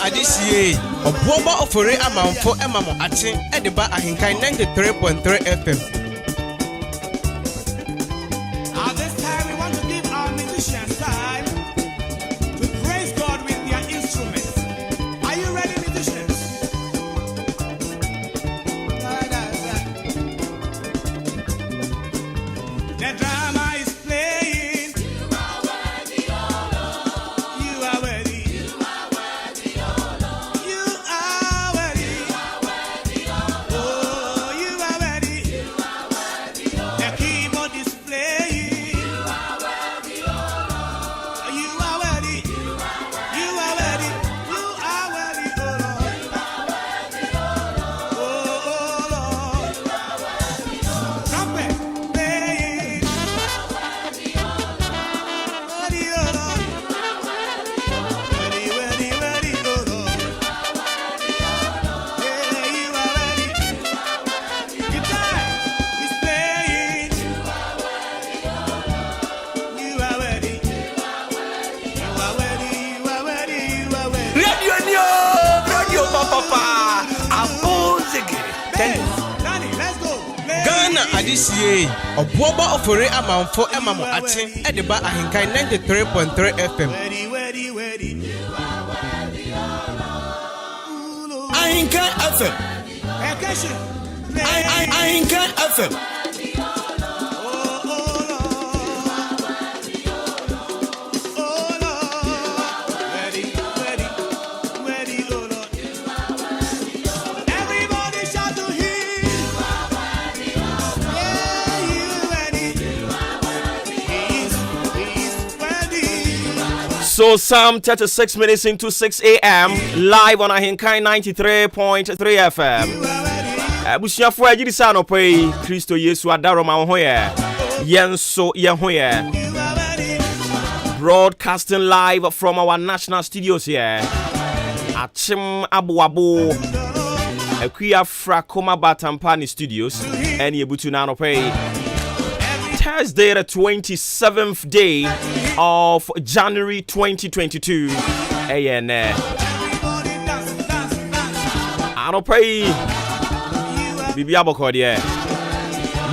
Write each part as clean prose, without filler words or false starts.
Adisiye Obuoba Ofori Amanfo emamo ache ediba ahinkan 93.3 FM. At this time we want to give our musicians time to praise God with their instruments. Are you ready, musicians? The drama is playing. You are worthy, oh Lord. You are worthy. Adisiye Obuoba Ofori Amanfo emamo ache ediba ahinkan 93.3 FM. Ahinkan FM. Ahinkan FM. So Psalm 36 minutes into 6 a.m. live on AHENKAN933.3 FM. Busiafo agidi sa no pay Kristo Yesu adaro ma ho ye. Yenso ye ho ye. Broadcasting live from our national studios here. Achim Abuabo. Akuya Frakoma Batampani Studios. And Yebutu na no pay. Thursday, the 27th day of January 2022. And I don't pray. Bibi aboko de.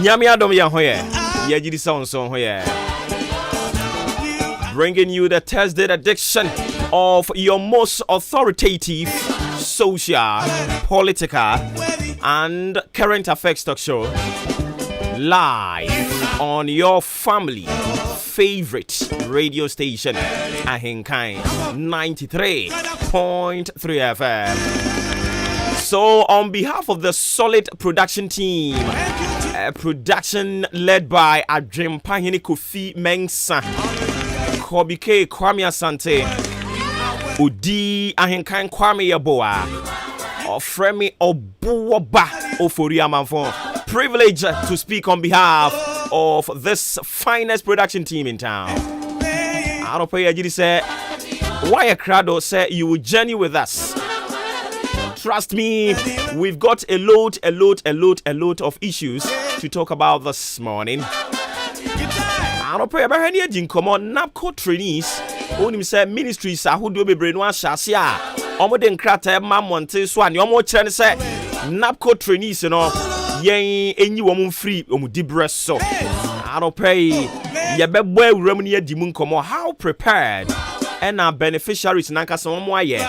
Nyame adom ya hoye. Ye gidi sound hoye. Bringing you the Thursday edition of your most authoritative social, political, and current affairs talk show. Live on your family favorite radio station, AHENKAN933.3 FM. So, on behalf of the solid production team, production led by Adrim Pahini Kofi Mengsa, Kobike Kwame Asante, Udi AHENKAN Kwame Yaboa, Ofremi Obuoba Ofori Amanfo. Privilege to speak on behalf of this finest production team in town. I don't pay you say why a crowd say you will journey with us. Trust me, we've got a load of issues to talk about this morning. I don't pay about any jinkomo NAPCO trainees. Only say ministries are who do be brainwash shasia. Omoden krata mamonte swan. Yomo chen say NAPCO trainees, you know. Yen enyi wo free omudi breso. I don't pay. Ye bebo ewura mu ne adi mu nkomo. How prepared ɛna beneficiaries nanka sɛ wɔn ayɛ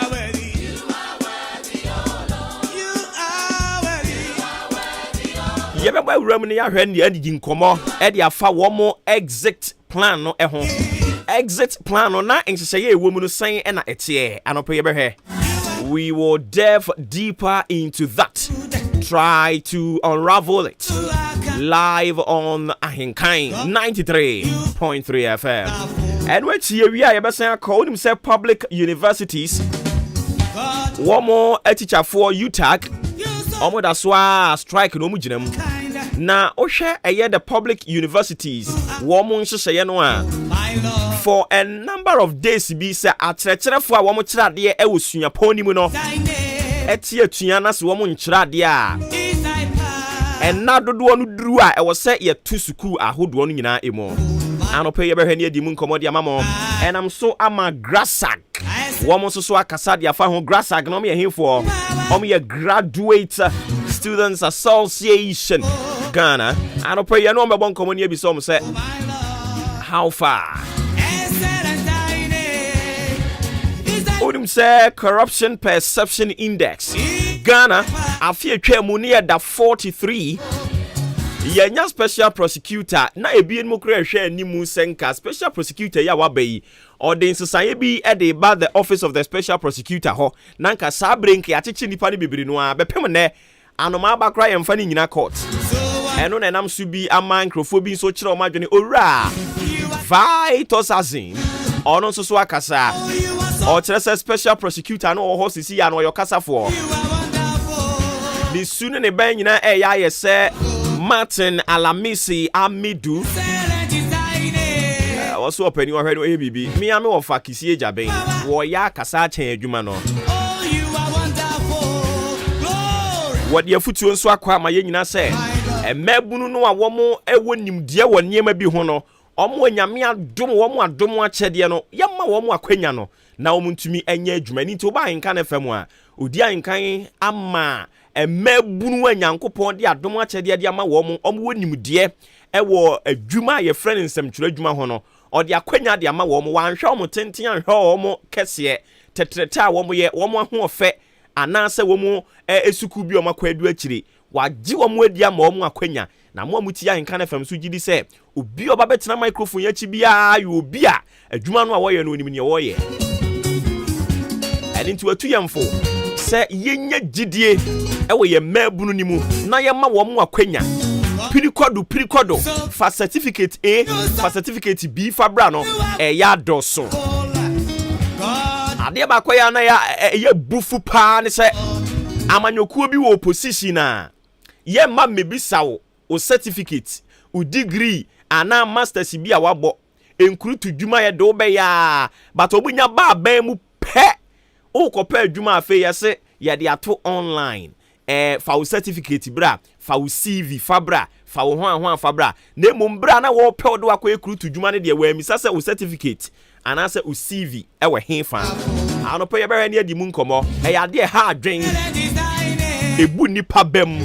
yɛbɛbɔ awura mu ne yɛahwɛ ne adidi nkɔmmɔ ɛde afa wɔn exit plan no ɛho exit plan no na nhyehyɛeɛ ɛwɔ mu no sɛn ɛna ɛteɛ anɔpɛ yɛbɛhwɛ we will delve deeper into that try to unravel it live on AHENKAN933 FM and which here we are yɛbɛsan akɔ wonim sɛ public universities wɔn mo teacher for UTAG ɔmo da so a strike no mu gyina mu na ohwɛ ɛyɛ the public universities wɔn mo nhyehyɛeɛ no a for a number of days bi sɛ akyerɛkyerɛfoɔ a wɔn kyerɛ adeɛ ɛwɔ suapɔn ni mu no ɛte atua na sɛ wɔn nkyerɛ adeɛ a ɛna dodoɔ no duru a ɛwɔ sɛ yɛto sukuu ahodoɔ no nyinaa emu anɔpɛ yɛbɛhwɛ ne adi mu nkɔmmɔ de ama mo ɛnam so ama grasag wɔn nso so akasa de afa ho grasag na wɔn yɛ hefoɔ wɔn yɛ graduate students association Ghana anɔpɛ yɛ no wɔn bɛbɔ nkɔmmɔ ne abi sɛ wɔn sɛ how far wonim sɛ corruption perception index Ghana afie atwa mu ne yɛda 43 yɛnya special prosecutor na ebien mu kura hwɛ animu senka special prosecutor ya waba yi ɔde nsesaeɛ bi ɛde ba the office of the special prosecutor hɔ nanka saa brink yɛakyekyere nipa ne bibiri no a bɛpem nɛ anoma abakora yɛmfa ne nyina court ɛno na ɛnam so bi ama nkrofo bi nso kyerɛ ɔma adwene owura Vitus Azin ɔno nso so akasa ɔkyerɛ sɛ special prosecutor no wɔ hɔ sisi ya no ɔyɛ kasafoɔ ne su ne ban nyina ɛyɛ ayɛ sɛ Martin Alamisi Amidu wɔso ɔpani wɔhwɛ no ɛyɛ bibi miame wɔfa kisie gyaben wɔyɛ akasa kyɛn adwuma no wɔde afutuo nso akɔ ama yɛ nyina sɛ ɛmabunu no a wɔn ɛwɔ nimdeɛ wɔ nneɛma bi ho no ɔmo nyame adom wɔn adom akyɛdeɛ no yɛma wɔn akwanya no na wɔn ntumi ɛnyɛ adwuma ni nti oba ahenkan no fam a odi ahenkan ama ɛmabunu anyankopɔn de adom akyɛdeɛ de ama wɔn wɔ nimdeɛ ɛwɔ adwuma a yɛfrɛ ne nsɛmtwerɛ adwuma ho no ɔde akwanya de ama wɔn wanhwɛ wɔn tenten anhwɛ wɔn kɛseɛ tetrete a wɔn yɛ wɔn ahoɔfɛ anaasɛ wɔn esuku bi wɔn akɔ adu akyire wagye wɔn adi ama wɔn akwanya na mo amuti ahenkan no fam so gidi sɛ obi ɔba bɛtena microphone akyi biara yɛ obi a adwuma no a wɔyɛ no onim ne wɔyɛ ɛne nti watu yɛmfo sɛ yɛnya gyidie ɛwɔ yɛ mabunu ni mu na yɛma wɔn akwanya pirikodo fa certificate A fa certificate B fa bra no ɛyɛ adɔso adeɛ baakɔ yɛ na ɛyɛ bufu paa ne sɛ amanyokuo bi wɔ opposition a yɛma mebisa wo certificate wo degree ana masters bi a wabɔ enkuru to dwuma yɛ de wo bɛya but obunya ba ban mu pɛ o kɔpɛ adwuma afei yɛse yɛde ato online fa wo certificate bra fa wo CV fa bra fa wo ho fa bra na mmom bra na wo pɛ do akɔ ekuru to dwuma ne de wa mi sase wo certificate ana sɛ wo CV ɛwɔ he fa ano pɛ yɛbɛhwɛ ne adi mu nkɔmɔ ɛyɛ ade ha adwen ebu nipa bam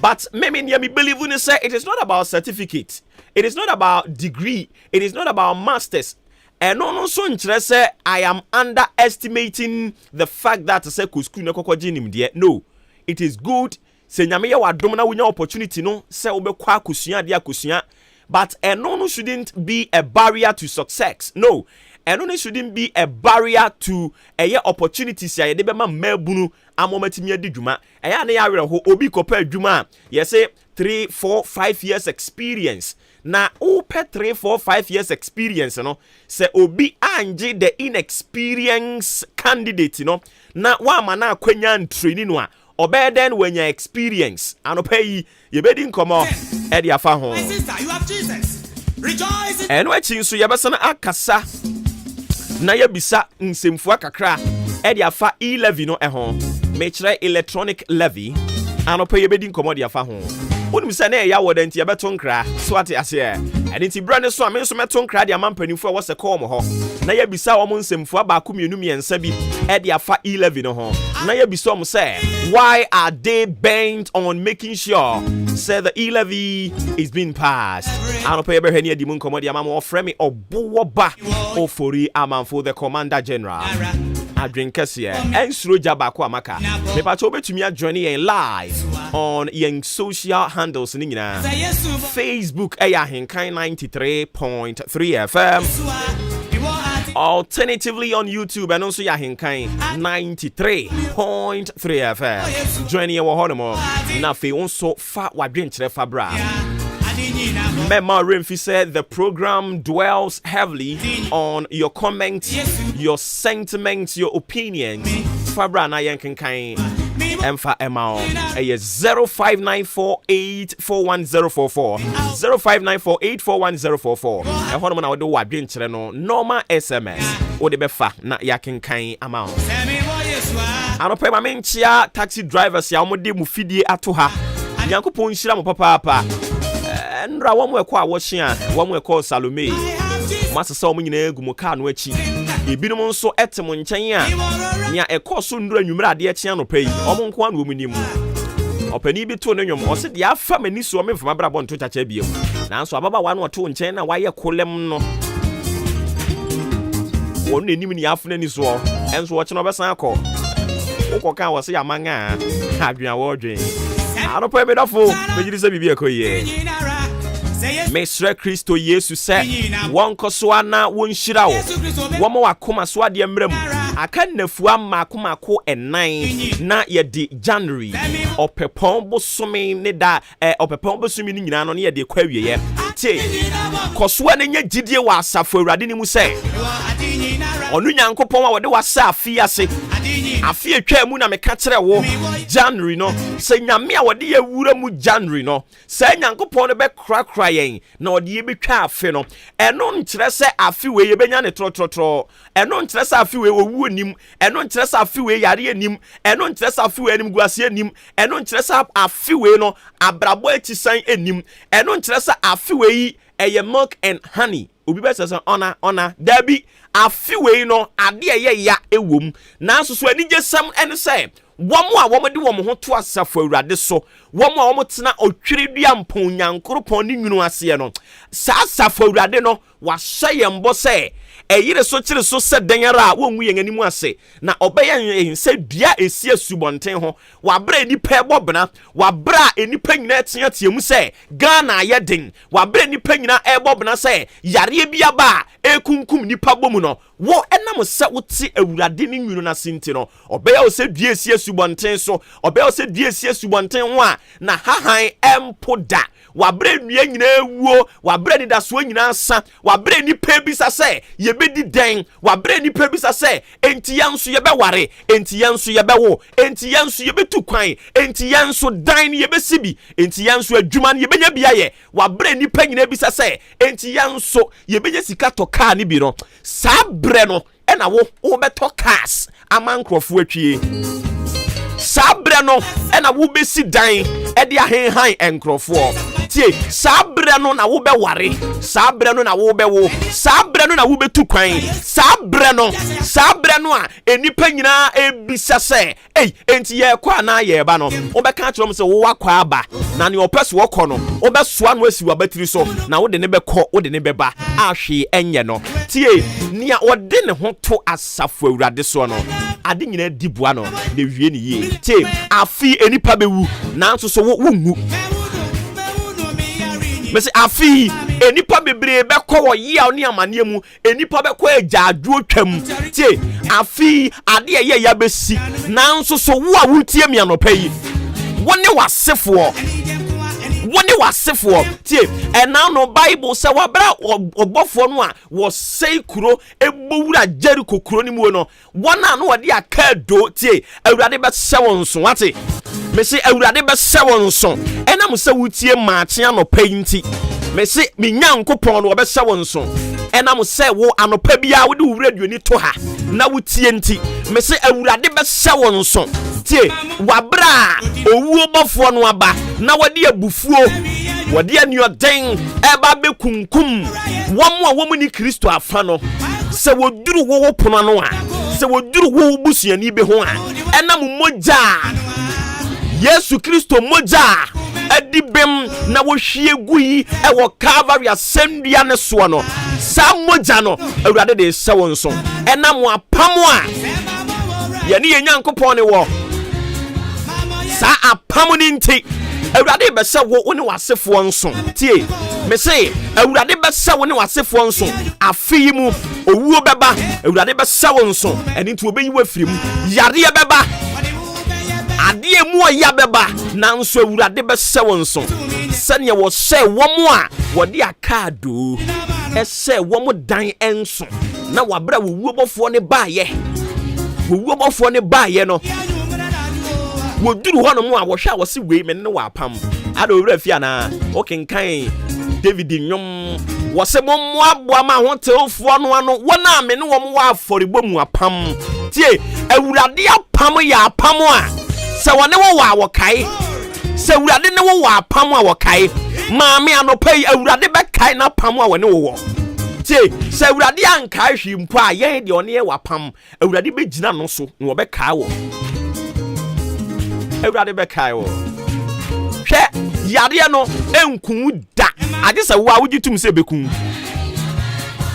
but me believe in say it is not about certificate, it is not about degree, it is not about masters. And no so nkyerɛ sɛ I am underestimating the fact that sɛ ko school na kokɔ ginim deɛ. No, it is good sɛ nyame yɛ wadom na wonya opportunity no sɛ wobɛkɔ akosua de akosua, but no shouldn't be a barrier to success. No, no shouldn't be a barrier to opportunities ya yɛde bɛma mmabunu amomatimi adi dwuma. Ɛyɛ ne yɛawerɛ ho obi kɔpɛ adwuma yɛsɛ 3, 4, 5 years experience. Na ope 3, 4, 5 years experience no se obi anje the inexperienced candidate no na wa mana akwanya training no a obeden when your experience anopa yi yebedi nkomo e de afa ho. My sister, you have Jesus. Rejoice. Eno achi nso yebesana akasa na yebisa nsemfu akakra e de afa e-levy no ho. Me kire electronic levy anopa yebedi nkomo de afa ho. Unim se na ya wodenti yebeto nkra so ate ase ɛne ti brand so a me nso meto nkra de amampanifo a wɔsɛ call mo hɔ na ya bisa wɔn nsemfo abaako mienu miensa bi e de afa 11 no ho na ya bisa wɔn sɛ why are they bent on making sure say the E-levy is being passed. Anope ebe heni edi mu nkomo de amamo ofre me Obuoba Ofori Amanfo the Commander General. Adwen kese ensuro jaba ko amaka. Me pa cho betumi adjoin yen live on yen social handles ni nyina. Facebook AHENKAN933.3 FM. Alternatively on YouTube and also AHENKAN933.3 FM. Join ye wo hono na fe onso fa wadwen kire fa bra. Mema Remfi said the program dwells heavily on your comments, your sentiments, your opinions. Fabra na yenkenkan Emfa Emao 0594841044 0594841044 e hono na wode wadwen kire no normal SMS wode befa na yakenkan amao anope ma menchia taxi drivers ya omode mu fidie ato ha Nyankopon nhira mo papa nra wɔn ekɔ a wɔhye a wɔn ekɔ Salome masesa wɔn nyina egu mu kaa no achi ebinom nso etem nkyɛn a nya ekɔ so ndura nwumira ade akyi no pɛyi wɔn nko an wɔn nim ɔpani bi to no nwom ɔse de afa mani so me mfama bra bɔnto kyacha biem nanso ababa wa no ɔto nkyɛn na wayɛ kolem no wɔn anim ni afuna ni so enso wɔkye no bɛsan akɔ wokɔka wɔ se yamanga adwena wɔdwen anopo ebedafo bejiri se bibia koye Mesre Kristo Yesu se wonko so ana wonhyira wo womo wakoma so ade mram aka nafua makoma ko enan na ye de January opepon bosome ne da opepon bosome ni nyina no ne ye de kwawie ye tie koso na nya gidie wa asafo awurade ni mu se onu Nyankopon a wode wasa afi ase afi atwa mu na meka kire wo January no se nyame a wode ye wura mu January no se Nyankopon no be krakra yen na wode ye betwa afi no eno nkyere se afi we ye benya ne trotrotro eno nkyere se afi we owu nim eno nkyere se afi we yare anim eno nkyere se afi we anim guase anim eno nkyere se afi we no abrabo achisan anim eno nkyere se afi we yi eye milk and honey obi be say ona dabi afi we no ade eye ya ewom nanso so ani gesam ene say womo a womo de womo ho to asafo awurade so womo a womo tena otwiredua mpon Nyankopon ni nwunu ase no sa asafo awurade no wa hye mbo say eyire so kire so se denyara a wonwu yen animu ase na obeye ense dua esi asubonten ho wa bra nipa ebobena wa bra enipa nyina tia tiemu se Ghana ye den wa bra nipa nyina ebobena se yare bia ba ekunkum nipa bomu no wo enam se wote awurade ni nwunu na senti no obeye o se dua esi asubonten so obeye o se dua esi asubonten ho a na hahan empoda wabre nua nyina ewuo wabre ni daso nyina sa wabre ni pebisa se yebedi den wabre ni pebisa se enti yanso yebeware enti yanso yebewo enti yanso yebetu kwan enti yanso dan ni yebesibi enti yanso adwuma ni yebenya biaye wabre ni panyina bisa se enti yanso yebenya sika to car ni bi no sabre no ena wo beto cars amankrofo atwie sabre no ena wo besi dan e de ahenhan enkrofo tie sabre no na wo be ware sabre no na wo be wo sabre no na wo betu kwan sabre no a enipa nyina ebisa se enti ye kwa na ye ba no wo be ka kire mo se wo wakwa aba na ne opeso wo kɔ no wo be soa no asi wa batiri so na wo de ne be kɔ wo de ne be ba ahwe enye no tie nia wo de ne ho to asafo awurade so no ade nyina dibua no na wie ne yie tie afi enipa bewu nanso so wo ngu mesi afi enipa bebre be kɔ wo ye oni amane mu enipa be kɔ agyaadwo twam tie afi ade ye ya besi nanso so wo a wutie mi anopa yi wone wasefo tie ena no Bible say wabra obofo no a wo sei kuro ebowura Jericho kuro ni mu no wona no wode akado tie awurade be se won so wate mesi awurade be se won so ena mo se wutie Maakye anopa nti mesi mi Nyankopon no be se won so ena mo se wo anopa bia wo de wo radio ni to ha na wutie nti mesi awurade be se won so tie wabra owuo bofo no aba na wode abufuo wɔde anuɔden ɛba bɛkunkum wɔn a wɔn ni Kristo afa no sɛ wɔduru wo pono no a sɛ wɔduru wo busuani bi ho a ɛnam mogya Yesu Kristo mogya adi bem na wɔhwie gu yi ɛwɔ Calvary asɛndua ne soɔ no saa mogya no Awurade de hyɛ wɔn so ɛnam apam a yɛne yɛn Nyankopɔn ne wɔ saa apam ne nti Awurade bɛsɛ wo ne wasefoɔ nso tie me se Awurade bɛsɛ wo ne wasefoɔ nso afi mu owuo bɛba Awurade bɛsɛ wo nso ɛne nti obeyi wo afiri mu yareɛ bɛba adeɛ mu ɔya bɛba nanso Awurade bɛsɛ wo nso sɛnea wɔhyɛ wɔn a wɔde akaado ɛsɛ wɔn dan ɛnso na wabra wɔwuo bɔfoɔ ne baayɛ no woduru hɔ no mu a wɔhwɛ a wɔse wei me ne wapam ada owura fie ana okenkan David nnwom wɔse mommoaboa ma hotefoɔ no ano wɔn a me ne wɔn wɔ afɔrebɔ mu apam tie Awurade apam yɛ apam a sɛ wɔne wɔ wɔ wɔkae sɛ Awurade ne wɔ wɔ apam a wɔkae maame anɔpa yi Awurade bɛkae na apam a wɔne wɔ tie sɛ Awurade ankae hwee mpo a yɛn deɛ ɔne yɛ wapam Awurade bɛgyina no so na wɔbɛkae wɔ Awurade bɛkae wɔ hwɛ yareɛ no enku da ade sɛ wo a wogye tum sɛ bɛku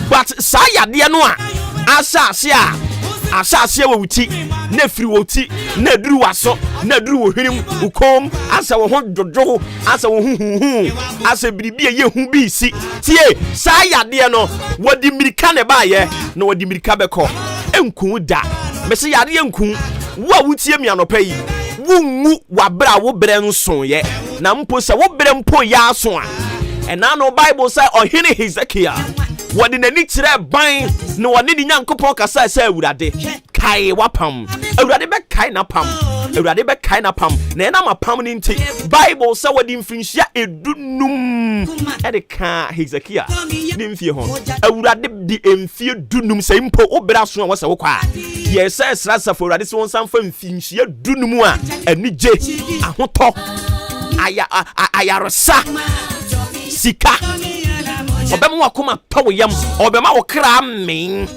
but saa yareɛ no a asase wɔ wuti na firi wɔ ti na duru waso na duru wɔ hwenem ukom asa wɔ ho dwodwo asa wɔ huhuhu asa biribi a yehu bi si tie saa yareɛ no wɔdi mirika ne baayɛ na wɔdi mirika bɛkɔ enku da mɛsɛ yareɛ enku wo a wutie mi anɔpa yi wungu wabra wo brɛ nso yɛ na mpo sɛ wo brɛ mpo ya aso a ɛna no Bible sɛ ɔhene Hezekiah wɔde n'ani kyerɛ ban na wɔne ne Nyankopɔn kasa sɛ Awurade kae wapam Awurade bɛkae na pam Awurade bɛkae na pam na ɛnam apam ne nti Bible sɛ wɔde mfinhyia edunum ɛde ka Hezekiah ne mfie ho Awurade de mfie dunum sɛ mpo wo brɛ aso a wɔsɛ wo kwa yɛsɛ srasafo Awurade sɛ wɔn sanfa mfinhyia dunum a anigye ahotɔ ayaresa sika obema wakoma pawo yam obema wokra men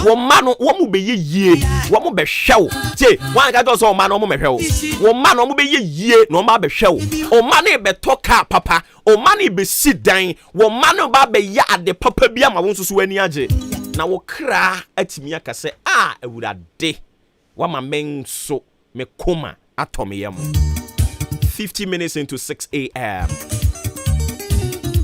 wo ma no wo mu beye yie wo mu behwew tie wan ka to so wo ma no mo mehwew wo ma no mo beye yie no ma behwew o ma no be toka papa o ma no be sidan wo ma no ba be ya ade papa bia ma wo nsusu ani age na wo kra atimi aka se Awurade wa ma men so me koma atome yam 50 minutes into 6 a.m.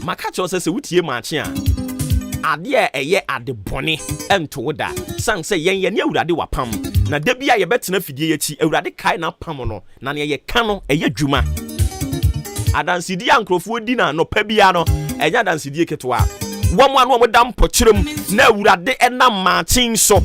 Makacho says wutie Maakye a ade eye ade bone ento da san se yen ye ne Awurade wapam na da bia ye betena fidie yachi Awurade kai na pam no na ne ye ka no eye dwuma adansidi ankrofo di na no pa bia no enya adansidi ketewa wo mo anu mo da mpokyerem na Awurade enam Maakye so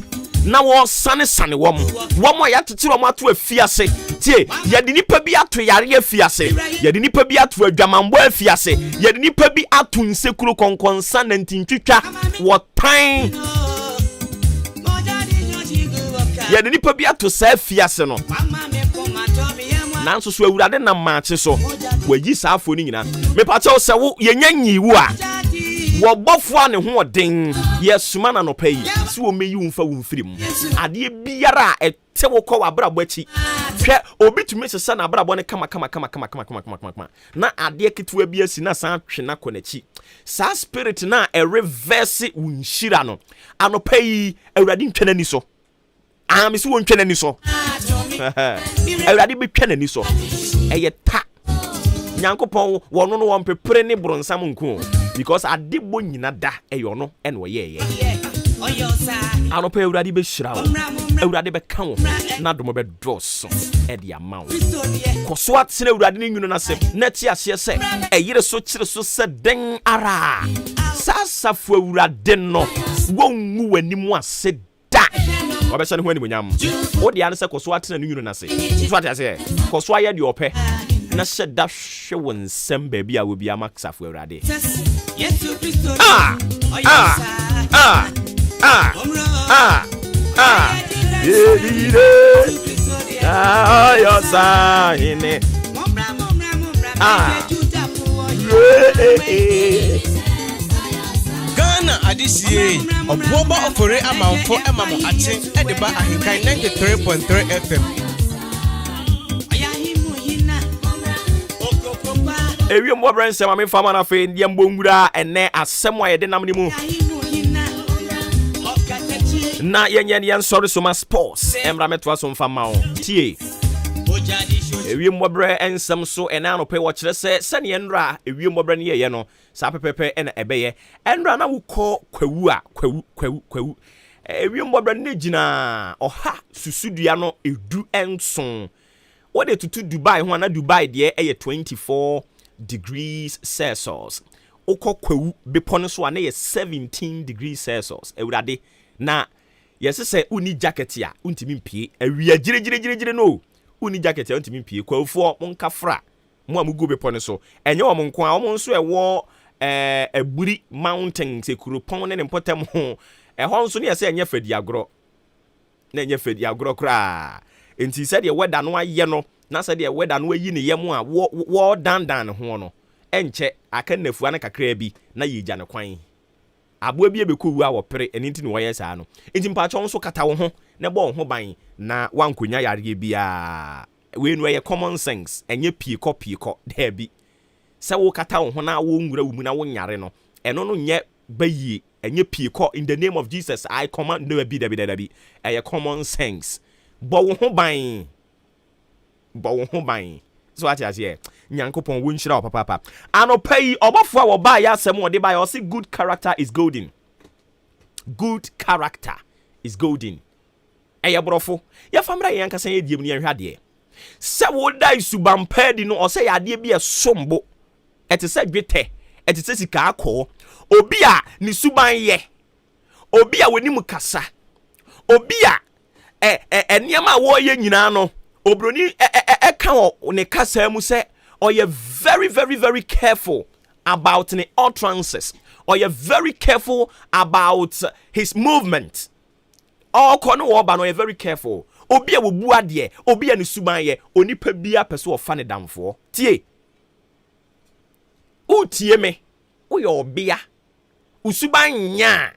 na wo sane wo mo ya tetero mo ato afiase tie ye de nipa bi ato yare afiase ye de nipa bi ato adwamambo afiase ye de nipa bi ato nsekuru konkonsa na ntintwitwa wo tan ye de nipa bi ato sa afiase no nanso so Awurade na Maakye so wayi sa afo ni nyina mepache wo se wo ye nyanyiwu a wo bofo ne ho den yesuma na no payi si wo meyi wo mfa wo mfirim ade biara ete wo kɔ wabrabo achi hwɛ obitumi sesa na abrabo ne kama na ade ketewa bi asi na san twe na kɔ nachi sa spirit na e reverse wo nhira no anopa yi Awurade ntwe nani so me si wo ntwe nani so Awurade be twe nani so eye ta Nyankopɔn wono no wɔmpepere ne bronsam nko because adebo nyina da eyo no ene wo ye anopa Awurade be hyira wo Awurade be ka wo na dom be doso e de ama wo koso atene Awurade ne nwunu na se na ti ase se eyire so kire so se den ara sasafo Awurade no wonwu wanimu ase da obese ne ho animonyam wo de ane se koso atene ne nwunu na se so ate koso aye de opɛ na se da hwe won nsem ba bia wo bia maksafo Awurade Yesu Kristo Ghana Adisie, Obuoba Ofori Amanfo Emamo Ache, Ediba Ahinkai 93.3 FM. Ewie mo branse ma me fama na fe ndie mbongura ene asem wa ye de nam ni mu na yen sorry so ma sports emra meto so mfa ma o tie ewie mo bre ensem so ene anope wo kire se ne nra ewie mo bre ne ye no sa pepepe ene ebeye enra na wo kọ kwawu ewie mo bre ne gina oha susudua no edu enson what they to Dubai ho na Dubai de 24 degrees Celsius. Oko kwawu bepo so na 17 degrees Celsius. Ewurade na yesi se uni jacket ya untimi mpie awia gire no uni jacket ya untimi mpie kwawufo monka fra mo amugo bepo so enye wo monko a wo nso ewo aburi mountains ekuropon ne mpotam ho ho nso ne yesi enye fadi agro na enye fadi agro kra enti said ye weather no aye no na said ye weather no ayi ne yem a wo dandan ho no enche aka nafu an kakra bi na ye gya ne kwan aboa bi ebekowu a wo pere eni nti ne wo yesa no enti mpacho nso kata wo ho ne bo ho ban na wankonya yare bia we no ye common sense enye pieko da bi se wo kata wo ho na wo nwura wu mu na wo nyare no eno no nye bayi enye pieko in the name of Jesus I command no bi da bi eye common sense bo wo ho ban so ati ase nyankopon wo nhyira wo papa anopai obofo a wo ba ya asem wo de ba ya say good character is golden eye brofo ya famra ye yankasa ye diem ne ye hwade se wo dai subampadi no o se ya de bi esombo ete se dwete ete se sika akọ obi a ni suban ye obi a woni mu kasa obi a eniama wo ye nyina no obroni eka o ne kasa mu se oye very careful about the utterances oye very careful about his movement all kono wo ba no very careful obi a wo bu ade obi a ne suban ye onipa bia pese wo fa ne damfo tie utie me wo ye obia usuban nya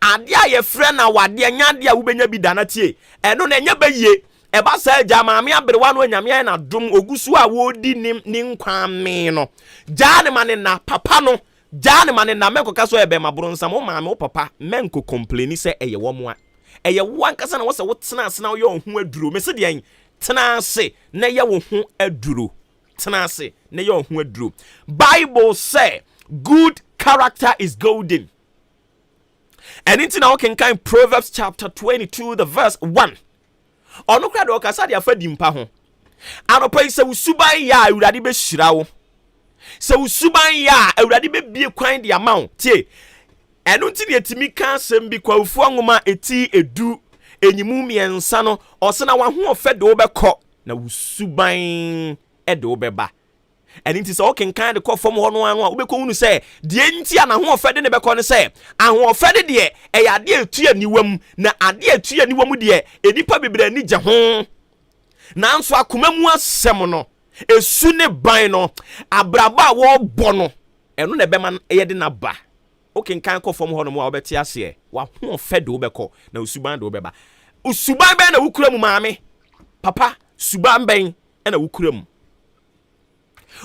ade a ye frɛ na wade nya ade a wo benya bi dana tie eno na nya baye eba sa ja maame abrewa no anyame na dom ogusu a wodi ni nkwan me no ja ne mane na papa no ja ne mane na menkoka so ebe mabro nsam o maame o papa menko complaini se eye wo mo a eye wo ankasa na wo se wo tena ase na wo ye ohun aduro me se de an tena ase na ye wo hu aduro tena ase na ye ohun aduro Bible say good character is golden and into now can kind Proverbs chapter 22 the verse 1 ono kra do kasa de afadi mpa ho anopai se usuban ya awurade be hyira wo se usuban ya awurade be bie kwan de amount tie eno nti ne etimi ka asem bi kwafu anwoma eti edu enyimu miensa no osena wa ho ofede wo bekọ na usuban ede wo beba eni nti se o kenkan de kọ fom ho no anu a wo bekọ hunu se de nti ana ho ofede ne bekọ ne se aho ofede de e ya de etu aniwam na ade etu aniwam de enipa bebre ani gye ho na nso akoma mu asem no esu ne ban no abraba wo bọ no eno na bema ye de na ba o kenkan kọ fom ho no mu a obeti ase wa ho ofede wo bekọ na usuban de wo beba usuban ben na wukura mu maame papa suban ben na wukura mu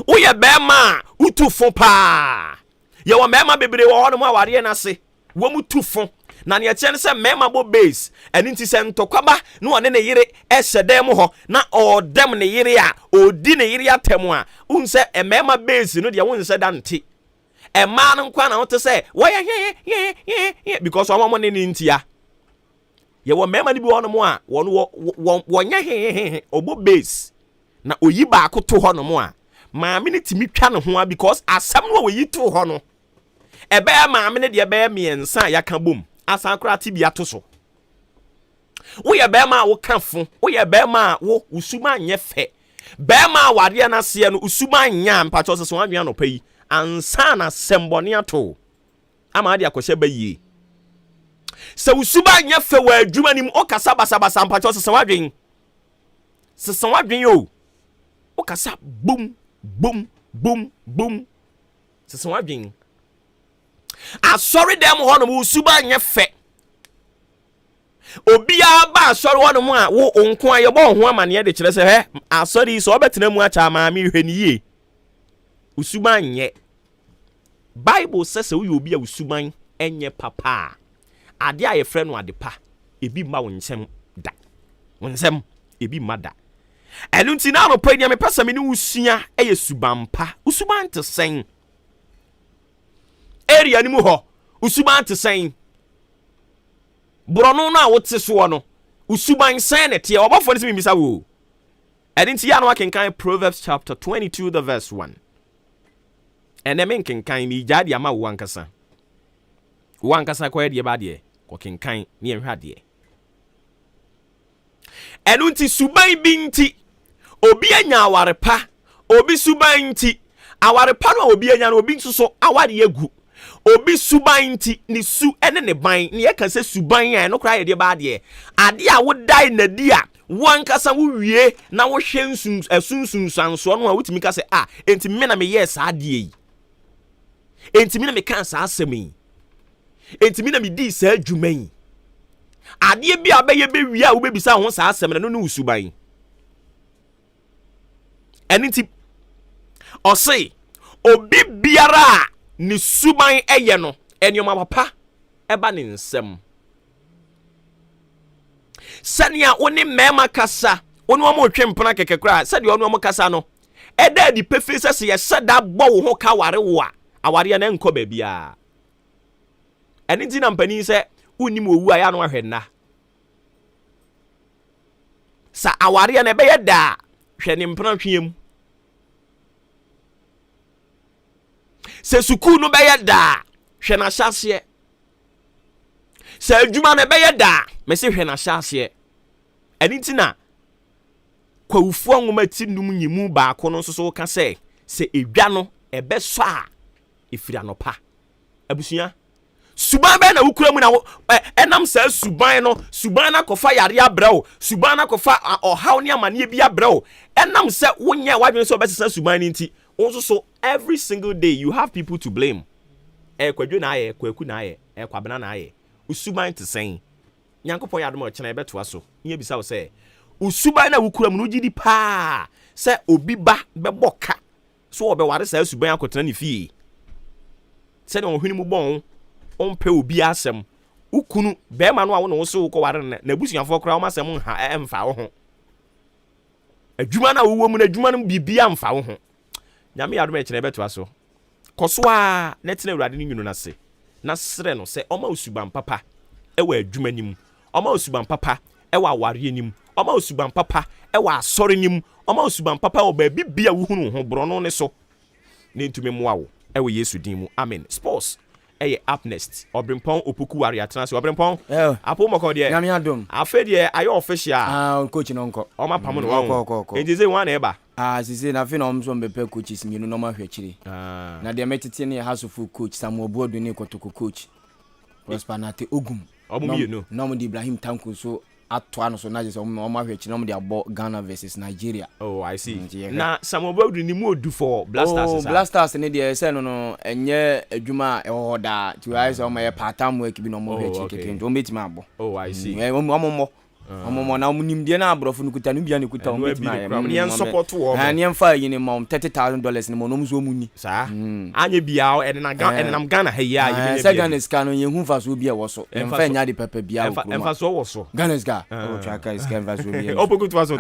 Oye bema utufo pa ye wo mema bebre wo hono mu aware na se wo mu tufo na ne che ne se mema bo base eni nti se ntokwaba na one ne yire ehedem ho na odem ne yire a odi ne yire atem a unse mema base no de wonse dante ma no kwa na wote se wo ye because wo ne ntia ye wo mema ni bi hono mu a wo nye obo base na oyi ba akoto hono mu a maame ne timi twa ne ho because asam no we yitu ho no ebe maame ne de ebe miensa ya ka bom asan kra tibia to so wo ye be ma wo kafo wo ye be ma wo usuma nye fe be ma wade na se no usuma nya mpacho se so anwea no payi ansa na sembone ato ama de akohye bayi se usuma nya fe wa adwuma nim o kasa basa mpacho se wadwen yo o kasa boom boom sese wadwen asɔre dem ho no mu suban nye fe obia ba asɔre ho no mu a wo onko a yɛbɔ ho amane de kyerɛ sɛ he asɔre so obetena mu acha ma me hwɛ ni yie usuban nye Bible says we obi a usuban enye papa ade a yɛfrɛ no ade pa ebi ma wo nsɛm da wo nsɛm ebi ma da ɛno nti na no pa nya me pesa me ne usua ɛyɛ suban pa usuban te sɛn area ni mu hɔ usuban te sɛn brono no a wote so no usuban sɛn ne te ɔbɔfo ne se mimisa wo ɛno nti ya no akenkan Proverbs chapter 22 the verse 1 ɛnɛ men kenkan ni jadi ama wo ankasa kɔ de ba de kɔ kenkan ne enhwa de ɛno nti suban bi nti obi anya aware pa obi suban nti aware pa no obi anya no obi nso so aware egu obi suban nti ni su ene ne ban ne yɛ ka sɛ suban a no kra yɛ de ba de ade a wo dai na di a wankasa wo wie na wo hwɛ nsun sanso no a wutimi ka sɛ enti me na me yɛ saa de yi enti me na me kan saa asɛm yi enti me na me di saa dwuma yi ade bi abɛyɛ be wie a wo bebisa ho saa asɛm na no usuban enti ɔse obi biara ni suban ɛyɛ no ɛniɔma papa ɛba ne nsɛm sɛnea wo ne mɛma kasa wo ne wɔn otwe mpena kɛkɛkora sɛdeɛ ɔno wɔn kasa no ɛda di pefe sɛ sɛ yɛsɛ da bɔ wo ho ka ware wo a aware na nkɔ baabia ɛne nti na mpani sɛ wonim owu a ya no ahwɛ nna sa aware na ɛbɛyɛ da hwɛ ne mpena hwiem sɛ sukuu no bɛyɛ da hwɛ na hyɛseɛ sɛ adwuma no bɛyɛ da mɛsɛ hwɛ na hyɛseɛ ɛne nti na kwawufoɔ nwoma ti num nyimu baako no nso so ka sɛ edwa no ɛbɛsɔ a efiri anopa abusua suban bɛ na wukura mu na ɛnam sɛ suban na kɔfa yare abrɛw suban na kɔfa ɔhaw ne amane bi abrɛw ɛnam sɛ wonyɛ wadwene sɛ ɔbɛsesa suban ne nti also so every single day you have people to blame kwadwo na ayɛ kwaku na ayɛ kwabena na ayɛ usuban te sɛn nyankopɔn yɛ adom ɔkyena ɛbɛtoa so nyɛ bisa wo sɛ usuban na wukura mu no gidi pa sɛ obi ba bɛbɔ ka so ɔbɛware saa suban akɔtena ne fie sɛ ne ɔhwene mu bɔn ɔmpɛ obi asɛm ukunu bɛɛma no a wo ne wo so kɔware na abusuafoɔ koraa wo masɛm ha ɛmfa wo ho adwuma na wo mu na adwuma no bibia mfa wo ho nyame yɛ adom ɛkyena ɛbɛtoa so kɔso a na tena awurade no nwunu no ase na serɛ no sɛ ɔma osuban papa ɛwɔ adwuma nim ɔma osuban papa ɛwɔ aware nim ɔma osuban papa ɛwɔ asɔre nim ɔma osuban papa wɔ baabi bia wo hunu ho borɔno ne so ne ntumi mmoa wo ɛwɔ Yesu din mu amen sports ɛyɛ up next Obrimpong Opoku wari atena se Obrimpong apo mɔkɔ deɛ nyame adom afa deɛ ayɛ official coach no nkɔ ɔma pam no wɔn enti sɛ wɔn na ɛba sisi na fe na ɔmo so mbɛpɛ coaches mienu na ɔma hwɛ kyiri na deɛ mɛtete ne hasofo coach Samuel Boadu ne kotoko coach Prosper Nate Ogum ɔmo mienu na ɔmo de Ibrahim Tanko so atoa no so na je sɛ ɔmo ahwɛ kyiri na ɔmo de abɔ Ghana versus Nigeria. Oh, I see. Na Samuel Boadu ni mu odu for Blasters. Blasters ne de sɛ no enye adwuma ɛwɔ da ti wa sɛ ɔmo yɛ part-time work bi na ɔmo hwɛ kyiri keke nti ɔmo betimi abɔ. Oh, I see. Ɔmo na ɔmo nimdeɛ na abrɔfo no kuta no bia ne kuta ɔmo betimi ayɛ. Ne yɛn support wo. Ne yɛn fa yi ne ma $30,000 ne mo no so ɔmo ni. Saa. Anye bia ɛnam Ghana ha yi a yɛ sɛ Ghana ska no yɛn hu fa so bia wɔ so. Ɛmfa nya de pɛpɛ bia wɔ. Ɛmfa so wɔ so. Ghana ska. Traka ska ɛmfa so bia. Opoku to aso.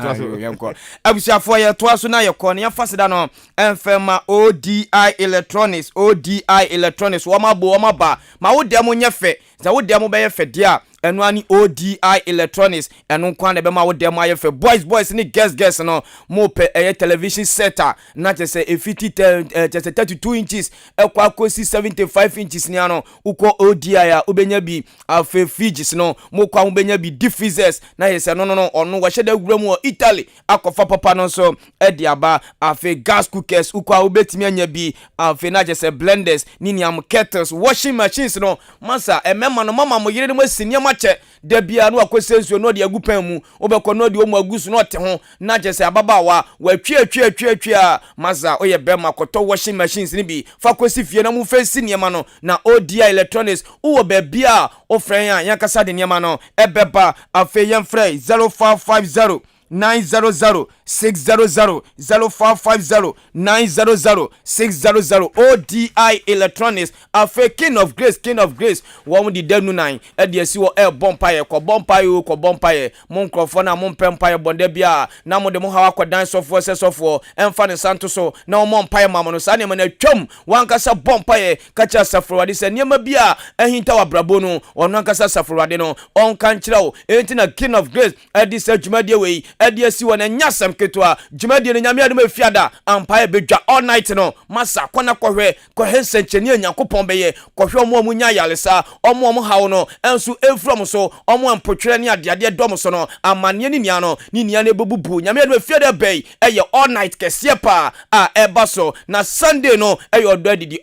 Abusiafo yɛ to aso na yɛ kɔ ne yɛn fa seda no ɛmfɛma ODI Electronics wɔn abo wɔn aba ma wo dɛm nyɛ fɛ sɛ wo dɛm bɛyɛ fɛ dia ɛno ani ODI Electronics ɛno kwan na bɛma wo dɛm ayɛ fɛ boys ne girls no mo pɛ ɛyɛ television setter na kyɛ sɛ efiti 32 inches ɛkɔ akɔsi 75 inches ni ano ukɔ ODI a wobɛnya bi afɛ fridges no mo kwa wobɛnya bi deep freezers na yɛ sɛ no ɔno wɔhyɛ da wura mu wɔ Italy akɔfa papa no so ɛde aba afɛ gas cookers ukɔ wobɛtumi anya bi afɛ na kyɛ sɛ blenders ni niam kettles washing machines no masa ɛmɛma no mama mo yere no mo asinia mache da bia no akosensuo no de agupan mu obekọ no de omu agusu no te ho na jese ababawa wa twi a maza oye bema koto washing machines ni bi fa kosi fie na mu fansi niema no na ODI electronics uwo be bia ofren a yankasa de niema no ebeba afe yemfrey 0550 900 600 0550 900 600 ODI electronics afe king of grace wo di danu nan e de asi wo e bompaye ko bompaye mon krofo na mon pempaye bonde bia na mo de mo hawa ko dan sofo sesofo emfa ne santo so na mo mpaye mamono sa ne na twam wankasa bompaye kacha safrowade se niema bia ehinta wa brabo no ono ankasa safrowade no on kan kirao enti na king of grace e di se dwumade we edi asi wona nyasam ketwa dwumade no nyame adom afiada ampaye bedwa all night no masa kona kohwe sencheni anyakopon beye kohwe omo amunya yalesa omo hawo no enso efrom so omo ampotwere ne ade dom so no amane ni nia no ni nia ne bebubu nyame adom afiada bey eye all night kese pa a eba so na Sunday no eye odadidi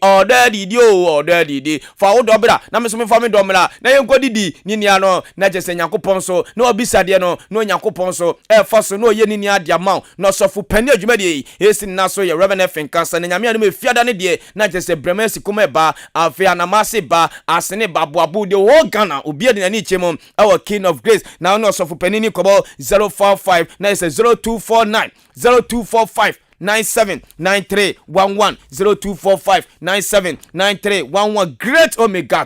fa wo dobra na me so me fa me domra na yenkodidi ni nia no na jese anyakopon so na obisade no no anyakopon so fa so no ye ni nia de amount no sofu pani adwumade esi na so ye Reverend AHENKAN933 na nyame adom afiada ne de na jese bremesi kuma ba afi anamase ba asene babuabu de wo Ghana obi ade na ni chemo our king of grace na no sofu pani ni kobo 045 na is 0245 979311 0245979311 Great Omega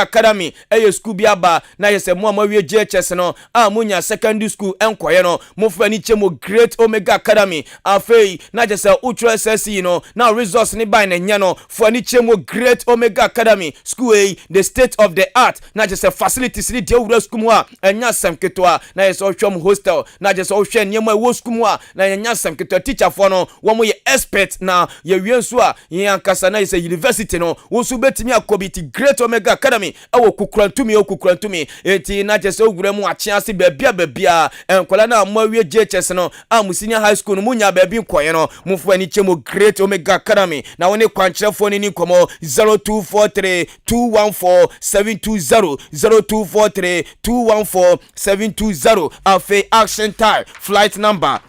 Academy school biaba na yese mo amawie JHS no amunya secondary school enkoye no mo fani chemo Great Omega Academy afei na jese ultra SSC no na resource ni by na nya no fani chemo Great Omega Academy school the state of the art na jese facilities ni de wura school mu a enya samketo na yese ohwem hostel na jese ohwe nyema wo school mu a na enya samketo teacher for no wo mo ye expert na ye wienso a ye ankasa na is a university no wo su betimi akobiti Great Omega Academy awo kukurantumi eti na jese ogura mu achiase babia enkola na amawie JHS no amusinia high school no munya babi nkoye no mufu ani chemo Great Omega Academy na woni kwankyerefo ni komo 0243 214 720 0243 214 720 afi action time flight number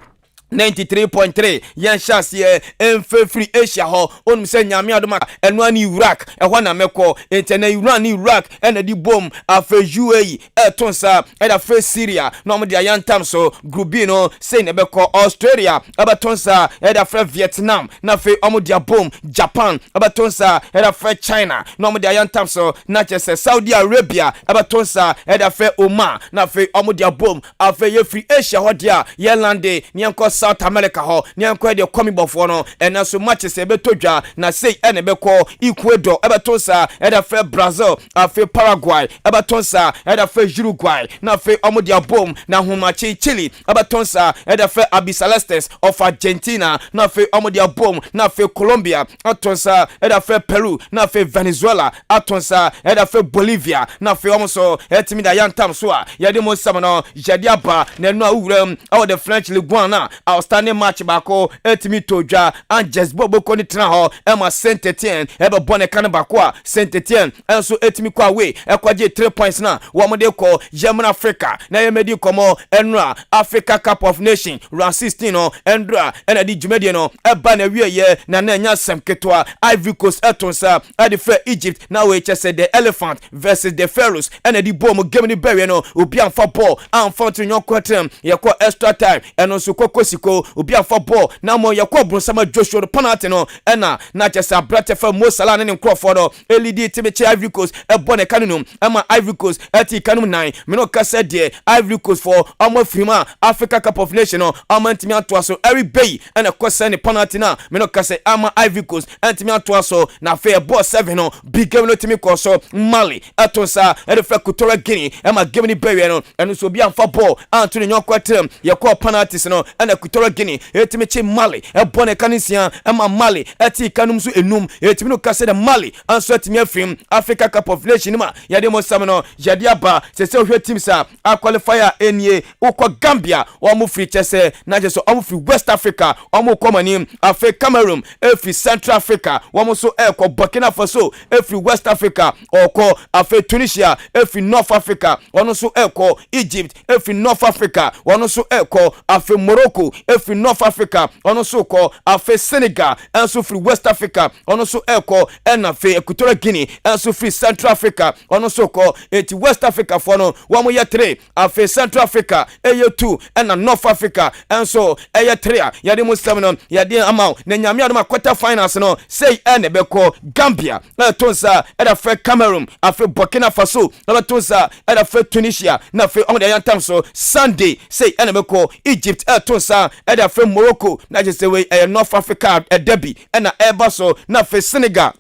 93.3 yan chance enfe free Asia ho onum se nyame adoma eno ani Iraq ehwa na meko etena Iraq ena di bom afa UAE etonsa eda fe Syria no mo dia yantam so group B no say ne beko Australia abatonsa eda fe Vietnam na fe omo dia bom Japan abatonsa eda fe China no mo dia yantam so na chese Saudi Arabia abatonsa eda fe Oman na fe omo dia bom afa ye free Asia ho dia ye lande nyanko South America ho nyanko de komibofo no ena so matches ebetodwa na sei ene beko Ecuador ebetonsa eda fe Brazil afe Paraguay ebetonsa eda fe Uruguay na fe omodia bom na humachi Chile ebetonsa eda fe Abisalestes of Argentina na fe omodia bom na fe Colombia atonsa eda fe Peru na fe Venezuela atonsa eda fe Bolivia na fe omoso etimi da yantam so a yede mo samano yede aba na no awuram awo the French Ligue 1 na outstanding match bako etimi todwa and just bobo ko ni tena ho ema Saint-Etienne ebe bone kan bako a Saint-Etienne enso etimi kwa we ekwaje 3 points na wo mo de ko German Africa na yemedi komo enra Africa Cup of Nation round 16 no endra ena di jumedie no eba na wieye na nya semketwa Ivory Coast etonsa ade fa Egypt na we chese the elephant versus the pharaohs ena di bom game ni bewe no obi amfa ball amfa tunyo kwatem yekọ extra time eno so kokosiko obi afa ball na mo yakọ bronsama Joshua no penalty no ena na chese abrate fa Mo Salah ne Crawford no elidi timeche Ivory Coast ebone kanunum ema Ivory Coast eti kanum 9 me no kase de Ivory Coast for omo frima Africa Cup of Nation no amantimi ato so every bay ena kwese ne penalty na me no kase ama Ivory Coast antimi ato so na fe ball 7 no big game no timi koso Mali atonsa erefa Equatorial Guinea ema game ni bewe no eno so obi amfa ball antoni nyokwatem yakọ penalties no ena Equatorial Guinea etimi che Mali ebone kanisia ema Mali eti kanum so enum etimi no kase de Mali anso etimi afim Africa Cup of Nations ma yade mo sam no yade aba se hwe teams a qualifier enie ukọ Gambia o mo free chese na je so o mo free West Africa o mo komani afi Cameroon efi Central Africa o mo so ekọ Burkina Faso efi West Africa oko afi Tunisia efi North Africa ono so ekọ Egypt efi North Africa ono so ekọ afi Morocco efi North Africa ono so ko afi Senegal enso free West Africa ono so ekọ en afi Equatorial Guinea enso free Central Africa ono so ko eti West Africa for no wo mo ye 3 afi Central Africa eye 2 and North Africa enso eye 3 yade mo 7 no yade amount na nyame adoma quarter finals no say ene beko Gambia na tonsa eda fe Cameroon afi Burkina Faso na tonsa eda fe Tunisia na fe on the yantam so Sunday say ene beko Egypt tonsa eda fe Morocco na just say we North Africa derby na eba so na fe Senegal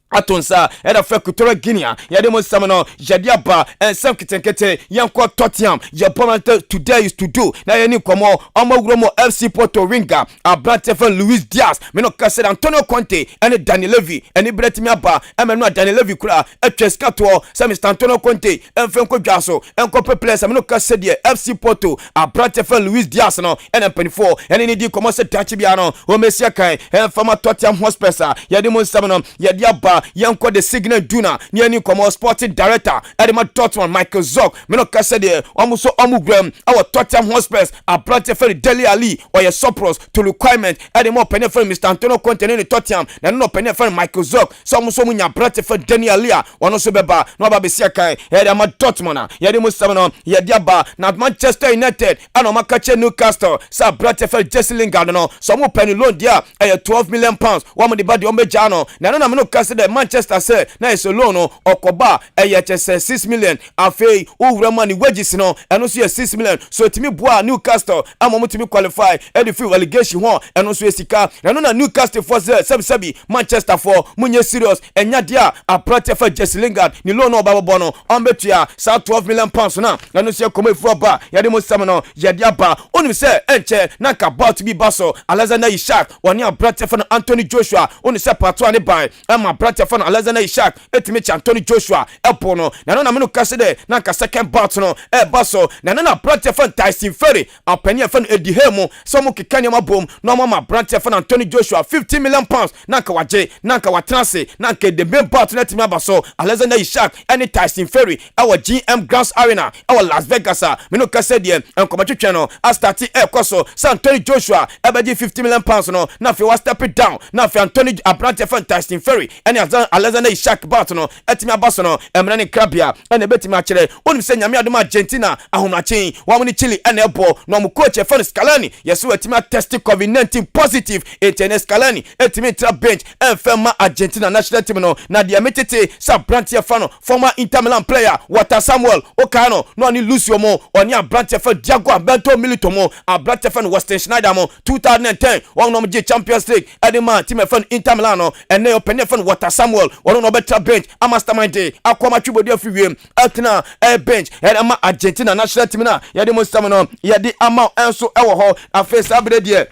atonsa era fe Equatorial Guinea yade mo samano yade aba ensem kitenkete yanko Tottenham your opponent today is to do na yeni komo omawuromo FC Porto Ringa Abrantefen Luis Diaz me no kase Antonio Conte ene Daniel Levy ene bretimi aba emenu Daniel Levy kura etweskato se Mr Antonio Conte enfem ko dwaso enko peples me no kase de FC Porto Abrantefen Luis Diaz no ene penifo ene ni di komo se tachi bia no o mesia kan enfama Tottenham Hotspur yade mo samano yade aba yanko the signal duna ni komo sporting director Edema Dortmund Michael Zorc me no kase de omuso omugram our Tottenham Hotspur Abrantefen Dele Ali or your Sopros to requirement Edema Penefer Mr Antonio Conte ni Tottenham na no Penefer Michael Zorc so omuso munya Abrantefen Dele Ali ono so beba no ba besia kai Edema Dortmund yade mo samano yade aba na Manchester United ano makache Newcastle sa Abrantefen Jesse Lingard no so mo penny loan dia 12 million pounds wo mo de ba de omeja no na me no kase de Manchester say na is loan okoba chese 6 million afei owura mani wages no eno so 6 million so timi boa Newcastle amomo timi qualify e fi relegation ho eno so esika na Newcastle for sebi Manchester for munye serious enya dia Abrantefen Jesse Lingard ni loan obabo no ombetua sa 12 million pounds na eno so komo fu oba yade mo sam no yade aba onim say enche na ka about bi baso Alexander Isak woni Abrantefen Anthony Joshua oni say pato ani bai ama Abrantefen Alexander Isak etimi Anthony Joshua epono na no me kase de na ka second bout no baso na Abrantefen Tyson Fury apani fan edihemu so mo kekanya mabom no mama Abrantefen Anthony Joshua 50 million pounds na ka waje na ka watrase na ka the main bout na etimi abaso Alexander Isak any Tyson Fury our GM Grand Arena our Las Vegas me no kase de enkomatwetwe no a start koso Anthony Joshua ebeji 50 million pounds no na fe was step it down na fe Anthony Abrantefen Tyson Fury any Alexander Isak bat no etimi abaso no emre ne krabia ene betimi akere onim se nyame adom Argentina ahonachen wa mo ni Chile ene ebo no mo coach Efan Scaloni yeso etimi test COVID-19 positive etene Scaloni etimi tra bench enfema Argentina national team no na dia metete sa Abrantefen no former Inter Milan player Walter Samuel Okano no ni Lucio mo oni Abrantefen Diago Alberto Milito mo Abrantefen Western Schneider mo 2010 one no je Champions League edema team Efan Inter Milan no ene Openefan Walter Samuel one no better bench a mastermind day akoma twibodi afiwem atena bench ama Argentina national team na yade mo stamina yade ama enso ewo ho afesa abede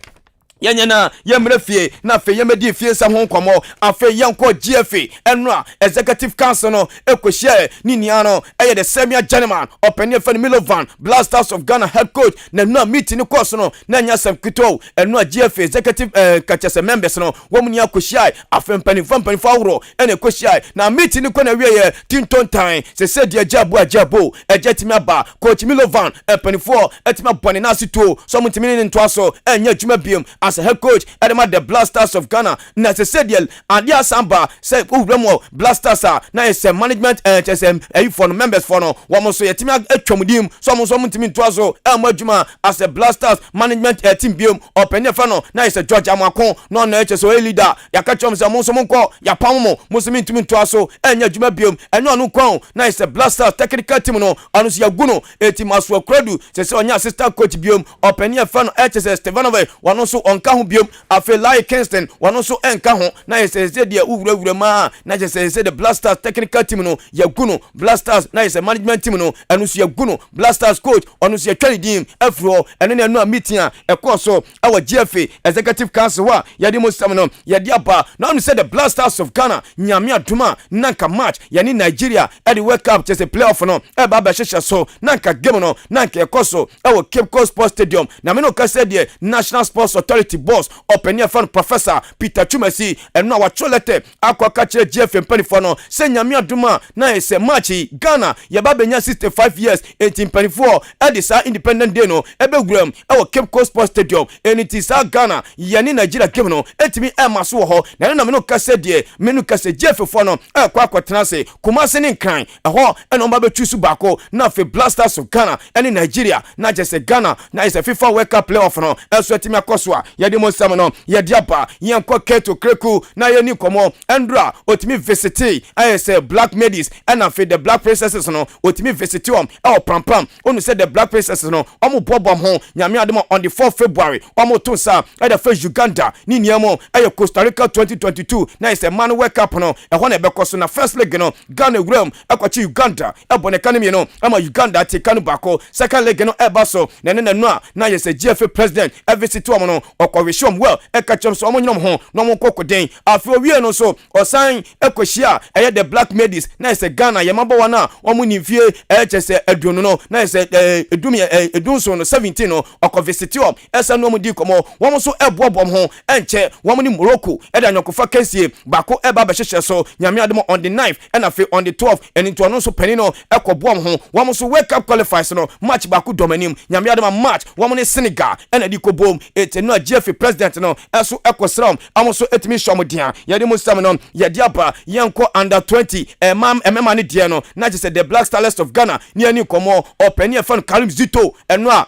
yanyana yemrefie na fe yemedi fie sa ho nkomo afe yanko GFA enra executive council no ekohie ni nia no eye the senior general opinion for Milovan Blasters of Ghana head coach na meeting course no na nya sam kito enra GFA executive kachese members no womni akohie afe mpanifo awro ene ekohie na meeting ko na wiye tinton time se de ajabo ejetimi aba coach Milovan mpanifo etima bone na sito so mutimi ni ntoaso enya adwuma biem as a head coach Edema the Blasters of Ghana na se said adia samba say Ubremo Blasters na is management HSM for members for no wo so yetimi atwamudim so mo mutimi ntoaso amadwuma as a Blasters management team biem open fa no na is George Amakon no na HSO leader yakachom se mo nko ya pammo musimi ntimi ntoaso enya adwuma biem eno anu kon na is a Blasters technical team no anu so yaguno team aso akradu se onya assistant coach biem open fa no HSS Stevanove wono so onka ho biom afe Lai Kingston wano so enka ho na yesese de uwura ma na yesese the Blasters technical team no yaguno Blasters na yesese management team no enu so yaguno Blasters coach onu so yatwani dim afro enu na no meeting a ekoso awa GFA executive council wa yade mo sam no yade aba na onu say the Blasters of Ghana nyame aduma nanka match yani Nigeria at the World Cup chese playoff no e ba hwehwe so nanka game no nanka ekoso awa Cape Coast Sports Stadium na me no ka say the National Sports Authority boss openia fan professor Peter Chumasi enu na wa cholete akwa ka kire GFA mpanifo no say nyame aduma na ese match Ghana ya ba benya 65 years 1824 at the independent day no ebe guram awa Cape Coast Sports Stadium eniti sa Ghana yani Nigeria game no etimi maso ho na me no ka say de me no ka say GFA fo no kwa tenase Kumasi ni nkran ho eno ba betusu bako na fe Blasters of Ghana ene Nigeria na jese Ghana na is a FIFA World Cup playoff no eso etimi akoswa yede mo sam no yede aba yenko keto kreku na ye ni komo endra otimi visiti ayese Black Ladies and fe the Black Princesses no otimi visiti prampam onu said the Black Princesses no omo bobom ho nyame ademo on the 4th February omo tunsa at the first Uganda ni niamo aye Costa Rica 2022 na is a man World Cup no e ho na bekoso na first leg no Ghana gram akwachi Uganda ebone kanemi no ama Uganda te kanu bako second leg no ebaso na no na yes GFA president visit omo no okowishom well ekachem so omo nyom ho no mo kokoden afi owie no so osan ekohia eye the Black Ladies na is Ghana yemabo wana omo nimfie chese aduno no na is edunso no 17 no okovisit om esa no mo di komo womo so eboobom ho enche womo ni Morocco eda nyokofa kensie bako eba behhehye so nyame ademo on the 9th and afi on the 12th and into no so penino ekobom ho womo so World Cup qualifiers no match bako domanim nyame ademo match womo ni Senegal ena di kobom etenu GFA president no eso ekosram amo so etimi shomodia yade mo sam no yade aba yenko under 20 emema ni die no na je say the Black Stars of Ghana ni ani komo openi fan Karim Zito eno a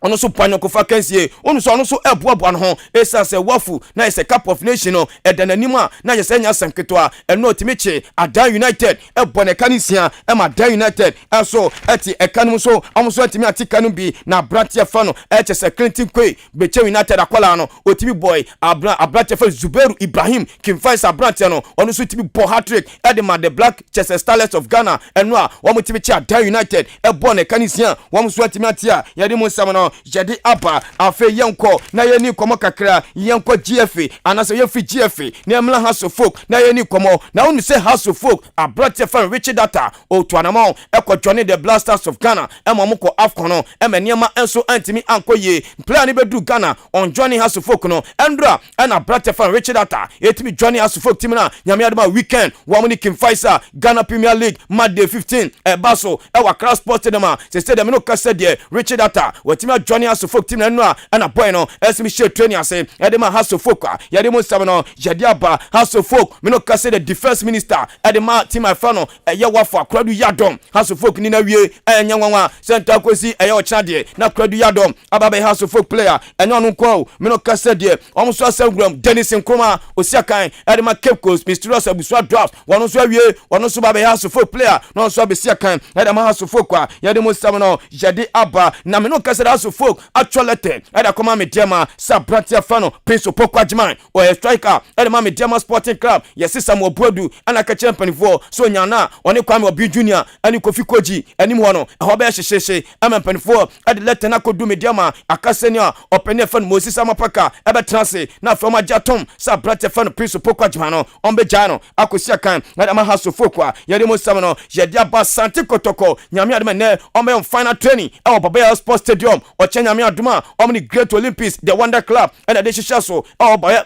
ono so panyo ko vacancy ono so eboabo no ho esa se wafu na ese Cup of Nation no edananima na je senya sanketo eno timiche Adan United ebone kanisia ema Adan United aso eti ekanum so omo so etimi atikanu bi na Brantia fano eche se Clinton Kwe Beche United akwala no otimi boy Abrantia fa Zubairu Ibrahim Kimfaisa Brantia no ono so timi bo hat-trick edema the Black Chester Starlets of Ghana eno a omo timiche Adan United ebone kanisia omo so etimi atia yade mo sam no jadi apa afe yenko na yeni komo kakra yenko GFA anase yefi GFA na emla House of Folk na yeni komo na unu say House of Folk abrate fan Richard Data o tuanamo eko join the Blasters of Ghana emamoko AFCON no emeniema enso antimi ankoye player ni bedu Ghana on joining House of Folk no endra and abrate fan Richard Data etimi joining House of Folk team na nyame adama weekend wamuni Kimfaisa Ghana Premier League Monday 15 baso ewa Cross Sports Cinema se say dem no kase de Richard Data watimi joining House of Folk team na and boy no esimi share training ase yadema House of Folk yademo sabano yadiaba House of Folk me no kase the defense minister edema team afano yewafo akradu yadom House of Folk ni na wie enyanwanwa center kosi ochade na akradu yadom ababe House of Folk player enyo no ko me no kase de omuso asangram Dennis Nkrumah osiakan edema Cape Coast mysterious abusua draft wono so wie wono so babe House of Folk player no so abesiakan edema House of Folk yademo sabano yade aba na me no kase House of Folk actually eda koma mediama Sabrantia fano Prince Opokwa Jiman o a striker eda ma mediama Sporting Club yesi Samuel Boadu ana ka champion for so nyana oni Kwame Obi Junior ani Kofi Koji ani mu hono ho ba hyehyehye ama penfo eda leta na kodu mediama akasenia opene fan Moses Amapaka eba transe na from ajatom Sabrantia fano Prince Opokwa Jiman no ombe jano akosia kan eda ma House of Folk yede mo sam no yede aba Santi Kotoko nyame ade ne ombe on final training e Babaya Sports Stadium o nyame aduma omni Great Olympics the Wonder Club and the shishaso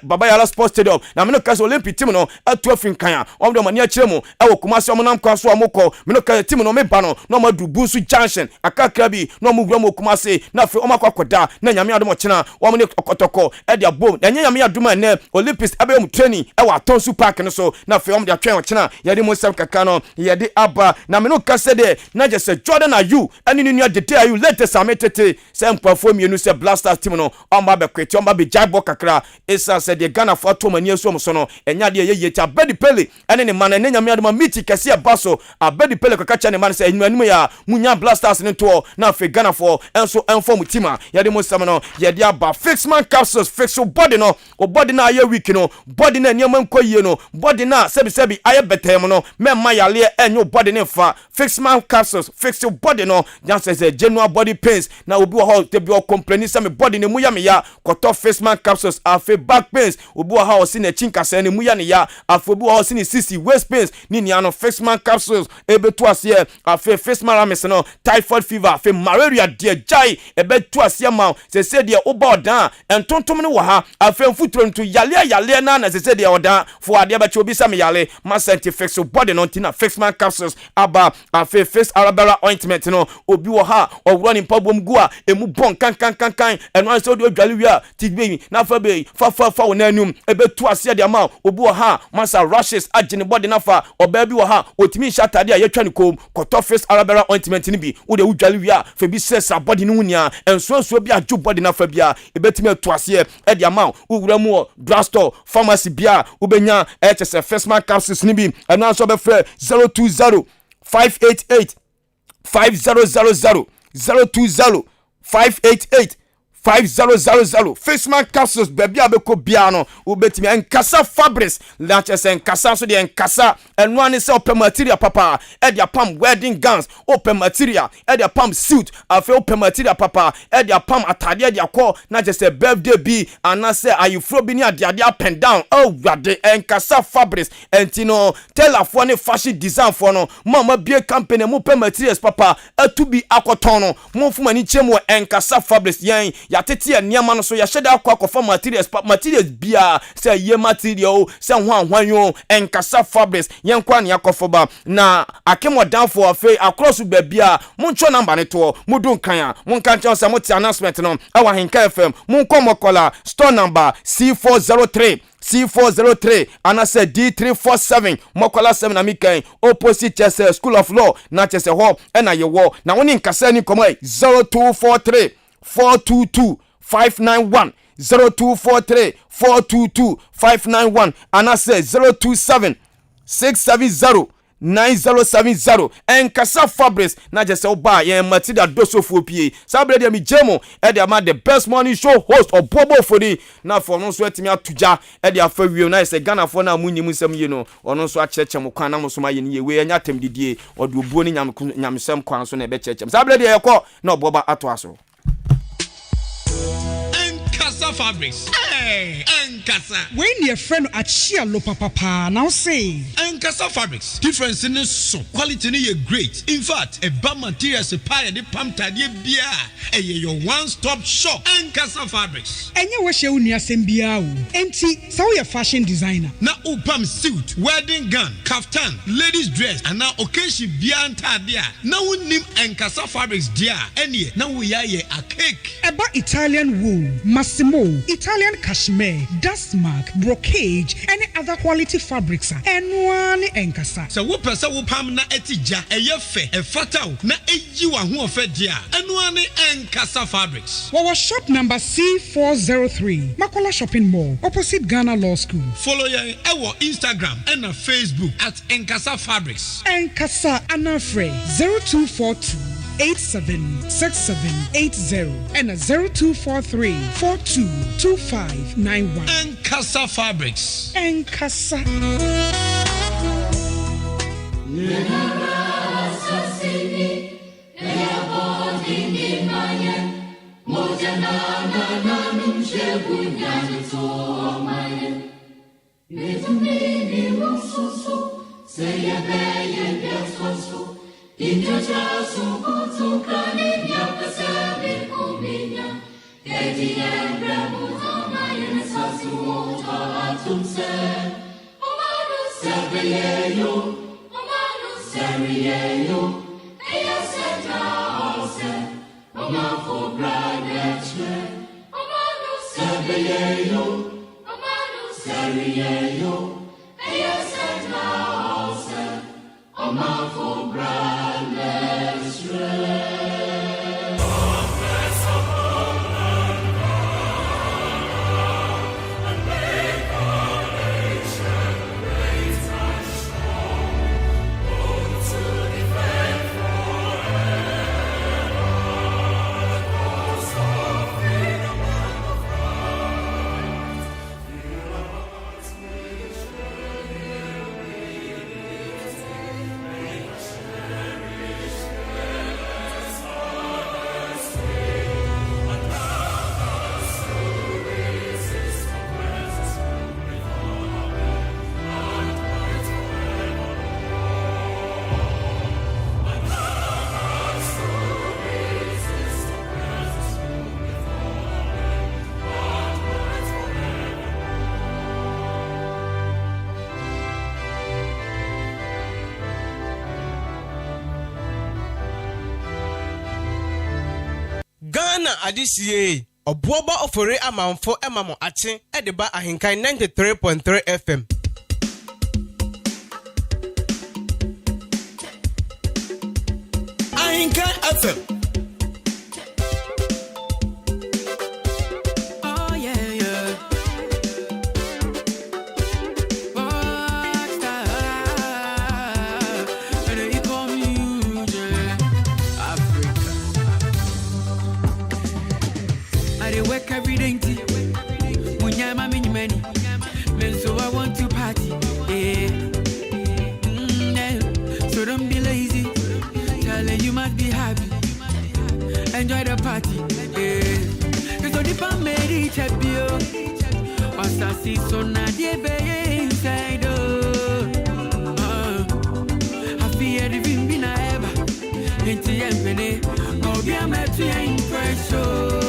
Babaya Sports Stadium na me no kase Olympic team no atu African omdo mani akiremu e wo Kumasi omonam kwanso amoko me no kase team no me ba no no madu Busu Junction akakra bi no mu gura Kumasi na fe omakwakoda na nyame aduma chena omni okotoko e dia bom na nyame aduma ne Olympics abe mu training e wa Tonsu Park no so na fe omdi atwen chena yede mo sam kaka no yede aba na me no kase de na je se Jordan Ayu ani nua dede ayu latest ametete sɛ mpafo mienu sɛ Blasters team no ɔmba bɛkwete ɔmba bɛgyaebɔ kakra ɛsa sɛ deɛ Ghanafoɔ atom ani asom so no ɛnya deɛ yɛyɛ ti Abedi Pele ɛne ne man ɛne nyame adoma miti kɛse ɛba so Abedi Pele kɔka kyɛ ne man sɛ anim yɛ a munya Blasters ne toɔ na afei Ghanafoɔ ɛnso ɛmfɔ mu team a yɛde mu sɛm no yɛde aba Fixman capsules fix your body no o body na ayɛ weak no body na nneɛma nkɔ yie no body na sɛbi ayɛ bɛtɛm no mɛma yale ɛnyɛ body ne fa Fixman capsules fix your body no just as a general body pains na obi wɔ hɔ tebi o complain sɛ me body ne mu ya me ya kɔtɔ Fixman capsules afei back pains obi wɔ hɔ ɔsi na chinkasa ne mu ya ne ya afei obi wɔ hɔ ɔsi ne sisi waist pains ni nia no Fixman capsules ebetu aseɛ afei Fixman rames no typhoid fever afei malaria deɛ jai ebetu aseɛ ma sɛ deɛ oba ɔdan entontom ne wɔ ha afei mfuturo nto yale na sɛ deɛ ɔdan fo adeɛ bɛkyɛ obi sɛ me yale ma scientific so body no ntina Fixman capsules aba afei face arabella ointment no obi wɔ ha ɔwura ne mpabom gu a emu bon kan ɛno sɛ ɔde odwale wi a tigbe na fa be fa wɔ n'anum ebetu aseɛ deɛ ma obi wɔ ha masa rashes agene body na fa ɔbaa bi wɔ ha otimi nhyɛ atade a yɛtwa ne kom kɔtɔ face arabella ointment ne bi wode odwale wi a fa bi sɛ sa body no hunia enso bi adwo body na fa bia ebetimi atu aseɛ ɛde ama owura mu wɔ drugstore pharmacy bia ubenya ɛkyɛ Fixman capsules ne bi ɛno nso bɛfrɛ 020 588 5000 020 588 5000 Fixman capsules baby abeko bia no ubetimi enkasa fabrics la chese enkasa so de enkasa eno ane se open material papa e de apam wedding gowns open material e de apam suit afi open material papa e de apam atade de akọ na chese birthday bi anase ayufro bi ni ade up and down oh wade enkasa fabrics entino telafo ne fashion design for no mama bie company mu open materials papa atu bi akoton no mo fuma ni chemu enkasa fabrics yen ya tete nneɛma no so ya hyɛda akɔ materials bia sɛ ye material sɛ hwanhwanyo enkasa fabrics yɛnkwa ne akɔfo ba na akemodanfo afei across babia moncho number ne to mudu nkan a monka nkyɛn sɛ mote announcement no ɛwɔ Ahenkan FM monkɔmɔkɔla store number C403 anase D347 mokola 7 na mikan opposite chese School of Law na chese ho na yewo na woni nkasa ni komo 0243 422 591 0243 422 591 anase 027 670 9070 enkasa fabrics na jese oba ye material dosofo pie sabre de mi jemo e de ama the best morning show host Obuoba Ofori na for no so etimi atuja e de afa wi na se Ghana for na munyim nsem yi no ono so akyerkyem kwan na mo so ma ye ne we anya tem didie ode obuo ni nyamsem kwan so na be kyerkyem sabre de yekọ na Obuoba ato aso Fabrics. Hey, Enkasa. When your friend Achia Lopa Papa now say Enkasa Fabrics. Difference in so quality is great. In fact, a bad materials a pie the pump tadie bia. Your one-stop shop. Enkasa Fabrics. And you wish you near Sembia. Enti, so your fashion designer. Na upam suit, wedding gown, kaftan, ladies dress, and now occasion bia tadia. Now we name Enkasa Fabrics dia. Any now we are a cake. About Italian wool, Massimo, Italian cashmere, dustmark, brocage, any other quality fabrics. And one Enkasa. So we pesa upam na etija, a yefe, a fatao, na ejiwa who fed dia. And one Enkasa Fabrics. Our shop number C403, Makola Shopping Mall, opposite Ghana Law School. Follow our Instagram and Facebook at Enkasa Fabrics. Enkasa Anafre 0242 876780 and 0243 422591. Enkasa Fabrics. Enkasa. Ana adisiye. Obuoba Ofori Amanfo emamo ache edeba Ahenkan 93.3 FM. Ahenkan FM. Every day, Munyama many many, men so I want to party. So don't be lazy, tell her you must be happy. Enjoy the party. Cause all the pan made each of you. Osa see so na die be inside. I fear the vimbi na eba. Into yempene, go be a met to impression.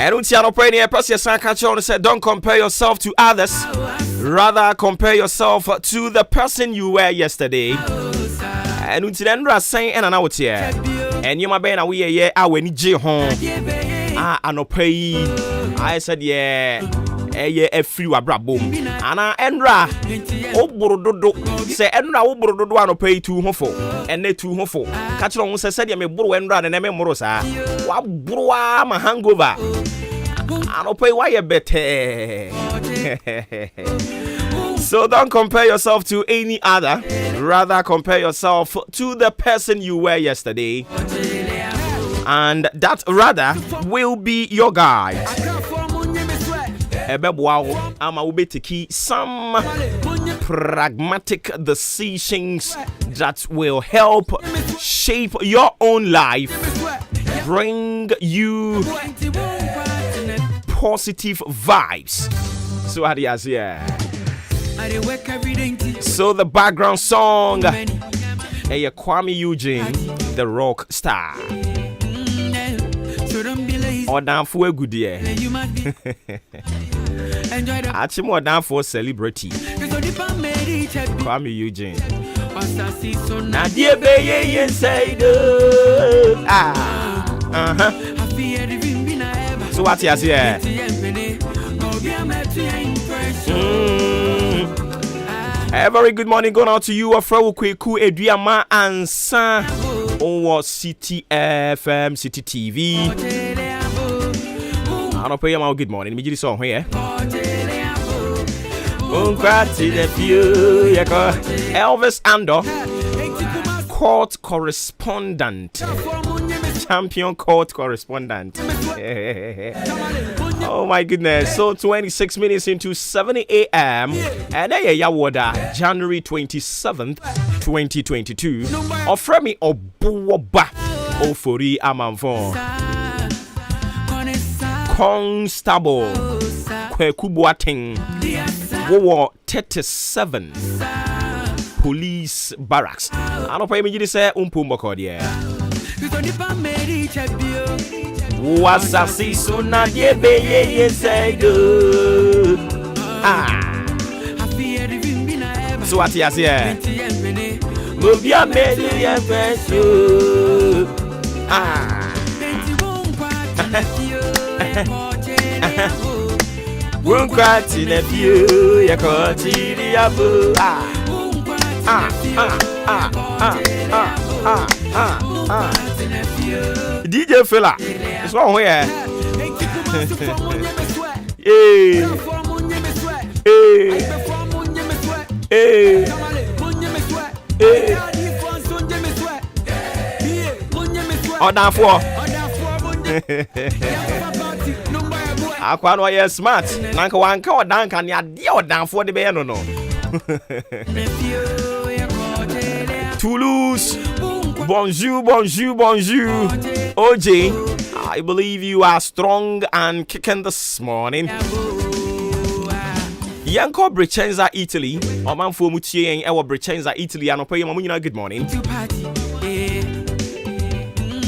I don't see an operating a person said don't compare yourself to others. Rather compare yourself to the person you were yesterday. And Utinendra saying and an out here. And you my been away yeah, I went J home. I no pay. I said yeah. A free wabra boom. Ana Endra Oborodo say Endra Oborodo no pay 2 hofo. And they 2 hofo. Catch on said ya me bro Endra and me morosa. Wa bro ma hangover. I don't pay why you better. So don't compare yourself to any other. Rather compare yourself to the person you were yesterday. And that rather will be your guide. I'ma take some pragmatic decisions that will help shape your own life, bring you positive vibes. So adias, yeah. So the background song, Kwame Eugene, the rock star. Or down for a good year. Actually, more down for celebrity. Kwame Eugene. Nadia Bay inside. So what you say? A very good morning going out to you, Afro Kweku Edriama Ansa over City FM, City TV. I don't pay you good morning. Me just song here. Elvis Ando, court correspondent. Champion court correspondent. Oh my goodness. So 26 minutes into 7 a.m. and then Yawoda, January 27th, 2022. Ofremi Obuoba Ofori Amanfo. Constable Kwekubuating. War 37 Police Barracks. I don't pay me to say Umpumbo yeah. Was a season not ye be inside. So what you say? Move your belly and press you. Won't cry in a few, you caught DJ fella, it's wrong here. Oh, down for. Aquano, yes, smart. Nanka one call down can ya deal down for the no. Toulouse, bonjour, bonjour, bonjour. OJ, I believe you are strong and kicking this morning. Yanko Brechenza, Italy. Omanfo mutie ewo Brechenza, Italy. Anope yamuna good morning.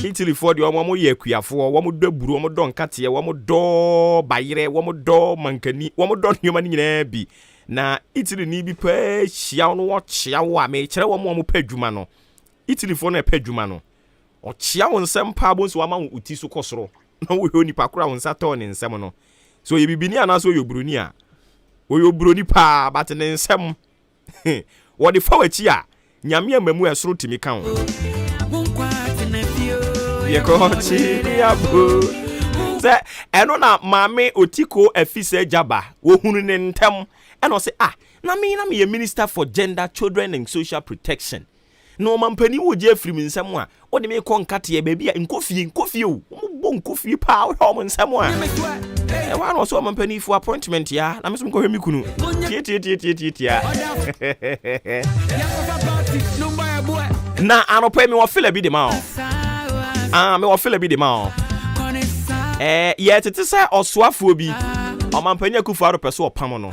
Italy for the omo ye kuafo, womo do buru, womo don katie, womo do bayire, womo do mankani, womo don human nyina bi. Na Italy ni bi pe hia no wo chia wo a me kire wo mo padwuma no. Italy for na padwuma no. O chia wo nsem pa bo so wa ma uti so kosoro. Na wo honi pa kura wo nsa to ne nsem no. So ye bibini ana so yo buruni a. Wo yo buruni pa but ne nsem. Wo de fa wachi a nyame amamu esoro timi kan. Ye ko chi abo. Se eno na mame otiko afise jaba wo hunu ne ntem. And I say, na me a minister for gender, children and social protection. No man penny would Jeffrey in someone. What they may call Katia baby in coffee, bon coffee power home in someone. And one was one penny for appointment, yeah. I'm some go him. Now I don't pay me what fill a bit the mouth. Me what fill a bit the mouth. Yet it is or swafobi. Or man penny could for a person or pamono.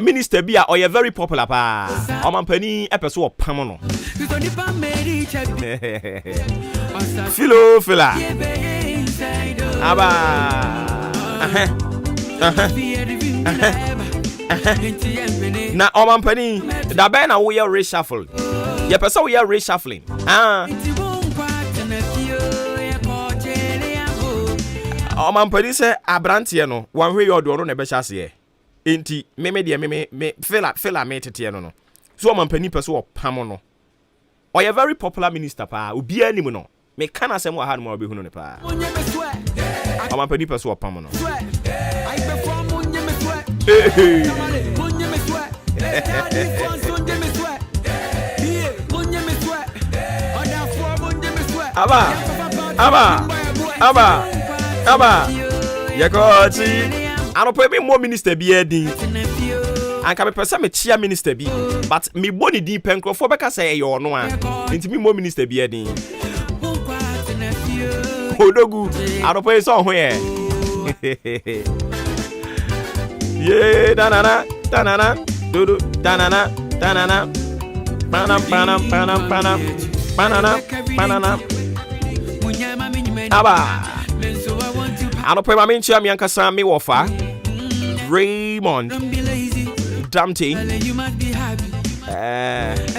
Minister Bia or you're very popular pa. Omanpani episode pamono. Fila. Aba. Na omanpani da be na we reshuffle. Ye person we reshuffling. Omanpani say abrantie no wan hwe yodo no na be hyase. Enti me fela me tete no. So mampani person o pam no. Or a very popular minister pa, obi anim no. Me kana asem wa ha no obi hunu ne pa. O mampani person o pam no. Aba. Yakochi. I don't pay me more minister be heading. I can be person me chia minister be, but me body deep and crop for because say you no one. Into me more minister be heading. Odogu, I don't pay so where. Yeah, danana, dodo, danana. Banana. Aba. I don't pay my main chair, me and me wafa. Raymond Dumpty.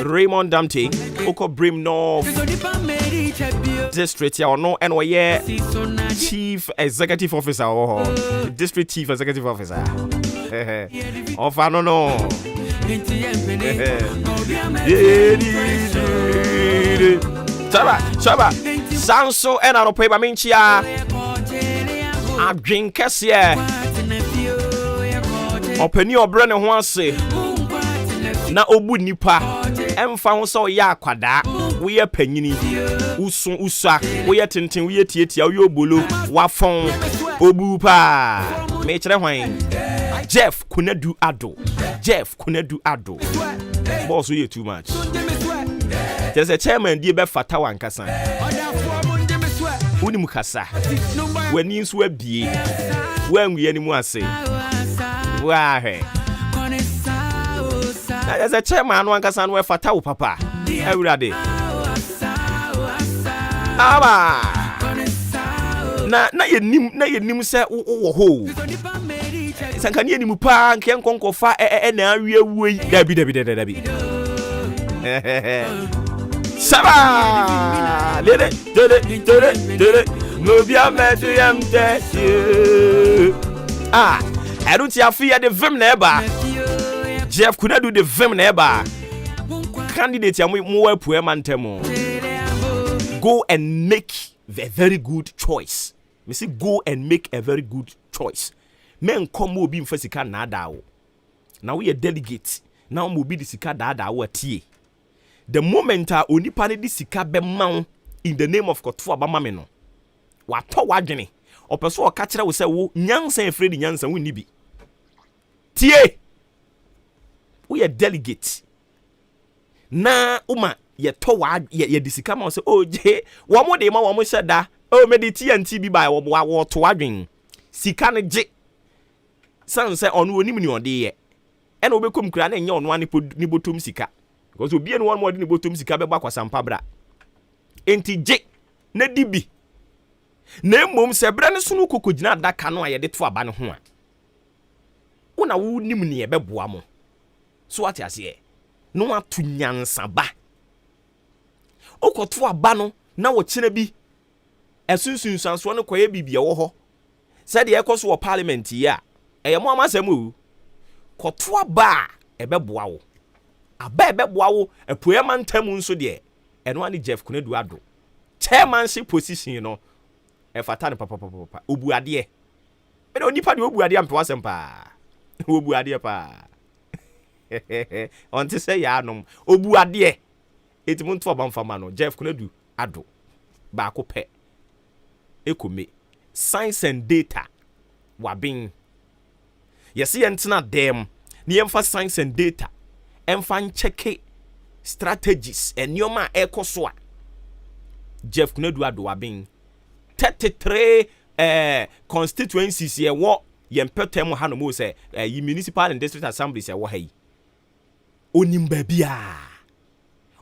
Raymond Dumpty. Oko Brim North District or no NYA Chief Executive Officer or District Chief Executive Officer. Of I don't know. Shaba. Sanso and I don't pay my main chair. I drink here. Openi obrane ho ase. Na obu nipa. Emfa ho so ya kwada. We ye panyini. Usa. We ye tenten, we ye tietia, we obolo. Wafon. Obu pa. Me kire hwan. Jeff Kunadu Ado. Boss we too much. There's a chairman die be fata wankasa. Uni mukasa. When you swear be when we anymore say. Why? There's a chairman one can we fatao papa. Every day. Aba. Na ye nim say ho. Sanka ni nim pa nken konko fa na awie wui. Dabi. Saba. Dede. No bia medu yam tete. I don't fear the vim neighbor. Jeff could not do the vim neighbor. Candidate and we more poor man temo. Go and make a very good choice. Me say go and make a very good choice. Men come will be in Fesika Nadao. Now we a delegate. Now will be the Sika Dada or T. The moment only pani the Sika Bemau in the name of Kotfu Abamameno. What to wagene? Or person or catcher will say, wo nyansa afraid nyansa we nibi. Tie we delegate na uma ye to wa ye disika ma say oh je wo mo de ma wo mo sheda oh me de TNT bi ba wo to adwen sika ne je san say onu onim ni ode ye e na obekom kura na enye onu ani botom sika because obi enu one more ni botom sika be gba kwasampa bra enti je na dibi na mom se bra ne sunu kokogina adaka no aye de to aba ne ho a una wo nim ne ye beboa mo so ati ase no atu nyansa ba okoto aba no na wo kire bi esunsun sanso no koye bibia wo ho said the ekoso wo parliament ya eye mo amasem o koto aba ebeboa wo aba ebeboa wo epoe mantam nso de eno ani Jeff Kunedu ado chairmanship position no e fata ne papa obuade me onipa de obuade ampe wasem pa obuade pa onte say ya anom obuade etimu nto obamfama no Jeff Kunedu ado ba ko pe ekome science and data wabin yesi entina dem ni emfa science and data emfa ncheke strategies enioma ekoso a Jeff Kunedu ado wabin 33 constituencies ye wo yempetem ha no mo say municipal and district assemblies ye wo ha yi onim babia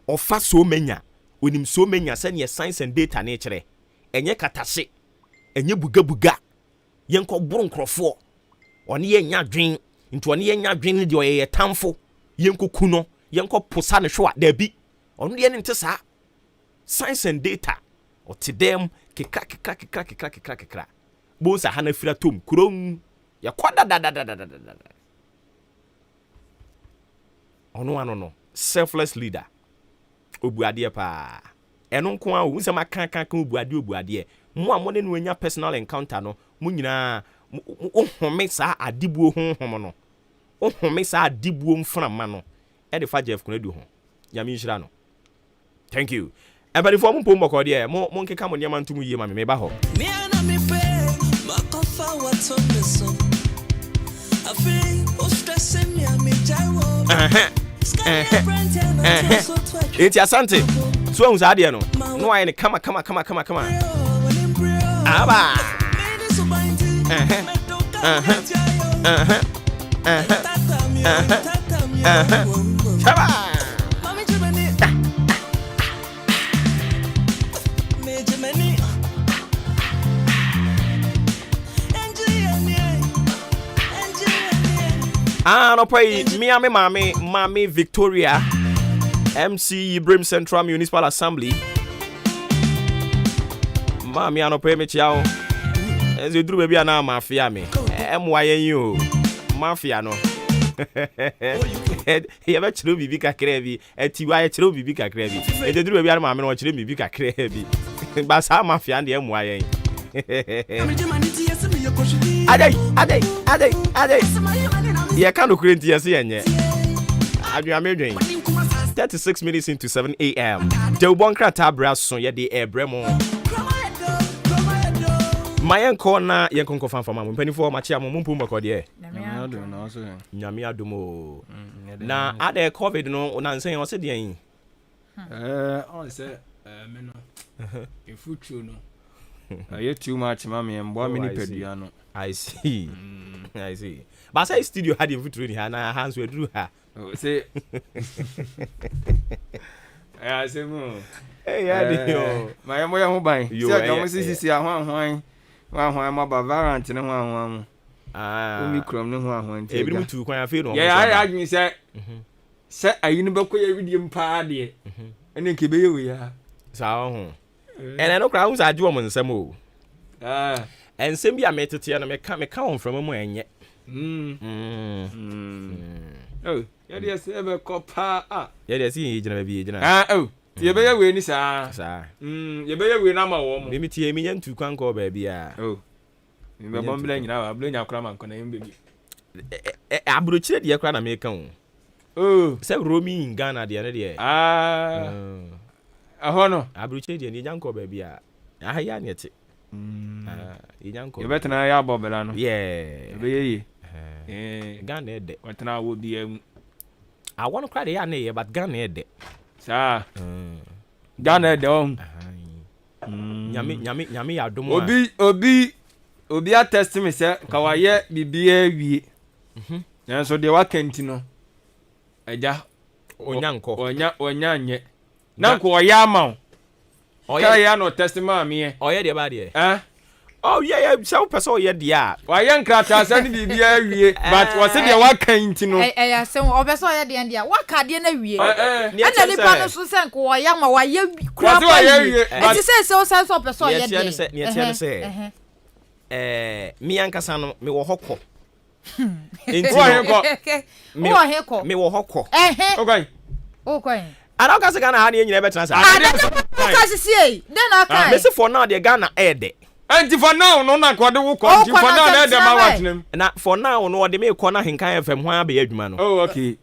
ofa so menya onim so menya se ne science and data na kire enye katase enye buga yenko buru nkrofo one ye nya dwen nti one ye nya dwen de oye tamfo yenko kuno yenko posa ne hwa da bi ono ye nte sa science and data o ti dem kekra bo sa hana fira tom kurom ya kwada da ono ano no selfless leader obuade pa eno nko a wo nsema kan obuade mo amone no anya personal encounter no mo nyina ohome sa adibuo honhom no ohome sa adibuo mframa no e de fa Jeff Kunedu ho nyame nhira no thank you ebadi fo mo pombo ko de mo nkeka mo nyama ntumu yie ma me ba ho me ana me pe makofa watomeso afi o stress me ami jaiwo eti asante so ahun sa de no no aye ne kama aba chaba no pay me mami Victoria MC Ibrahim Central Municipal Assembly mami no pay me chiao enze duru baby na mafia me emwa yen o mafia no ye ba chiro bibi kakra bi atiwa ye chiro bibi kakra bi enze duru baby na mami no chiro bibi kakra bi ba sa mafia de emwa yen adai ye kan okurenti yesi yenye adwamedwen 36 minutes into 7 a.m. de ubonkrata tabra so ye de ebremo mayen ko na yen konko fanfama mo mpanifo machi am mo mpum bako de nyame adumo na ade covid no na nsen o se de yin on se me no efuchu no you too much mama mbo mini pedua no I see. But say studio had you futuro ni ha na hands we drew ha. Oh say I say mo. Hey ya yo. My mo ya ho ban. Say ka mo sisi ahwan ma ba variant ne ho Omicron ne ho ahwan ti. Ebi mu tu kwan afi no. Yeah, I adwin say ayi no beko ya widiem pa de. Ene nke be ye we ya. Sa ho. Ene no kra hu sa aju mo nsem o. Ensem bi a metete na meka on from mo enye. Oh, ya dey say be kopa ya dey say yi gina bi gina. Ye be ye we ni sa. Ye be ye we na ma wo mo. Me tie mi nyantu kwan ko ba bia. Me be bombla nyina wa, bla nya kra man ko na yim be bi. Abrochire de kra na meka on. Say romi in Ghana de ne de. Ahono. Abrochire de ni nyanko ba bia. Ya ne te. You better na ya bobela no. Yeah. Be ye. Ghana de. Watena wo bi am. I want to cry the year, but Ghana de. Sir. Ghana de on. Nyami adomo. Obi a test me say kawaye bibia wie. So de wakenti no. Eja Onyanko. Onya nye. Nanko oya ama. Oya ya no testimony me. Oya de ba de. Oh yeah, so person oya dia. Oya nkrata say ni bibia wie, but we say de wakenti no. Eh say obeso oya de dia. Waka de na wie. Ana nipa no so say nko oya ma oya kura pa. Enti say o say so person oya de. Ne say. Me ankasa no me wo hokọ. Enti wo heko. Me wo hokọ. Okay. Ara ka se Ghana ha ne nyina betra sa. Ka sisi den aka. Me se for now de Ghana ede. Enti for now no na kwade wo ko. Enti for now na de ma watnem. Na for now no de me ko na henkan FM ho abe adwuma no. Oh okay.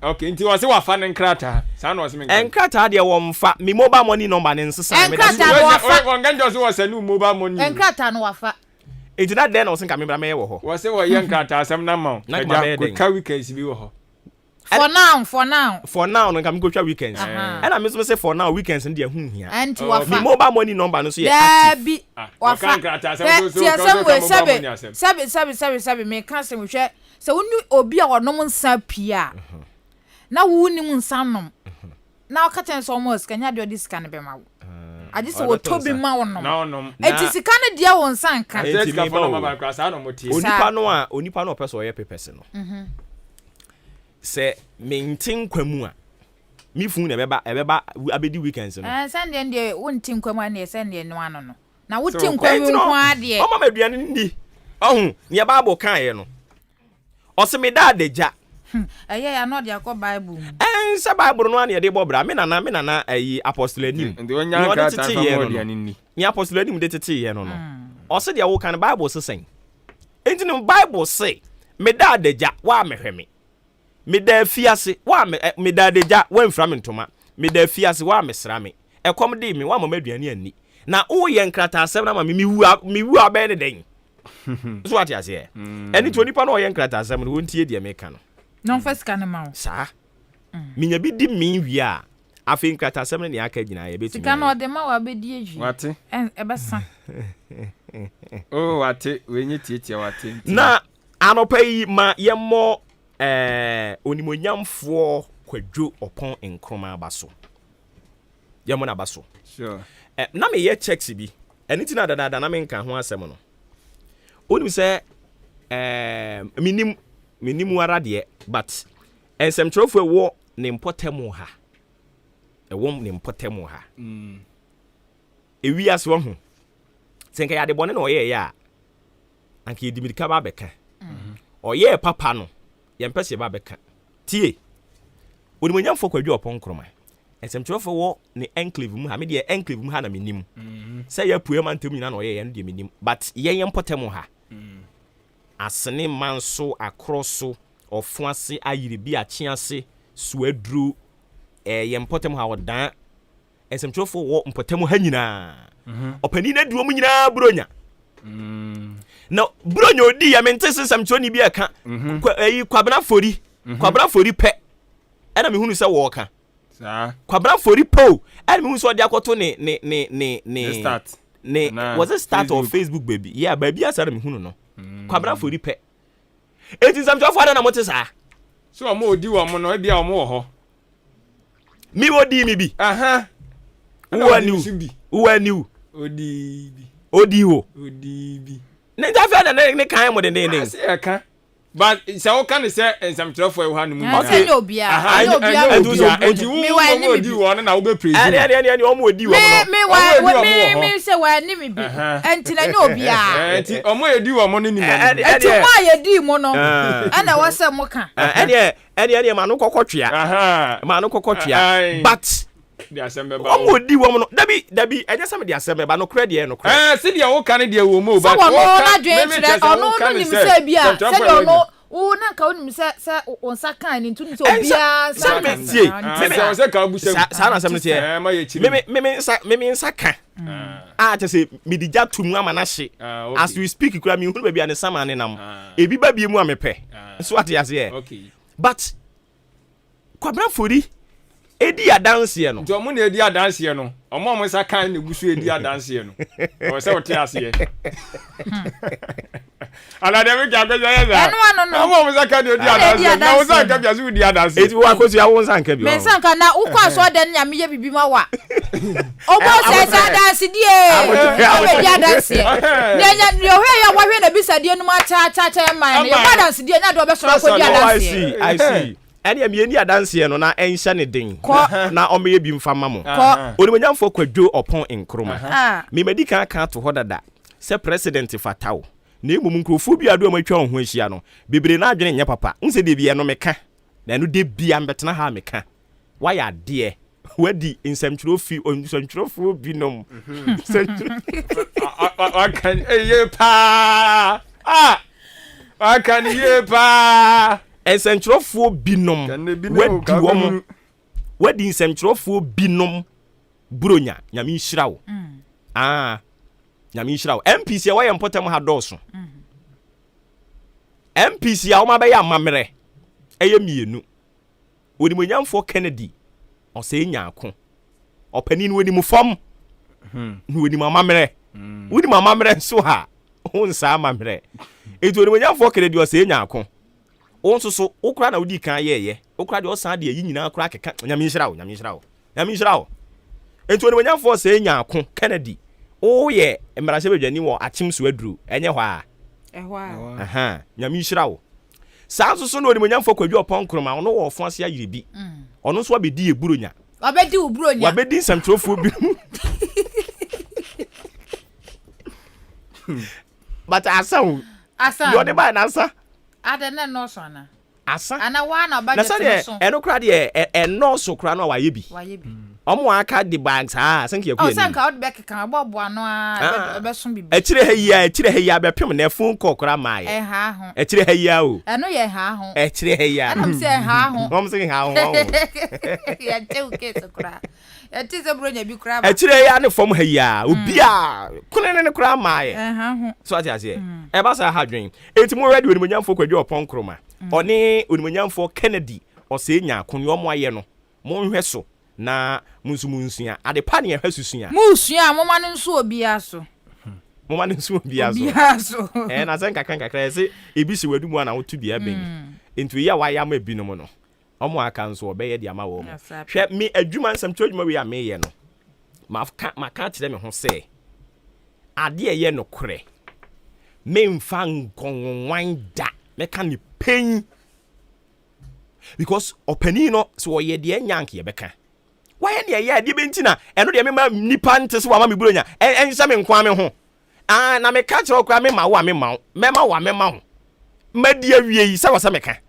Okay, nti wase wa fa ne nkrata. Sa na wase me. Nkrata de wo mfa me mobile money number ne nsesa me. Nkrata wa fa. Wanganjo so wase no mobile money. Nkrata no wa fa. Enti that den no sen ka me bra me wo ho. Wase wo ye nkrata asem na ma. Na ka weekends bi wo ho. For now no come go twa weekends. And I say for now weekends ndi ehun hia. And wafa. Me mobile money number no so ye active. Bi wafa. Sabi me kan se hwe. Se wonu obi a wonom nsa pia. Na wunim nsa nom. Na okaten so mo skanya de odisika ne be ma wo. Ade se wo tobi ma wonom. Na wonom. Eti sika ne dia won nsa nka. Eti ka fo no ma ba kwa sa no motie. Onipa no person ye pepese no. Se mentin kwamu a mi fun na ebeba abedi weekends no Sunday ndie wontin kwamu a na Sunday no ano no na wotin kwamu nko ade o mama aduane ndi ohun ne bible kan ye no o se me da adagya ya no de akọ bible se bible no ane de bobra me nana ayi apostle anim ndi onya nka ta fa mo de anim ni apostle anim de tete ye no o se de wo kan bible sesen enti no bible say me da adagya wa mehweme me da fiase wa me da deja wa mfra me ntoma me da fiase wa me sra me ekom de me wa mama aduane ani na wo ye nkrata asem na ma me wu abe ne den so what you say eni to nipa na wo ye nkrata asem no wontie de me ka no non first kan ma wo sa minya bi di me wi a afi nkrata asem ne aka gina ye betumi sika na ode ma wa be di eji wate ebesa oh wate wenye tietie wate na anopa yi ma ye mo onimonyamfo kwadwo opon enkroma abaso yemo na abaso sure na me ye checks bi anything na na me nka ho asem no onim se minim arade but ensem trofo wo ne impotemu ha ewom ne impotemu ha ewi ase wo ho senka ya de bone na oye ya anka yedimirika ba beka oye papa no yempese ba beka tie onimonyamfo kwadwo opon kroma ensem trofo wo ne enclave mu ha me de enclave mu ha na minim say ya pue mantem nyina na oye ya no de minim but ye impotemu ha asene manso akroso ofuase ayire bi achiase suadru yempotemu ha odan ensem trofo wo mpotemu ha nyina opani na duo mu nyina bronya na bronya odi ya mentese samchoni bi aka kwabna fori pe ana mehunu se wo ka sa kwabna fori po ana mehunu so de akoto ne start ne was it start on Facebook baby yeah baby asara mehunu no kwabna fori pe eti samchofo ada na motesa so mo odi wo mo no e bia wo mo wo ho mi odi mi bi wani odi ho ne tafe na ne kan mo de ne se aka but se o kan se ensamtrofo e ho anu mu okay no obia enti wo odi wo na wo be praise ani o mo odi wo no me se wa ni mi bi enti na no obia enti o mo edi wo mo ni mo enti mo ye di mo no ana wo se mo kan ani ma no kokotwea but di asembe ba o di wo mo no dabi enye se me di asembe ba no kra de no kra se dia wo kan de wo mo ba wo na dwen tire ono no nim se bia se de ono wo na ka onim se onsa kan ni ntuni se obia sa me tie se ka bu se sa na sem tie ma ye chi me nsa kan te se me di jatum ama na hye as we speak kra me hu ba bia ne sama ne nam ebi ba bia mu amepe so what you say okay but Kwabra Fori edi adanse no. To mo na edi adanse no. Omo sa kan ne gusu edi adanse no. O se wote ase. Ala de me ka ya za. Omo sa kan edi adanse. Na wo sa kan bia so edi adanse. Eti wa kosu ya wo san kan bi. Me san kan na ukwa so de nya me ye bibi ma wa. Obo se adanse die. Edi adanse. Nya yo hwe ya wa hwe na bisa die no ma cha man. Ye adanse die nya do be so ko di adanse. I see. Ene am yeni adanse no na enhya ne den na omeye bi mfa mamo onimanyamfo kwadwo opon enkroma me medika aka to hodada se president fatawo na emum nkrofo bi ado amatwa ho ahia no bebre na adwene nya papa nse de bia no meka na no de bia mbetena ha meka waya de wadi insamtrofi onsamtrofo binom akan eyepa akan yepa Esentrofo binom wadi nsemtrofo binom bronya nyame nhirawo nyame nhirawo MPC a waye mpotem ha doso MPC a woma be ya mamere eye mienu onimonyamfo Kennedy ose nyaako opani no woni fom no woni mamere woni mamere so ha onsa mamere etu onimonyamfo Kennedy ose nyaako onso okura na odi kan yeye okura de osan de yi nyina okura keka nyame nhirawo entu oni nyamfo se nyaako Kennedy o ye mmarase bedwani wo achim so aduru enye hwa aha nyame nhirawo saa so no oni nyamfo kwadwo opon kroma ono wo ofo ase ayirebi ono so abedi eburonya wabedi samtrofo bi but asa yo de ba na asa Adana no so ana. Asa. Ana wa na budget so. Eno kra de no so kra no wa yebi. Omo aka de banks sanka yakua ni. Sanka od back kan abobo ano a be so bibi. Echire heya be pem na fun kokra mai. Ha ho. Echire heya o. Eno ye ha ho. Echire heya. Anam se ha ho. Mom se ha ho. Ya te o ke so kra. Ya ti se bronya bi kra. Echire heya ne fom heya. Obi a kunene ne kra mai. Ha ho. So ati ase. E ba sa ha dwen. Enti mo ready we nyamfo kwadwo opon kroma. Oni onimonyamfo Kennedy ose nya akonyo mo aye no mo nhwe so na munsumunsia ade pa ne ehwe susua musua mo ma no nso obia so mo ma no nso obia so na senka kanka ese ebisi wadu mu na wotu bia ben entu ya wa ya ma ebinom no omo aka nso obeye de ama wo mo hwe me adwuma nsam twadwuma we ya me ye no maka kire me ho se ade ye no kore me mfa nkonwan da meka ni pain because opani no so ye de nyank ye beka why de ye de bentina eno de mema nipa nte so wa ma me buronya enhye me nkwa me ho na me ka kire okra me ma wo mema ho madi awie yi se wasa meka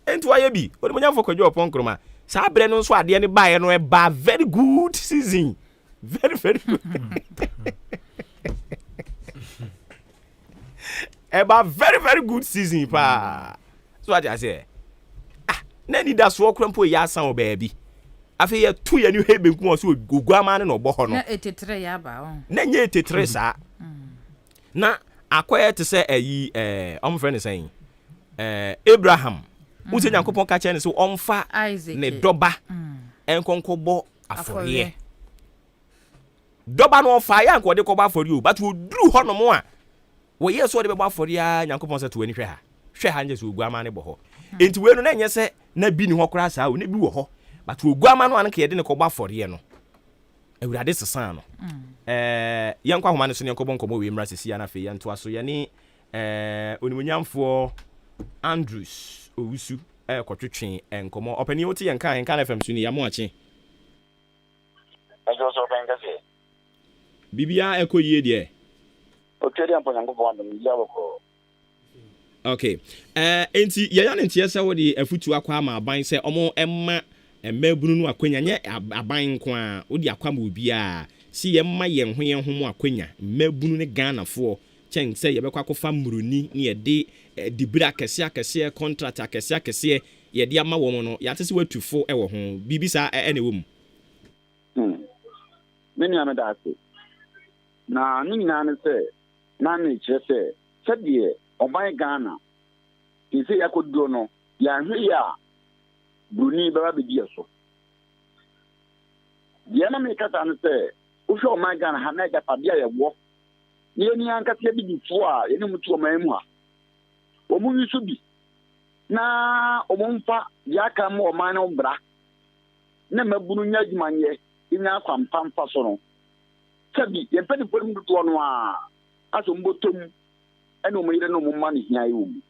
enti wa ye bi odi monya fo kwadwo opon kroma sa bre no so ade ne ba ye no e ba very good season very good about very good season pa so what I say na ni da so okrampo ya san o baabi afi ye tu ye ni hebe nku so goguama ne no bo ho no na etetre ya ba na nye etetre sa na akoye te se ayi friend saying Abraham use nyankopon ka che ne so omfa ne doba enkonkobo aforiye doba no fa ya nkode koba aforiye o but oduru ho no mo a wo yeso de beba aforia nyankopon se to ani hwe ha nje so oguama ne bo ho enti we no na enye se na bi ni ho kra sa o na bi wo ho but oguama no an ka ye de ne koba aforie no awurade sesan no yankwa homa ne so ne nkobon komo we mra sesi na fe yanto aso ye ni onimonyamfo Andrews owusu kotwetwe enkomo opani oti yanka AHENKAN FM su ni ya mo ache ajo so kan gase bibia ekoyie de okeri ampo nyango bo andom ya boko okay enti ya ne ntie se wo de afutu akwa ama aban se omo emma emabunu no akwanya nye aban nko a wo de akwa ma obi a si ye mma ye ho mo akwanya emabunu ne Ghana fo chen se ye bekwa kofa muruni ne ye de dibira kese contract akese ye de ama wo mo no ya tese watufo e wo ho bibisa ene wo mu meni amedase na ni na ne se na ne chese sadie oban Ghana ise yakoduo no ya hwe ya Bruni baba be dia so ye na me kata no se wo hwe o man Ghana ha na ga pabia ye wo ni eni anka te bi difo a ye ni mutu o man mu a o mu yusu bi na o mu mfa ya ka mo o man no bra na mabunu nya adwumanye nya kwampa mfa so no sabi ye pedi po mu to no a aso mbotom ene o mu yire no mu ma ne hia yi wo mu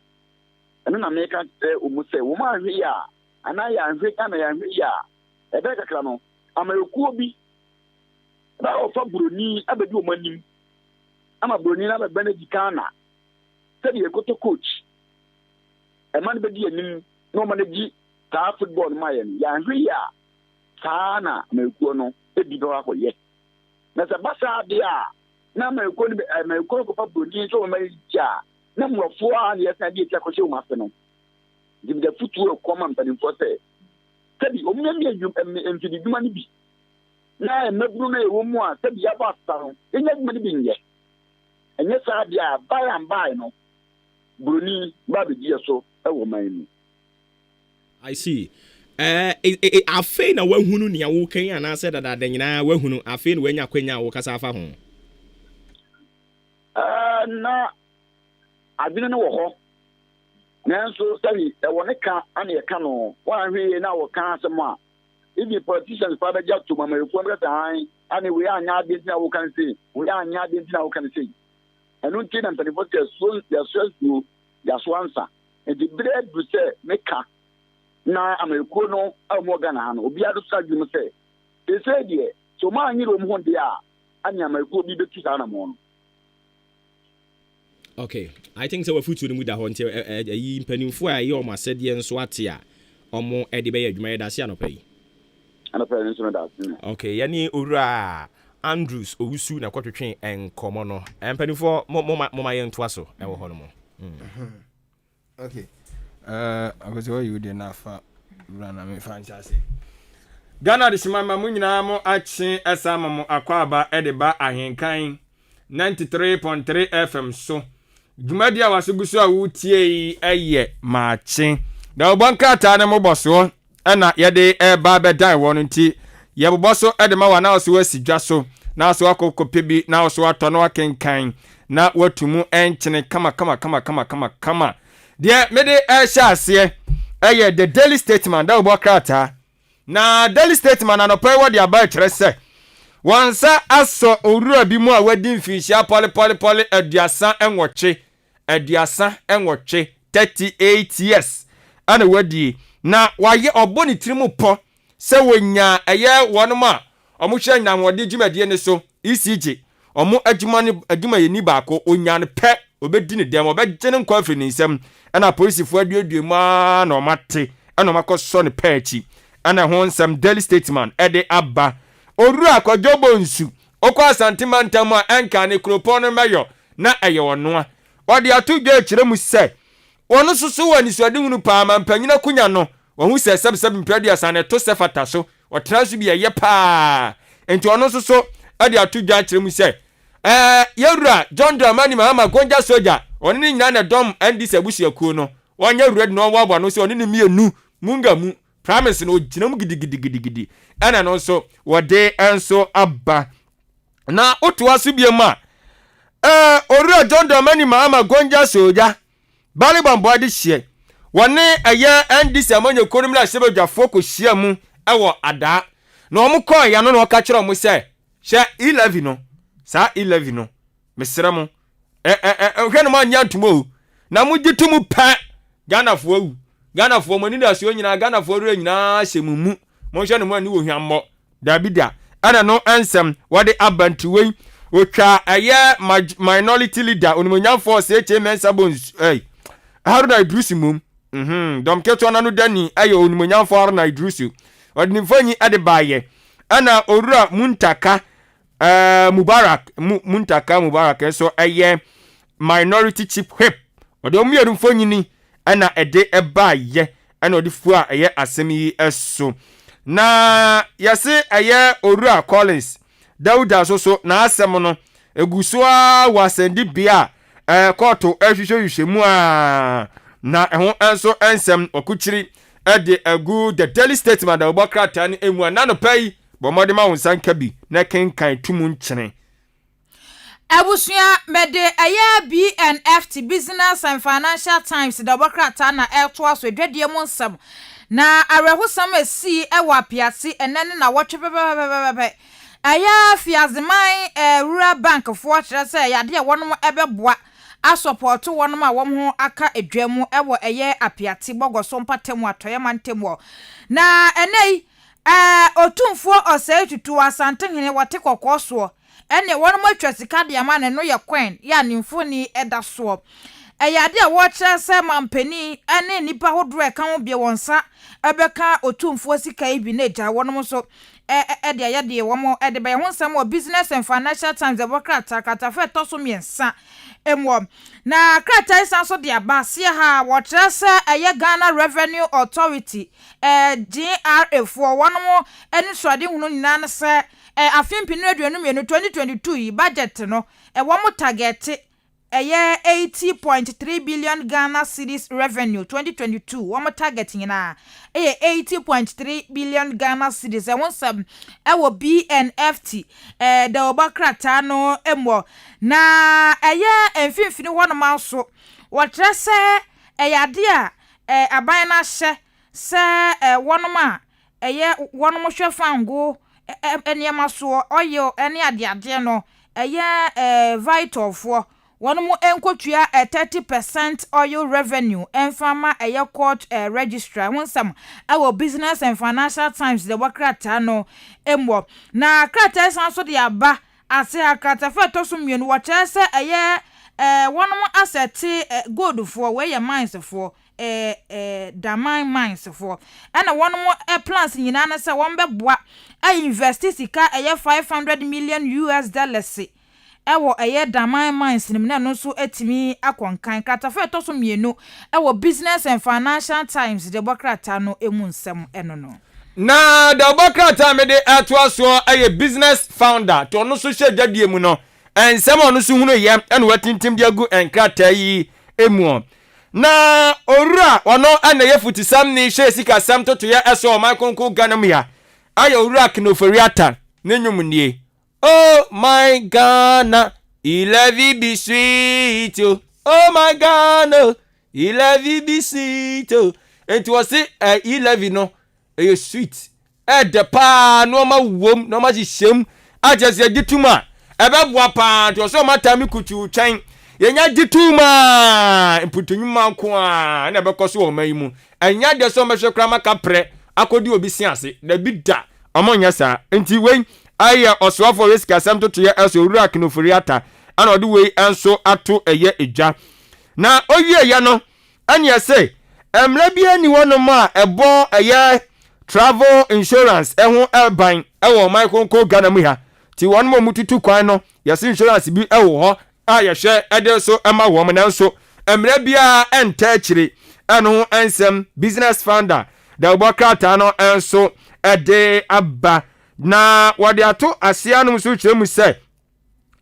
ene na me ka o mu se wo ma hwe ya ana ya hwe kana ya hwe ya ebe kakra no amayokuo bi ba o fa broni abedi o manim ama broni na ba na dikana sabi ekoto coach e man be di anim no man gi ta football ma ye ya hwe ya kana amayokuo no e bi do akoye na se basa de a na amayokuo ko fa broni so ma ja na mwafo a ne yesa di tia ko se o ma fe no dimda futu e ko ma mpani fo se sabi o mu mi emfidi duma ni bi na maburu na ewo mu a sabi ya ba saro enya duma ni bi nye enye sa dia buy and buy no bruni ba be die so e wo man ni I see afei na wahunu ne awo kan ana se dada da nyina wahunu afei na wanya kwanya wo kasa afa ho na adwene no wo ho nanso sabi e wone ka ana ye ka no wa hwe na wo ka asem a if the politicians father just to mama reform that time and we are nya dey na wo kan say we are nya dey na wo kan say enu nti na mpani vote so ya so ya so answer and the bread we say make na ameriko no amu Ghana ha no obi ado sa dwum say e say dey so ma anyi ro mu ho dey a anya ameriko bi betu sa na mo no. Okay, I think so we futu no mu da ho nti yi mpanimfo a ye o ma sede nso ate a omo e de be adwuma ye da se anopai anopai nso no da se. Okay, yani owura Andrews owusu na kwatwetwe enkomo no mpanimfo mo ye ntoa so e wo ho no mo. Okay. Agozi wo yude na fa rana me fancha se Ghana de shimama mu nyina mo ache esama mo akwaba e de ba ahenkan 93.3 FM so Jumadi awasugusu a wutie yi eye Maakye da obanka ta ne mo boso na ye de ba be dan wo no nti ye boboso e de ma wa na so asidwa so na so akokopɛ bi na so atɔ no akenkan na watumu enchene kama de me de ehya ase eye the daily statement da obokrata na daily statement na no pɛ wo de aba kyerɛ sɛ wansa aso owura bi mu a wadi mfinhia pole aduasa enwoche 38 years ana wadi na waye oboni tirimu po se wonya eye wonum a omuhwe nyanwode dwumadie ne so ECG omu adwuma yeni baako onya ne pɛ obedi ne dem obegye ne nkwa afiri ne nsam ana polisifo aduadue ma na omate ana omakoso ne pɛ achi ana ho nsam daily statement ede aba oru akọjọbọ nsu okọ asantimantam a enka ne kropon no meyo na eye wonoa odi atudwa akire mu se wono susu wani so adihunu pa mampanyina kunya no wohu se sebseb mpedi asane to sefata so otrasu bi eye pa enti wono susu odi atudwa akire mu se yewura John Dramani Mahama Gonja Soja oni ni nyina na dom ndis abusuakuo no wonya red no wabwa no se oni ni mienu munga mu promise no ginam gidi ana no so wode enso abba na otoa so biema ori John Dramani Mahama Gonja Soja bali bambo ade hye wone eye ndis amanyo konum la sebedwafo ko hye mu ewo ada na omukọ ya no na oka kire omu se hye 11 no sa 11 no mesere mu hwe no ma nya ntumo na mugitumu pa Ghana fo mani da so nyina Ghana fo ru nyina hyemumu mo hwe no mo ani wo hwammo dabida ana no ansem wode abantuwe otwa aye minority leader onimonyam force mensa bones Haruna Idrisu mum dom keto na no dani aye onimonyam for Haruna Idrisu wode nimfanyi ade baaye ana orura Mubarak so aye minority chief whip wode omiyeru mfanyini ana ede ebaaye ana odi fu a eye asemi eso na yase eye Orua Collins Dauda so na asem no eguso a wasendi bia koto ehwehwehwemu a na eho enso ensem okuchiri ɛde agu the daily statement da wɔbɔ krataa no emu anano pɛyi bɔ mmɔde ma wo nsa nka bi na kenkan tumu nkyene Abusua mede aya BNFT Business and Financial Times da wɔbɔ krataa na ɛto aso dwadie mu nsɛm na arehusam esi ewa apiase enene na wɔtwe bebebebebe aya fiazeman rural bank fo kyerɛ sɛ yade a wɔnom ɛbɛboa asupport wɔnom a wɔn ho aka edwamu ɛwɔ ɛyɛ apiate bɔgɔso mpatemu atoyɛ mantemu na enei otumfo ɔsɛ tutu asantenhene wɔte kɔkɔɔ soɔ ɛne wɔnom atwa sika de ama ne no yɛ coin ya nimfo ni ɛda soɔ ɛyade a wɔkyerɛ sɛ mampani ɛne nipa hodoro ɛka ho bie wɔnsa ɛbɛka otumfo sika ibi na gya wɔnom so ɛde ayade wɔn ɛde bɛyɛ ho nsɛm wɔ Business and Financial Times ɛbɔ krata to so miɛnsa emwɔ na krata isan so de aba se ha wɔkyerɛ sɛ ɛyɛ Ghana Revenue Authority GRA for wɔnom ɛne sɔde hunu nyinaa ne sɛ afimpinu aduonu mienu 2022 yi budget no wɔn target 80.3 billion Ghana cedis revenue 2022 wɔn targeting na 80.3 billion Ghana cedis ɛwonsam ɛwɔ BNFT da obakrata no emɔ na mfimfini wɔnom aso wɔkyerɛ sɛ ɛyade a aban na hyɛ sɛ wɔnom a wɔnom hwɛ fango ɛnema so oil ɛne adeade no vital for wɔnom enkotua 30% oil revenue enfama court registrar wonsam our Business and Financial Times the wakrata no emwo na krata san so de aba ase akrata fa to so mienu wo kyerɛ sɛ wɔnom asset gold for where your mines for diamond mines for ɛna wɔnom plans nyina na sɛ wɔn bɛboa invest sika $500 million ewo diamond mines nim na no so etimi akonkan kratafa to so mienu ewo Business and Financial Times de bokrata no emu nsem eno no na de bokrata me de ato so business founder to no so hye dwadie mu no ensem ono so hunu yem ene watintim de agu enkrata yi emu na orura ono ana yefutisam ni hye sika sam toto ye eso makonko ganam ya aye orura kinoforiata nenyum nie. Oh my Ghana, ilavi be sweet. Oh my Ghana, ilavi be sweet. It was it ilavi no, sweet. The pa no ma wom no ma shame. I just said dituma. Ebe wapa to so matami kutu chain. Yenya dituma. Imputu nyuma kwa. Na be koso o mayimu. Enya de so mesho krama kapre. Akodi obi siase. Na bi da. Omonya sa. Enti wen aya oswafo risk asem to ye eso owura kinoforiata ana odi we enso ato eye eja na owie ya no anya say emra bia ni wonom a ebo eye travel insurance ehun elban ewo maikonko Ghana mu ha ti wonom mututu kwan no yes insurance bi ewo ho a ye hwe ede so ema wo mo nanso emra bia enta akire eno ensem business founder da obokrata no enso ede abba na wade ato asianum so kyeremu sɛ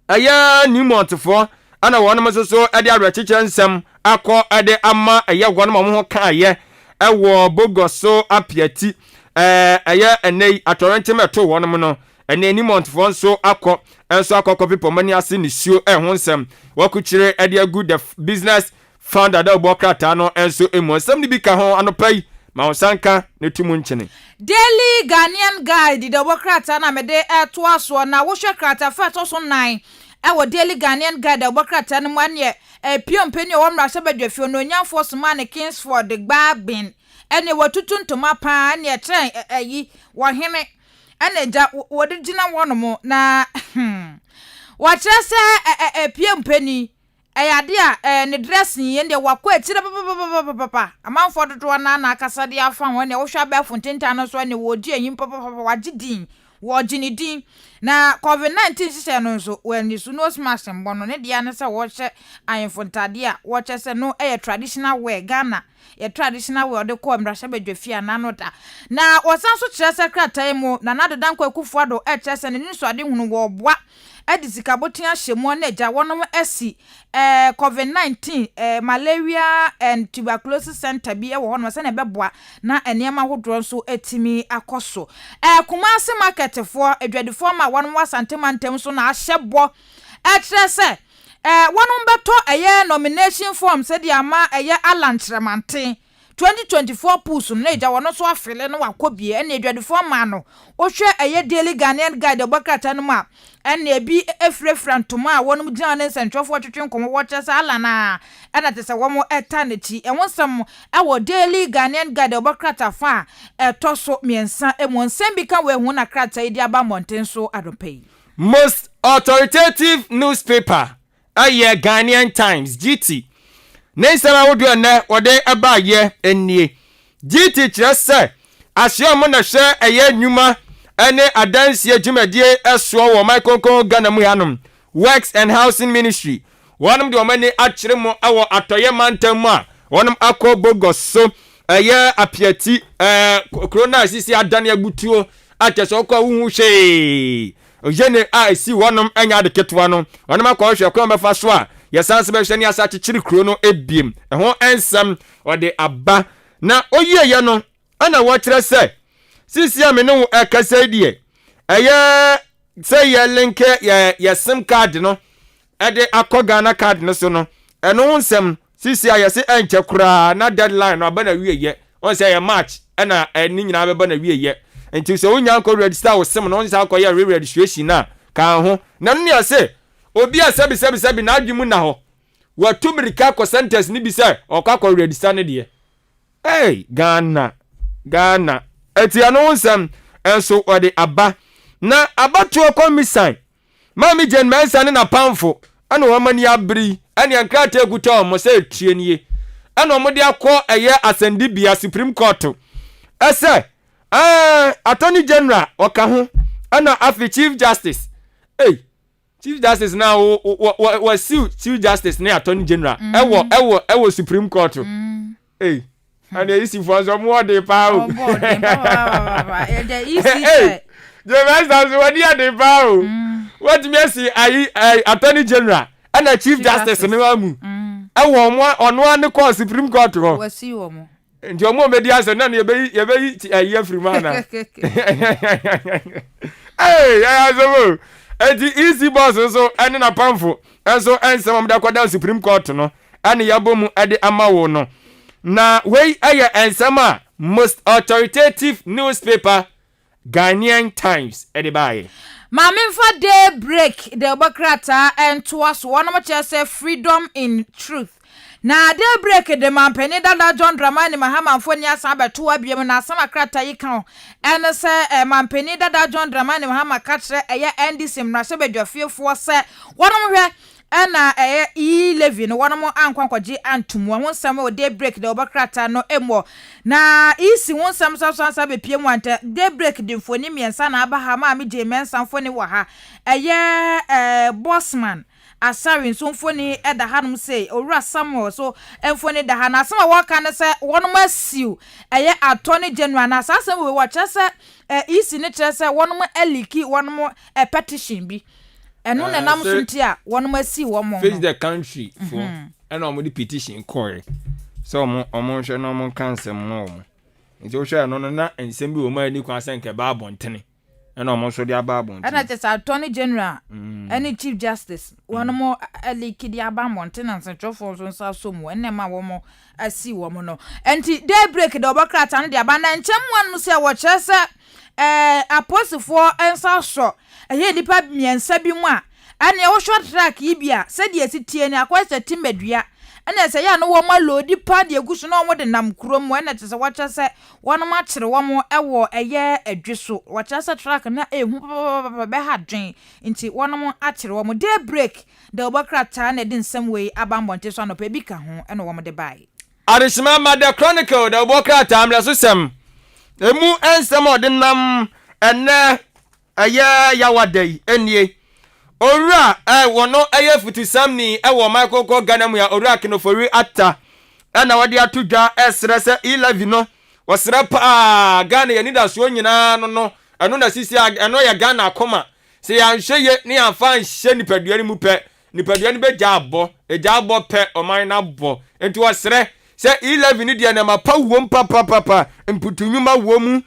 aya nimotfo ana wonom so ade arechiche nsɛm akɔ ade ama aya wonom ho kaaye ɛwɔ bogoso apiati aya enei atorentem eto wonom no ene nimotfo nso akɔ enso akɔkɔ pipomani ase ne suo ɛho nsɛm wakukyire ade agu the business founder da obokrata no enso emu nsɛm ni bi ka ho anopai Mausanka ne tumu nchene. Daily Ghanaian Guide the bokrata na mede to aso na wo hwe krata fa to so 9 ewo Daily Ghanaian Guide the bokrata no ane piompeni o mra hye badwafio no nyamfo so ma ne Kingsford the gbabin ene watutu ntoma pa ne tren ayi wo hene ene ja wode gina wono na wa kire se piompeni ayade a ne dressing ye nde wakɔ atire papa amanfo dodo na akasa de afa ho ne wo hwa ba fontenta no so ne wodi anyim papa wagidin wogini din na COVID-19 sise no so when su no smash mbo no ne dia ne se wo hye ayemfontade a wo hye se no traditional wear Ghana traditional wear de ko mrahye badwafia na no da na wosan so kire secretary mu na nadodan kwa kufuado kire se ne nso ade hunu wo boa edi sikabotin ahyemu na eja wonom esi COVID-19 malaria and tuberculosis center bi e wo hono se na beboa na enema hodro nso etimi akoso Kumasi market for edwadifo ma wonom wasantemantam so na ahyebo etre se wonom beto eye nomination form se dia ma eye alantremante 2024 pusu na eja wono so afele no wakobie ene edwadifo ma no ohwe eye daily Ghanaian guide obakata no ma ene ebi efrefrantoma a wonom gina ne sentwofo twetwenkomo wochese alana ena tese womo etanichi enwonsam ewo daily Ghanaian guide obakata fa etoso miensa emonsem bi ka we hu na krata idi aba monten so adopai most authoritative newspaper aye Ghanaian Times GT Nensama wodu na wode aba ye enie GT kyerese asyo mo na hwe eye nnwuma ene adansi adwumadie eso wo Microphone Ghana mu yanom Works and Housing Ministry wonum de omani akyere mo awo atoye mantam a wonum akobo goso eye apiati corona sisi adane agutuo ateso kwa wu hwe ojene a si wonum anya de ketwa no wonum akɔhwe kwa mefa so a yesanse be hwe ne asa kyekiri kuro no ebiem ho ensam ode aba na oyiye no ana wo kyerɛ sɛ sisi ame no ekasa die eye say ye link ye sim card no ede akɔ na card no so no eno nsɛm sisi ayese enche kura na deadline no aba na wieye on say ye March na ni nyina beba na wieye enti so onya akɔ register wo sim no on say akɔ ye registration na kan ho na no ne say obi a sebi na adwemu na ho watu mirika ko sentence ni bi say okɔ register ne de hey Ghana eti ano nsɛm enso ode aba na abatuo komisan mami jen mensa ne na pamfo ana wo mani abri ane ankrata eguta mo se tue nie ana wo de akɔ eye asendibia Supreme Court ese Attorney General oka ho ana afi Chief Justice Chief Justice na wo Chief Justice ne Attorney General ewo Supreme Court and easy for some more de power. The masters what de power. What me see I Attorney General and a Chief Justice ne wamu. Ewo mo ono an call Supreme Court ho. We see wo mo. Nti omo media so na ye be aye free man na. Hey, azomo. Eti easy boss so ene na pamfo. Enso ensem am da kwada Supreme Court no. Ane yabomu ade amawo no. Na wey aye ensema most authoritative newspaper Ghanaian Times edibaye Mamimfa Daybreak the Obokrata and towards one of say freedom in truth. Na Daybreak the mampeni dada John Dramani Mahama Fonia Samba to abiem na sama krata yikan and say mampeni dada John Dramani Mahama katre eye endisim na sebe dwafie se one of ana E11 no one mo ankwankwaje antum won sam o Daybreak the Obokrata no emo na isi won sam so be pie mu ante Daybreak de mfoni miensa na aba ha ma me je mensa mfoni wa ha bossman asari so mfoni eda hanum say owura Samuel so mfoni da ha na asema waka ne se won mo asiu Attorney General na asasem we wacha se isi ne kire se won mo eliki won mo petition bi enu na nam suntia wonu masi wo mo face the country for and omo the petition call so omo hwe no omo cancel mo nti o hwe no na ensem bi wo ma ni kwa senke ba abontene and omo so dia ba abontene ana te sa Attorney General any Chief Justice wonu mo aliki dia ba abontene nse twofo so nsa so mo enne ma wo mo asi wo mo no enti Daybreak the Obokrata no dia ba na nchem wonu se wo chese apostle ensa so eye nipa miensa bi mu a ane wo short track ibia se de asitie ni akwese timbedua ane se ya no wo ma lodi pa de eguso no wo de nam krom ane te se wo chese wono ma kire wo mo ewo eye adweso wo chese track na ehu be ha dwen nti wono mo akire wo mo Daybreak the Obokrata na de nsem we abambonte so anopa bi ka ho ene wo mo de bai Arishima ma the Chronicle the Obokrata amla so sem emu ensem odinam ene aya yawadai enie owura wono aya futusamni wo Michael Ghana mu ya owura kinofori atta na wade atodwa esre se 11 no wasra pa Ghana ya nida so nyina no eno na sisi eno ya Ghana akoma se yanhwe ye ne amfa nhye nipadua ni mu pɛ nipadua ni be jaabo pɛ ɔman na bɔ enti wɔsrɛ sɛ 11 ni deɛ na ma pa wom papa mputunwuma wom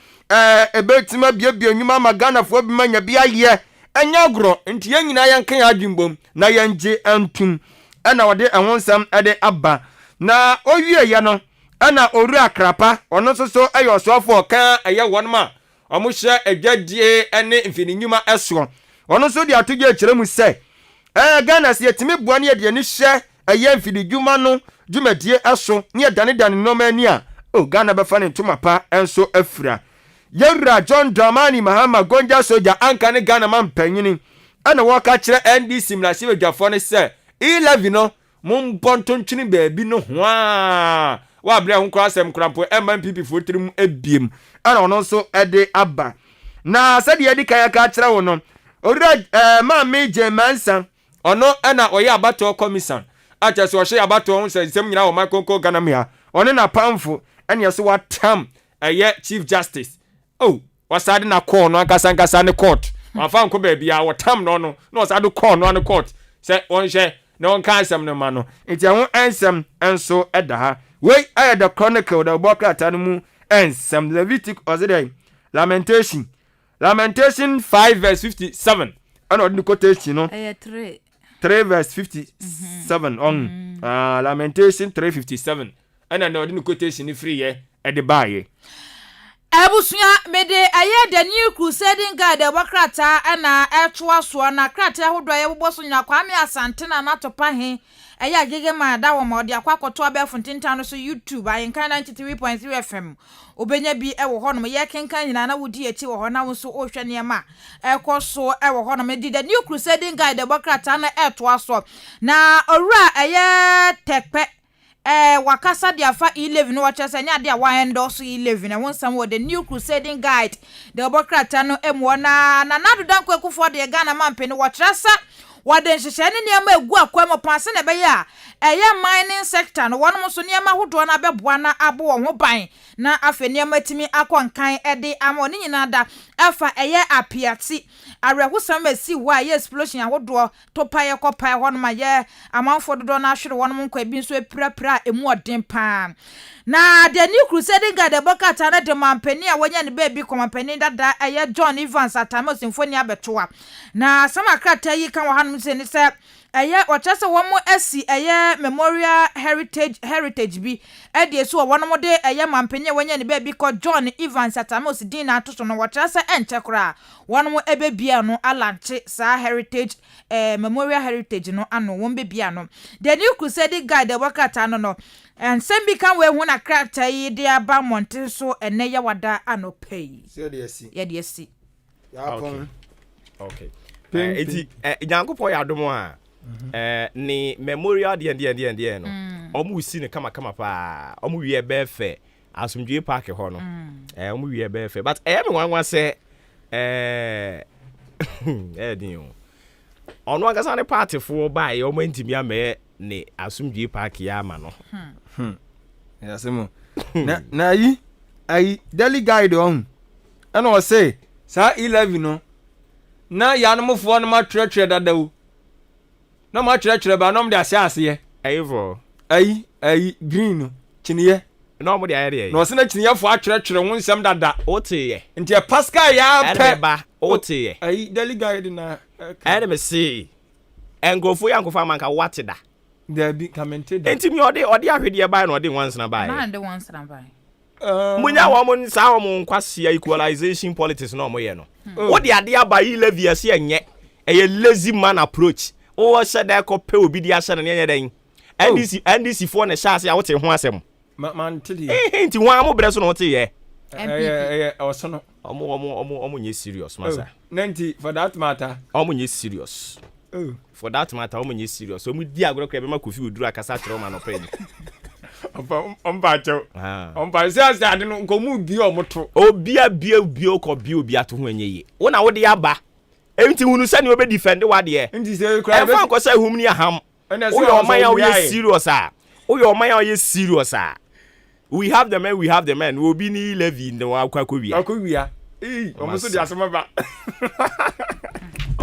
ebetima biebie nwuma magana fo bi manya bi aye enya gro nti yɛn nyina yɛn kan adwumbom na yɛn gye antum ɛna wɔde ɛhonsam ɛde aba na owie yɛ no ɛna oru akrapa ɔno soso ɛyɛ ɔsɔfo kan ɛyɛ wɔn ma ɔmo hyɛ adwadie ɛne mfininyuma ɛso ɔno so de atogye kyerɛ mu sɛ Ghana se yɛtimi boa ne yɛde ne hyɛ ɛyɛ mfinidwuma no dwumadie ɛso ne yɛdane nnɔma ani a Ghana bɛfa ne ntoma pa ɛnso afira Yewura John Dramani Mahama Gonja Soja anka ne Ghana man panyini ana wɔka kyerɛ NDC mlase badwafo ne sɛ 11 no mombɔnto ntwene baabi no hoa wa bra ho kra asɛm krampo MPP fo tirim ebiem ana ɔno nso ɛde aba na sɛde yɛde kaya ka kyerɛ wo no owura ma meje mansa ɔno ana ɔyɛ abato commission akyɛ so ɔhyɛ abato ho sɛ nsɛm nyina wɔ makonko Ghana mea ɔne na pamfo ɛne yɛso watam ɛyɛ chief justice wasade na call no ankasa ne court wafa nko baabi a wɔtam no no na wasade call no ne court sɛ wɔnhyɛ na wɔnka asɛm no ma no nti ɛho ansɛm ɛnso ɛda ha wei ayɛ the chronicle da bɔkrata no mu ansɛm Leviticus ɔsɛ Lamentation 5 verse 57 ɛna ɔde quotation no 3 verse 57 on Lamentation 3:57 ɛna na ɔde quotation ni free yɛ ɛde baaye Ebusua mede aye the new crusading guide wakrata ana etwa so na krata hodo aye boboso nya Kwame Asante na natopa he aye agege ma da wo ma ode akwakoto abefuntinta no so YouTube AHENKAN933 FM obenya bi ewo ho no ye kenkan nyina na wodi echi wo ho na wo so ohwe ne ma ekoso ewo ho no me the new crusading guide wakrata na etwa so na owura aye tekpe wakasa dia fa 11 no wacha nya dia wa endorse 11 na won sam the new crusading guide the obokrata no emu na nado dan kwakufo de Ghana mampeni wacha waden hyehyɛ ne niam egu akwam panse na be ya mining sector no wonom so niam ahodo na beboa na abo wo ho ban na afa niam atimi akɔnkan ede ama ne nyina da afa apiati arehusam asi wa explosion ahodo to paye kopae ho no ma amanfo dodo na ahwere wonom nkwa bi nso epirapira emu ɔden pa na the new crusading guide bokata na de mampeni a wonya ne baby komampeni dada John Evans atama symphony abetoa na sama krata yi kan wa se ni se ochese wo mo asi memorial heritage bi ede so wo no de mampeni wonya ne baby ko John Evans atama osidin na atoso no wochese enchekora wo no ebebia no alanche sa heritage memorial heritage no ano wo bebia no the new crusading guide wakata no and sembi kan we hu na krata yi de aba monte so ene ya wada anopei so de asi ya de asi okay eti nyankopɔ ya domo a ni memorial de no omu usi ne kama pa omu wie be fe asomdwe park ho no omu wie be fe but me wanwa sɛ din ono agasa ne party fo ba ye omu ntimi ame ne asomdwe park ya ama no yasemo na ayi daily guide on and o say sa 11 no na yanomfo no matwerɛtwerɛ dadawo na matwerɛtwerɛ ba nom de ase ayifo ayi green no chiniye na mo de ayɛ no se na chiniye fo atwerɛtwerɛ ho nsɛm dada oteye nti pascal ya pɛ ba oteye ayi daily guide na ayɛ me see engofo yankofo amanka wate da there be commented that enti mi ode ahwede ba na ode once na ba na ande once na ba munya wa mo nsa wa mo nkwase equalization politics na mo ye no wo de ade aba 11 ase enye eye lazy man approach o hye da ko pe obi di ahye ne ye den NDC for na hye ase a wo te ho asem man tidi enti wa mo bre so na wo te ye MPP osono omo nye serious masa nanti for that matter omo nye serious for that matter omo nye serious omo di agro kra be ma kofi oduru akasa kire o ma no pe ni ompa se ade no nkomu bi omoto obia ko bi ato ho anyeye wo na wo de aba enti hunu se ne obe defend wa de enti se kra be fa se hum ni aham wo yo man ya we serious we have the men we be ni levi no akwa wi omo so di asema ba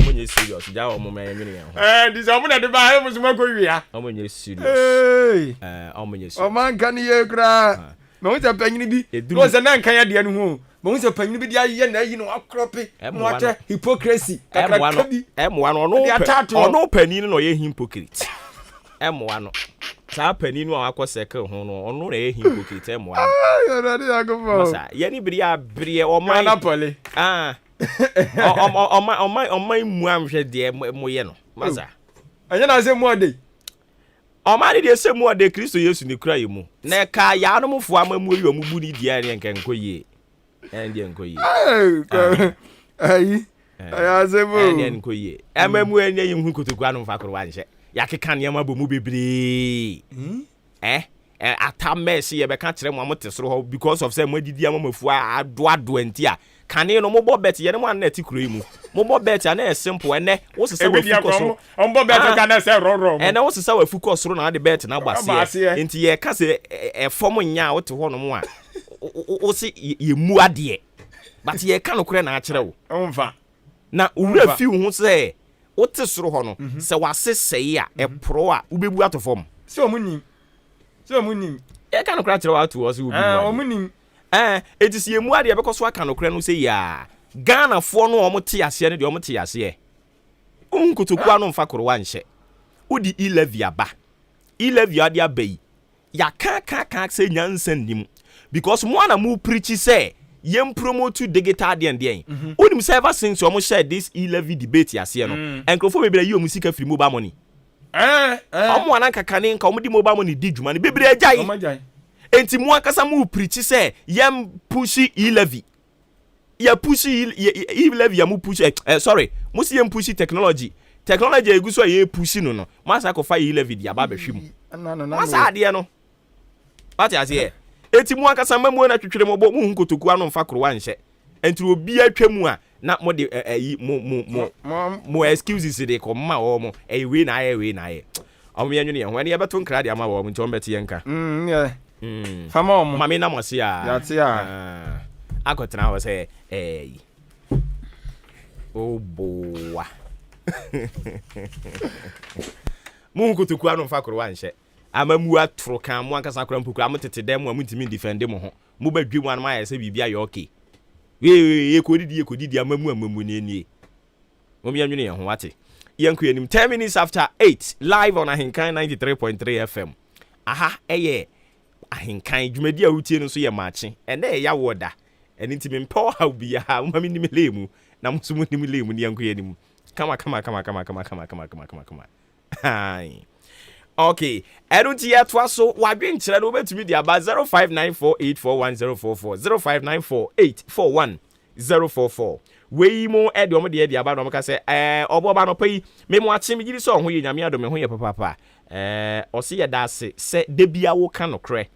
omo serious ja omo me nwene yan this omo na de ba e musuma ko wia omo nye serious omo nye serious o man kan ye kra me won se panyini bi no se na nkan ya de no ho me won se panyini bi de aye na yi no akrope no ate hypocrisy kakra bi emwa no ono pani no ye hypocrite emwa no saa pani no akoseke ho no ono na ye hypocrite emwa ya na de agofo masa ye ni biri abire o man na pole o man mu amhwe de moye no masa anya na se mu ade o man de se mu ade Kristo Yesu ni kura yemu na ka ya no mfo amamu yi o mu bu ni dia ne nkenkoye ndi nkoye ayi aya se mu ndi nkoye amamu enya yi hu kotoku anu fa koro wanhye yakeka ne ma bomu bebre atamesi ye be ka kire mo amote soro ho because of say mo didi amafu ado antia kane no mo bo bet ye ne mo anati kuro yi mu mo bo bet na simple ene wo se wa focus on bo bet ka na se roro ene wo se wa focus ro na de bet na gbase enti ye ka se fom nya wo te ho no mo a wo se ye mu ade but ye ka no kure na akire wo onfa na wura fi hu se wo te soro ho no se wa sesei a pro a ubebu atofom se omunim e ka no kura akire wa to wo se ubebu omunim etisi emu ade bekoso aka no kure no se ya Ghana fo no omote ase ne de omote ase unkotoku anu mfa koro wanhye udi 11 aba 11 ade abai ya ka se nyansa ndim because mo na mu preach say yem promote digital de ndien onim server since omo share this 11 debate ase no enkrofo bebere yi omusika free mobile money omo anan kakane nka omo di mobile money di djuma ne bebere ajai enti mo akasa mu preach say yem pushi 11 ya pushi 11 ya mu pushi sorry mo si yem pushi technology eguso ye pushi no masa ko fa 11 dia ba behwim masa ade no pati ase enti mo akasa mamu na twetwere mo bo mu nkotoku anu mfa koro wanhye enti obi atwam a na mo de mo excuses de ko ma wo mo we na aye omo yanwene ye ho ene ye beto nkra de ama wo mo nti on beti yenka fama omo mami na mo se ya te akotena wo se obowa mu nkotoku anu mfa koro wanhye amamu atro kan mu ankasa kora mpoku amotete dem mu amutimi defend mu ho mu badwi mu anu ma yese bibia ye okay ye kodidi amamu ne mo mi anwene ye ho wate yanku yanim 10 minutes after 8 live on AHENKAN933.3 FM aha ahenkan dwumadi a wutie no so ye Maakye ene ya woda ene ntimi mpo ha bia ma mi nim lemu na mo so mo nim lemu ne yanku yanim kama hai okay erunti ya twa so wadwe nkyere no betumi dia ba 0594841044 0594841044 we mo e de omo de dia ba no ka se oboba no pai me mo ache me giri so ho ye nyame ado me ho ye papa o se ye da se de bia wo ka no kre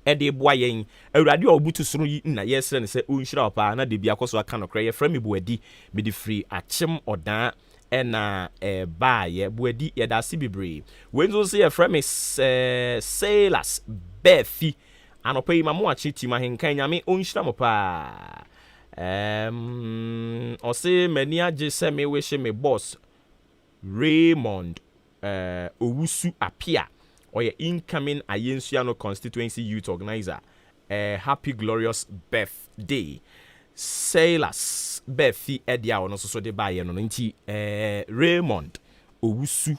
e de boa yen awurade obutu soro yi na yesre ne se onhira opa na de bia koso aka no kre ye fra me buadi me de free achem odan ena ba ye buadi ye da se bibre wenzo se ye fra me sailors befi anopai ma mo ache ti ma henkan nyame onhira mo pa o se mani age se me wish me boss Raymond Owusu Apia or your incoming Ayensuano constituency youth organizer. Happy glorious birthday. Sailors Befi Edia or no so de buy no nti Raymond Owusu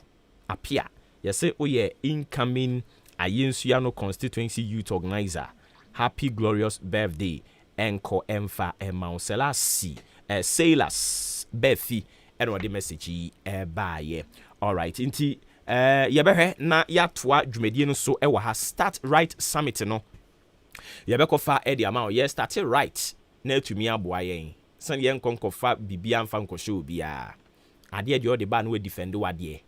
Apia. Yes, oh yeah, incoming Ayensuano constituency youth organizer. Happy glorious birthday. Enko Emfa Mount Selassie. Sailors Befi and what the message buy. All right, inti yebehwe na yatoa dwumadie no so ewa ha start right summit no yebeko fa edi ama ye start right na atumi aboa yen san yen konkofa bibia mfa nkosho bia ade de ode ba na we defend wade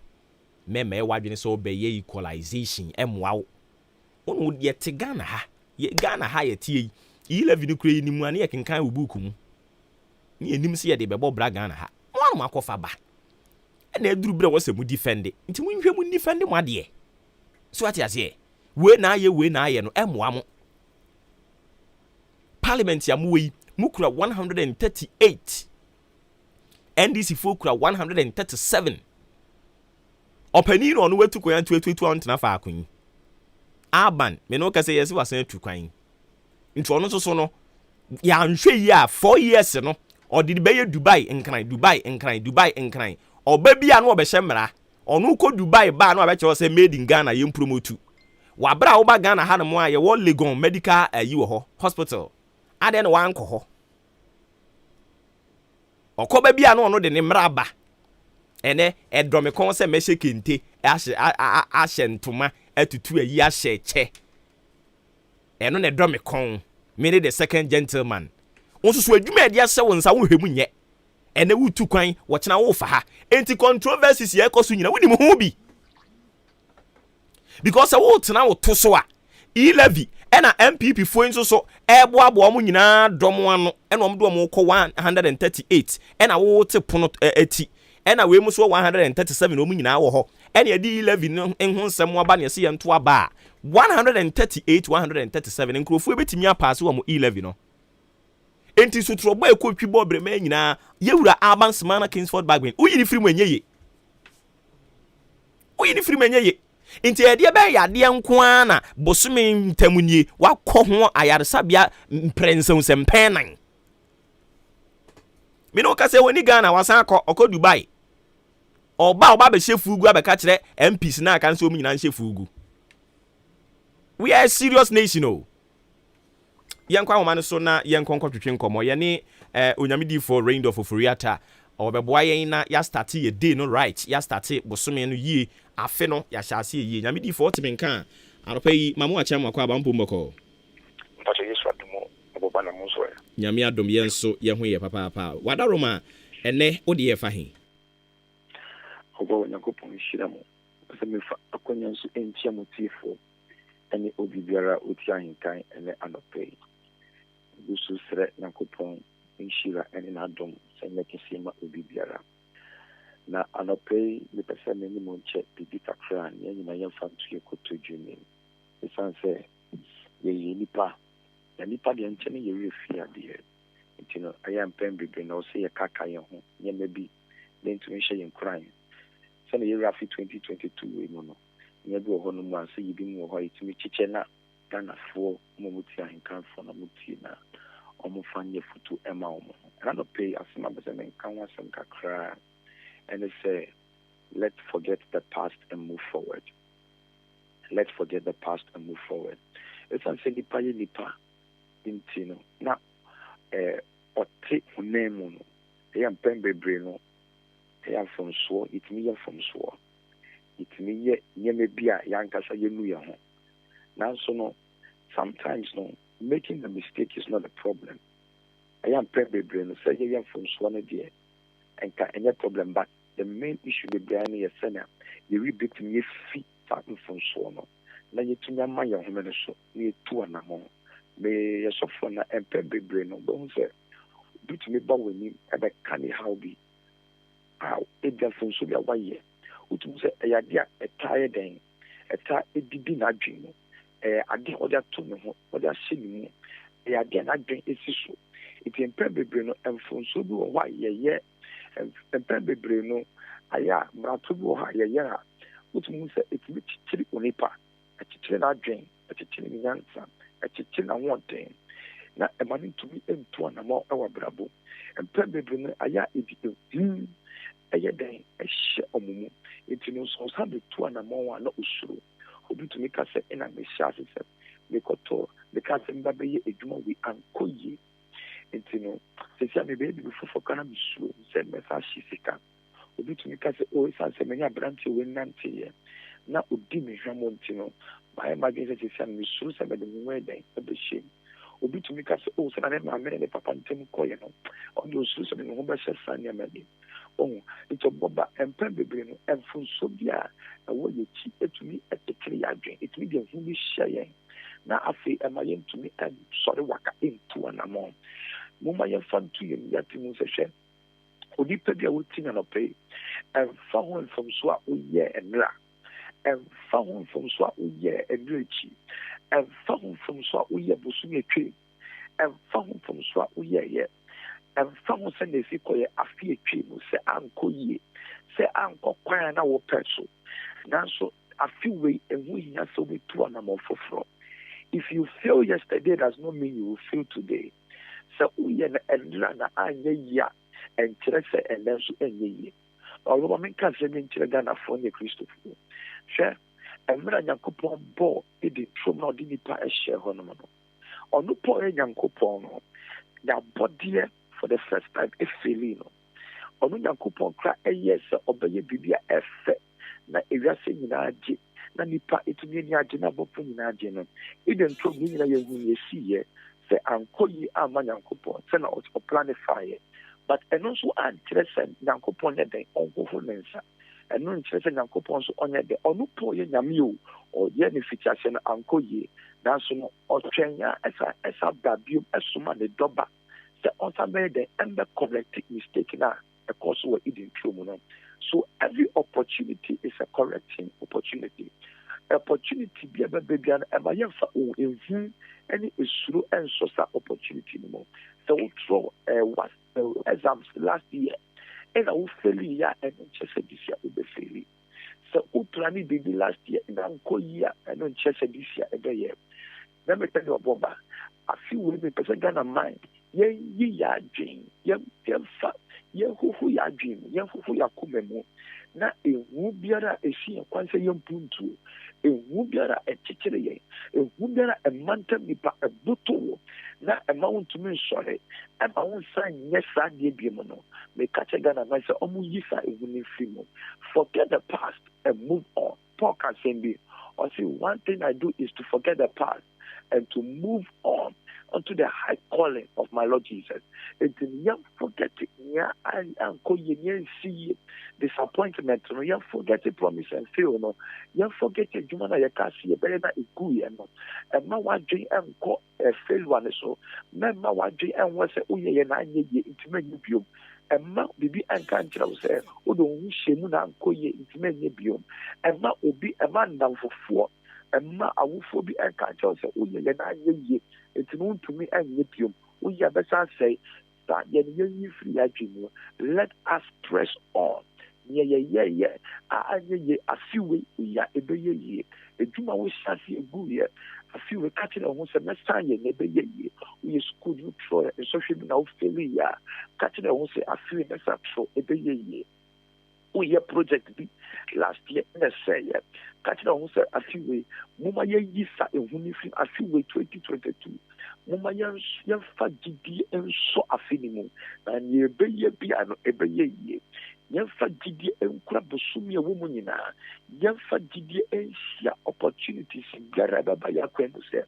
meme wadwene so be equalization emwa onu ye te Ghana ha ye tie 11 kure ni mu ane ye kenkan wo book mu ni enim se ye de bebo bra Ghana ha wanu makofa ba na eduru bre wo se mu defend nti mu nhwe mu defend mu ade so ati ase we na aye no emwa mo parliament ya mu we mu kura 138 NDC fokura 137 opani no no wetu kwan 22 antena fa akwan aban me no ka say yes wasan atu kwan nti ono so no ya nhwe yi a 4 years no odidi be ye Dubai nkran oba bia no obehye mra ono ko Dubai ba no abeche say made in Ghana yem promote wabra wo ba Ghana ha no mo a ye wo Legon medical yi wo ho hospital ade no wan ko ho okoba bia no ono de ne mra ba ene edrome kon se mehye kente ahye ntoma atutu ayi ahye che eno ne drome kon me the second gentleman onso so adwuma ade ahye wo nsa wo hwemu nye ene wutu kwan wo kena wo fa ha enti controversies ye ekoso nyina woni mo ho bi because wo tena wo to so a E-levy ena MPP fo nso so eboabo omo nyina domo ano ena omdo omo kọ 138 ena wo te pono eti ena we mu so 137 omu nyina wo ho ena edi E-levy no enho nsem aba ne se yento aba 138 137 nkrofo ebetimi apase wo mo E-levy no enti so trobo ekotwi bobre ma nyina yewura Urban Smana Kingsford Bagwin uyini firi mu enyeye Inti ede be yade nko ana bosome ntamunie wakọ ho ayaresabia mprensen sempenan me no ka se woni Ghana wasan akọ Dubai oba be shefugu abeka kire MPs na aka nso omu nyina shefugu we are a serious nation o yankwa homa so na yankonkọ twetwe nkomo ye ne onyamidi for Rain of Oforiata obeboa yen na ya start ye day no right ya start bosome no yie afe no ya hyase yie nyamidi for timenka aropa yi mamu acha makwa abampo mboko mpacho Yesu adumo oboba na munso ya nyame adom ye nso ye ho ye papa wadaroma ene odi ye fa he obo nyakopon shira mo se mefa akonya nso entia motifo ene obi biara oti ahenkan ene anope busu sre nyakopon nshira ene na adom senya kesima obi biara na anope me pesa me ni monche bibi kakra ne nyina yemfa nto ye koto dwene esanse ye nipa de nche ne ye refi ade ntino ayam pembe na o se ye kaka ye ho ye mebi den to nhye ye nkran se ne ye rafi 2022 we no ye do ho no mu anse yibi mu ho itimi chiche na Ghana fo mo muti ahenkan fo na muti na omo fanye futu ema omo anope asema be se men kan wasem kakra and they say, let's forget the past and move forward. Let's forget the past and move forward. It's an nipa intino. Na ote unemu no. Eya mpembe no. Eya from so. It me from so. It me ye me bia yankasa yenu ya ho. Now so no. Sometimes no. Making a mistake is not a problem. Eya mpembe no. Say ye from so na die. Enka any problem, but the main issue with Brian is saying you rebuild me feet starting from so no. Na you to my young woman so near 2 and a more. May a software and pebble brain no don't say do to me but when you at a canny how be how it does from so ya way. Which say a idea a tired day a tie it did not dream. I get other to me what they're seeing. A idea not drink is issue. It in pebble brain and from so do why yeah. And pembe no aya mratubu ha ya utumu se etimi chichiri onipa achichiri na adwen achichiri nyansa achichiri na wonten na emani tumi entu na ma ewa brabo pembe no aya edite aya den ehye omumu etinu so sabe tu na ma wa na usuru obitumi ka se ina me shase se me koto me ka se mba be ye edwuma wi ankoye intino se me baby before kana bisu se me fa shisika obi tumi ka se o isa se menya branche we nante ye na odi me hwamo ntino ba ma ge se me bisu se me de we den e be shame obi tumi ka se o se na me amene papa ntem koye no on do su se me ho ba hye sanya me oh ito boba empen bebre no enfun so bia e wo ye chi etumi etekere ya dwen etumi de hu bi hye na afi emayen tumi sorry waka into anamo muma ye fan to ye yati mu se hwe onipa bia wotin na pay and found from so a oye enra and found from so a oye enrechi and found from so a oye bosu etwe and found from so a oye ye and from send the sequoia a fear trim, say uncle ye, say uncle quire now pencil. Now so a few way and we have so be 2 and a more for. If you fail yesterday, does not mean you will fail today. So we are and ya and Teresa and then so any ye. Although I can't send in Tiragana for the Christopher. Share and when I coupon ball, it did true not did pa a share on or no poor young coupon. Now, body for the first time, a feeling. Or no young coupon cry a yes or by a baby effect. Na everything in our jet. Na nipa it be ni agena bopu ni agena e den to ni na ye hu ye see ye say ankoyi ama nyankopon say na o planify but eno so antrese nyankopon ne den onkofo nensa eno ntrese nyankopon so onye de onu po ye nyame o ye ne fitiase na ankoyi na so no o twenya esa babio esuma ne doba say on sabe de embe correct mistake na e cause we idin trum no. So every opportunity is a correcting opportunity. Opportunity be a baby and ever in any issue and social opportunity anymore. So we throw what exams last year and I will fail year and just this year will be failing. So we planning baby last year and uncle year and then just this year every year. Let me tell you about a few women person gonna mind. Ye dream, ye who ya dream, ye who ya kumemo. Na e wubiara e si kwanse ye mpuntu, e wubiara e chichire ye, e wubiara e manta nipa e buto, na e ma untumi nsore, e ma unsa nyesa die biemo no. Me kache gana na se omu yisa e wuni frimo. Forget the past and move on. Paul can say, or say one thing I do is to forget the past and to move on unto the high calling of my Lord Jesus. And you forget it. Yeah, I call you see disappointment. You forget the promise and fail. No, you forget it. You wanna you can't see a better than a good. No, and my one dream and call a fail one. So, my one dream and was a oh yeah, 9 years into my new. And ma bibi anka nkyerɛ wo sɛ wo do hu hyɛmu na ankɔ yie nti manyɛ biom ɛma obi ɛma ndamfofoɔ ɛma awofoɔ bi anka nkyerɛ wo sɛ woyɛ yɛ na anyɛ yie nti no wontumi anyɛ biom woyɛ bɛsa sɛe saa yɛne yɛnyi firi yɛadwe mu. Let us press on. Yɛ anyɛ yie afiwe woyɛ a ɛbɛyɛ yie edwuma wo hyɛ ase egu yɛ afiwe ka kyerɛ ho sɛ mɛsan yɛ na ɛbɛyɛ yie woyɛ school no trɔ nsɔhwɛ bi na wofeli yɛ a ka kyerɛ ho sɛ afiwe mɛsa trɔ ɛbɛyɛ yie woyɛ project bi last year na sɛ yɛ ka kyerɛ ho sɛ afiwe moma yɛyi sa ehu ne fi afiwe 2022 moma yɛmfa gyidie nsɔ afi ne mu na nea ɛbɛyɛ bi ano ɛbɛyɛ yie yɛmfa gyidie nkura bosomi a ɛwɔ mu nyinaa yɛmfa gyidie nhyia opportunities biara ɛbɛba yɛ akwan mu sɛ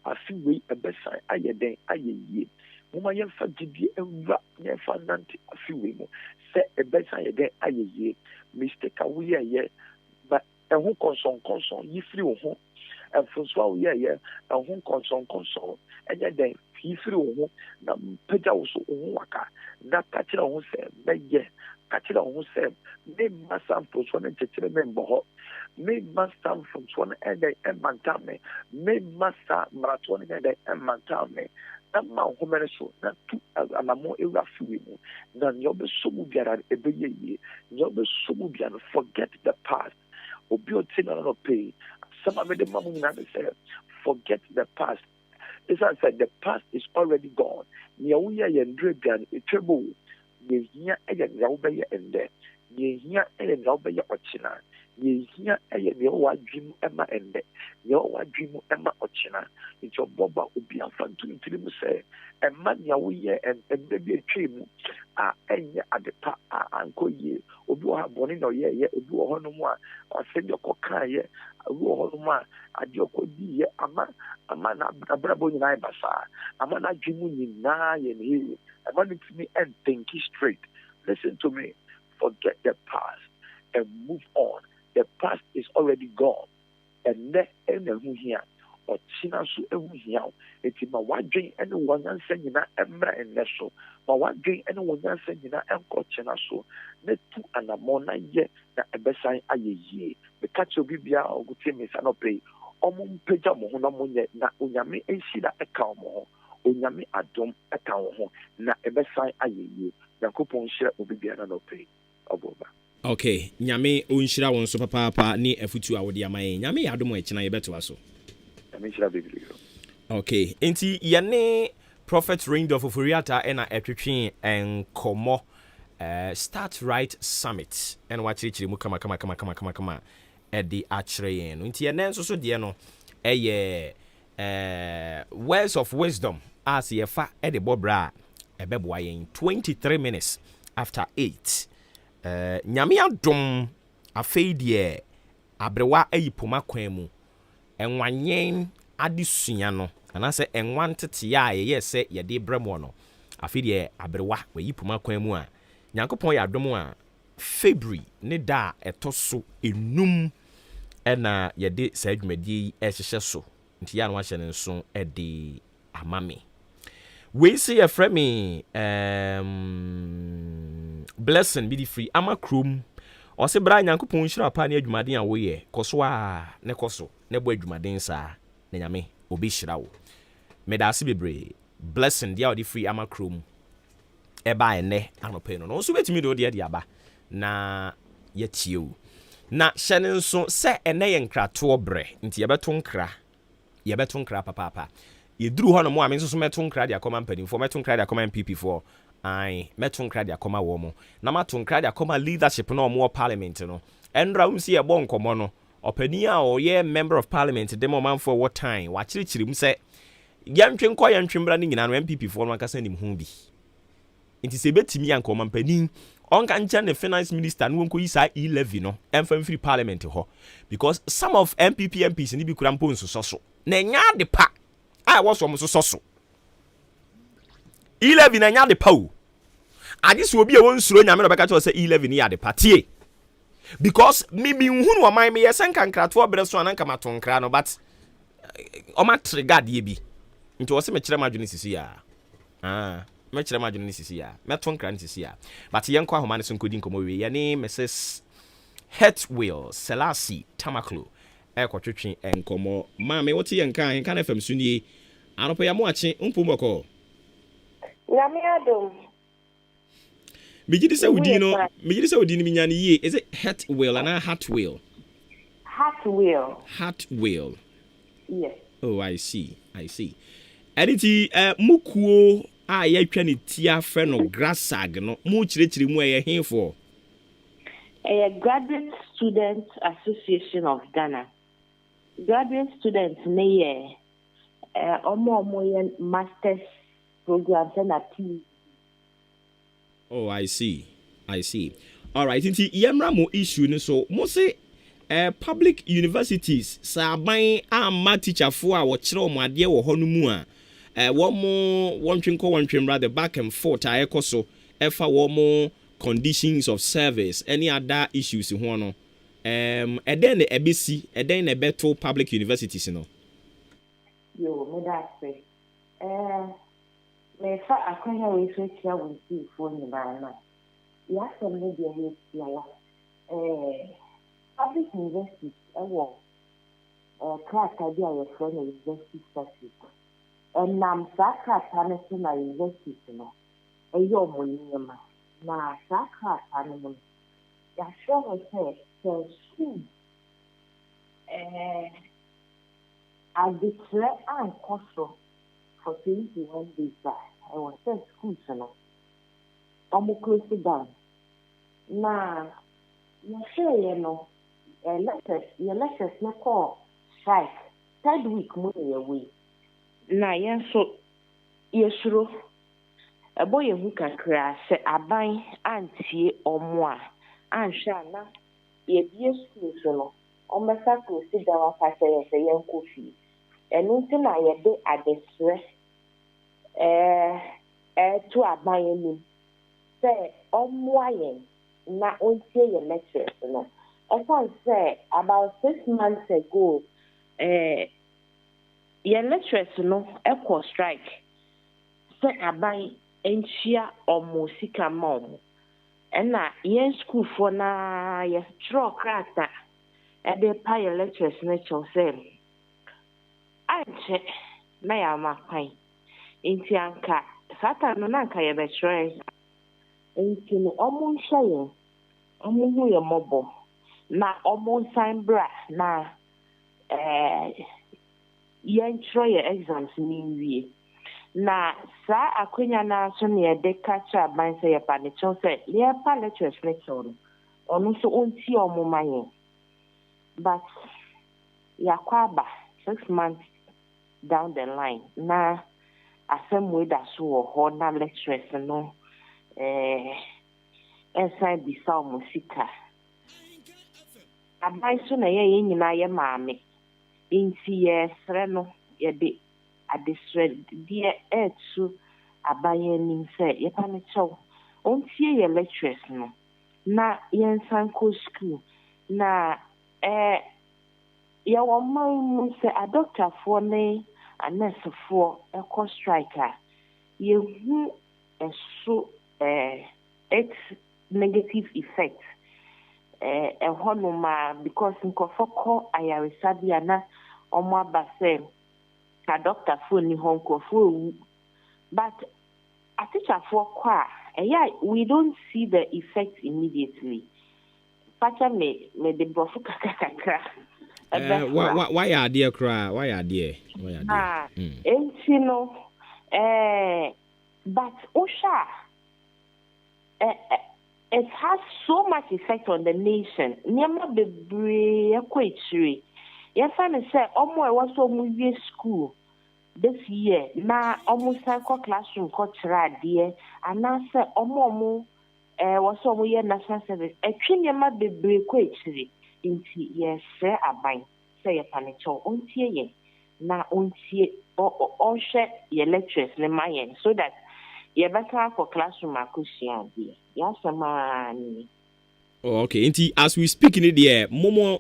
afi wei ɛbɛsan ayɛ dɛn ayɛ yie moma yɛmfa gyidie nwura yɛmfa nante afi wei mu sɛ ɛbɛsan ayɛ dɛn ayɛ yie mistake a woyɛyɛ ba ɛho kɔnsɔnkɔnsɔn yi firi wo ho ɛmfonso a woyɛyɛ ɛho nkɔnsɔnkɔnsɔn ɛnyɛ dɛn yi firi wo ho na mpagya wo so wo ho waka na ka kyerɛ wo ho sɛ mɛyɛ ka kyerɛ wo ho sɛ memma sa mfonsoɔ no nkyekyere me mbɔ hɔ memma sa mfonsoɔ no ɛdɛn ɛmmantam me memma sa mmaratoɔ no ɛdɛn ɛmmantam me na ma nhomere so na tu anamo ewura fiwe mu na nea ɔbɛsɔ mu biara ɛbɛyɛ yie nea ɔbɛsɔ mu biara forget the past obi ɔte na no pay asɛm a mede ma mu nyinaa ne sɛ forget the past. As I said, the past is already gone. Nea woyɛ yɛ ndere biara ɛtwa mu yɛhia ɛyɛ nea wobɛyɛ ɛndɛ yɛhia ɛyɛ nea wobɛyɛ ɔkyena yɛhia ɛyɛ nea wɔwɔ adwene mu ɛma ɛndɛ nea wɔwɔ adwene mu ɛma ɔkyena nti ɔbɔba obi afa ntontiri mu sɛ ɛma nea woyɛ ɛndɛ bi atwa mu a ɛnyɛ ade pa a ankɔ yie obi wɔ ha bɔne na ɔyɛɛyɛ obi wɔ hɔnom a ɔsɛ deɛ ɔkɔkaeɛ obi wɔ hɔnom a adeɛ ɔkɔdiiɛ ama n'abrabɔ nyinaa yɛ basaa ama n'adwene mu nyinaa yɛ ne yie ɛma no tumi ɛnthinki straight. Listen to me. Forget the past and move on. The past is already gone. And then who here or China so here. It's in my one dream and one saying Emra and Neso. My one dream and one saying and China so. Net two and a more night yet that a best sign a ye. The catch of Bibia or good team is an pay. Omum Peja Mohona Munya na Unyami and Sida a calm. onyame adom ɛka wo ho na ɛbɛsan ayɛ yie nyankopɔn hyɛ obi biara na ɔpɛ ɔbɔba. Okay, nyame onhyira won so papa ni afutu a wode ama yɛn. Nyame yɛ adom ɛkyena yɛbɛto aso. Nyame hyira bebree. Okay, enti yɛne Prophet Ringdorf Oforiata ɛna ɛtwetwe nkɔmmɔ Start Right Summit ɛna wakyerɛkyerɛ mu kama ɛde akyerɛ yɛn no. Nti yɛne nso so deɛ no ɛyɛ words of wisdom as yɛfa ɛde bɔ bra ɛbɛboa yɛn 23 minutes after 8. Nyame adom afei deɛ abrewa ayi poma kwan mu enwanyen adesua no anase enwan tete a yɛyɛ sɛ yɛde brɛmo no afei deɛ abrewa wayi poma kwan mu a Nyankopɔn yɛ adom a February ne da ɛtɔ so enum ɛna yɛde saa adwumadie ɛhyehyɛ so nti ya no ahyɛ ne nso ɛde amame we see a frame blessing be the free ama krom o se bra Nyankopɔn hyira pa ne adwumaden a wo ye koso a ne koso ne bo adwumaden saa na nyame obi hyira wo me da ase bebre blessing dia o the free ama krom e ba ene anope no so betimi do de aba na yetie o na hyene nso se ene ye nkrato bre nti yebeto nkra papa yeduru ho no mo ame nso so meto nkra de akoma mpanimfo meto nkra de akoma MPP4 ai meto nkra de akoma wo mo na mato nkra de akoma leadership no mo parliament no enra umsi ye bo nkomo no opani a o ye member of parliament de mo manfo what time wa chirichirim se yantwe nkọ yantwe mbra ne nyina no MPP4 no akasa nim hu bi nti se betimi ankoma mpanin onka ncha ne finance minister no wonko yi sa E11 no emfa mfiri parliament ho because some of MPs ni bi kura mpo nso so na nya de pa I was almost so 11 na nya de pa o agisi obi e won suro nyame no beka cho say 11 ya de pa tie because me nhunu o man me yesen kankrato obere so ananka matonkra no but o ma trigger de bi nti o se me kire madwene sisi ya me kire madwene sisi ya metonkra ne sisi ya but yenko ahoma ne so nkodi nkomo we ye ne Mrs. Hetwell Selassie Tamaklo ekotwetwe enkomo ma me wote yenkan kan FM sunie anopo ya mo ache mpumboko Nyame adom Mijidi se wudi no minyane ye is it Hetwell and Hartwell Hartwell Yes. Oh, I see Editi mukuo a yatwa ne tia frɛ no Grassag no mu chirechiri mu ye henfo A Graduate Student Association of Ghana. Graduate students ne omo masters programs na PhD. Oh, I see. All right, inti yemra mo issue ni so mo se public universities sa ban amma teacher fo a wo kire mo ade wo ho no mu a wo mo wontwenko rather back and forth a ekoso efa wo mo conditions of service any other issues ho no eden na ebesi eden na beto public universities no Yo me da say me fa akwanya we so tia won si fo ni ba na ya so me de he tia ya public universities ewo class ka dia ye fo na university service nam sa class na so na university no eyo mo nyema na sa class na mo ya show me say school I declare and cost for 21 days back. I was at school, so I'm close down. Now, you say, lectures no call strike. Third week, money away. Now, so, sure. A boy who can cry, say, I buy auntie or moi. And Shana, ye be a school, so almost have to sit down after a young coffee. And until I be at the stress. To abaye ni say omwaye na ontie your lectures no I can say about 6 months ago your lectures no equal strike say abaye enchia omosika mom na yen school for na your straw krata e dey pay your lectures na cho say anche na ya makai nti anka sata no na anka yɛbɛkyerɛ nti no ɔmo nhyɛ yɛn ɔmo hu yɛ mmɔbɔ na ɔmo nsan bra na yɛnkyerɛ yɛ exams ne nwie na saa akwanya na so ne yɛde ka kyerɛ aban sɛ yɛpa ne kyɛw sɛ yɛpa lectures ne kyɛw no ɔno nso ɔntie ɔmo ma yɛn but yɛakɔ aba 6 months down the line na asɛm wei da so wɔ hɔ na lectures no ɛnsan bisa ɔmo sika aban so na yɛn nyinaa yɛ maame nti yɛsrɛ no yɛde adesrɛ deɛ ɛɛtu aban anim sɛ yɛpa ne kyɛw ɔntie yɛ lectures no na yɛnsan kɔ school na yɛwɔ man mu sɛ adɔktafoɔ ne anɛsefoɔ ɛkɔ strike a yɛhu ɛso its negative effect ɛhɔnom a because nkɔfɔ kɔ ayaresabea na ɔmo aba sɛ adɔktafoɔ ni hɔ nkɔfɔ ewu but atikyafoɔ kɔ a ɛyɛ we don't see the effect immediately pacha me de brɔfo kakra wayɛ adeɛ koraa wayɛ adeɛ enti no but osha it has so much effect on the nation nneɛma bebree ɛkɔ akyire yɛfa ne sɛ ɔmo a ɛwɔ so ɔmo wie school this year na ɔmo san kɔ classroom kɔ kyerɛ adeɛ anaasɛ ɔmo ɛwɔ so ɔmo yɛ national service ɛtwe nneɛma bebree kɔ akyire nti yɛsrɛ aban sɛ yɛpa ne kyɛw ɔntie yɛn na ɔntie ɔnhwɛ yɛ lectures ne ma yɛn so that yɛbɛka akɔ classroom akɔsua adeɛ yɛasɛm a ne okay nti as we speak ni deɛ mo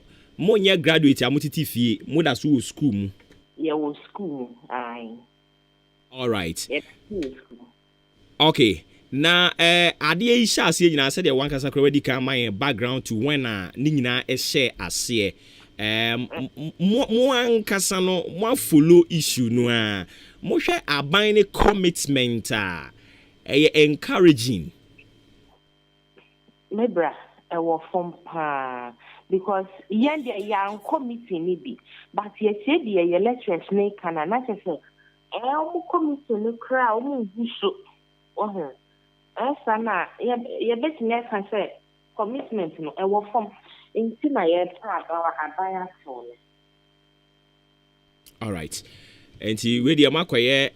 nyɛ graduate a mo tete fie mo da so wɔ school mu yɛwɔ school mu ae all right okay na adeɛ yi hyɛ aseɛ nyinaa sɛdeɛ wankasa koraa wadi ka ma yɛn background to when a ne nyinaa ɛhyɛ aseɛ mo ankasa no mo follow issue no a mo hwɛ aban ne commitment a ɛyɛ encouraging mebra ɛwɔ fam paa because yɛn deɛ yɛn committee ni bi but yɛtie deɛ yɛ lectures ne kana na kyerɛ sɛ ɔmo committee no koraa ɔmo ngu so ɔhɔ ɛsa na yɛbɛtumi aka sɛ commitment no ɛwɔ fam nti na yɛpɛ aban ato no all right enti we deɛ makɔyɛ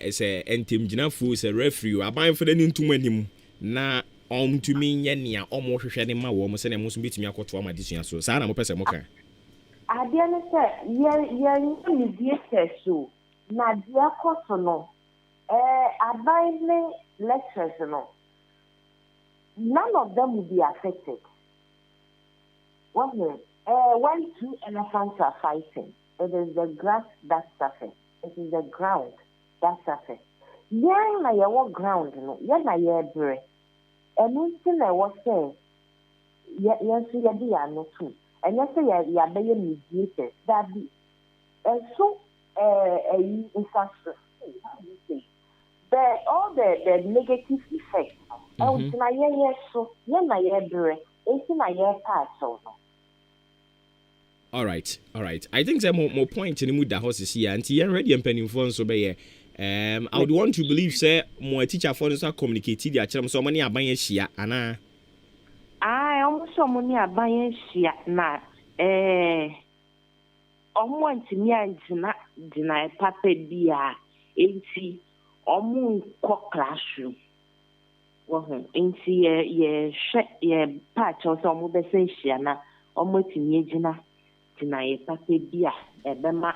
sɛ ntemgyinafoɔ sɛ referee aban fɛdɛ ne ntom anim na ɔmtumi nyɛ nea ɔmo hwehwɛ ne ma wɔ mo sɛ ne mo so betumi akɔto ama desua so saa na mo pɛ sɛ mo ka adeɛ ne sɛ yɛnyɛ mediators so na deɛ kɔ so no aban ne lectures no none of them will be affected when two elephants are fighting it is the grass that suffers it is the ground that suffers yɛn na yɛwɔ ground no yɛn na yɛbrɛ ɛno nti na ɛwɔ sɛ yɛn nso yɛde yɛ ano to ɛnyɛ sɛ yɛabɛyɛ mediators dabi ɛso infrastructure all the negative effects ɛnti na yɛyɛ so yɛn na yɛbrɛ nti na yɛpa akyɛw no all right I think say mo point ni mu da hɔ sisi ya nti yɛn ready mpanimfoɔ nso bɛyɛ I would want to believe say mo teacher for nso communicate di akyerɛ so mo ne aban ahyia ana ɔmo so mo ne aban ahyia na ɔmo ntimi angyina papa bi a enti ɔmo nkɔ classroom nti yɛhwɛ patch sɛ ɔmo bɛsɛ ahyia na ɔmo timi agyina yɛ papa bi a ɛbɛma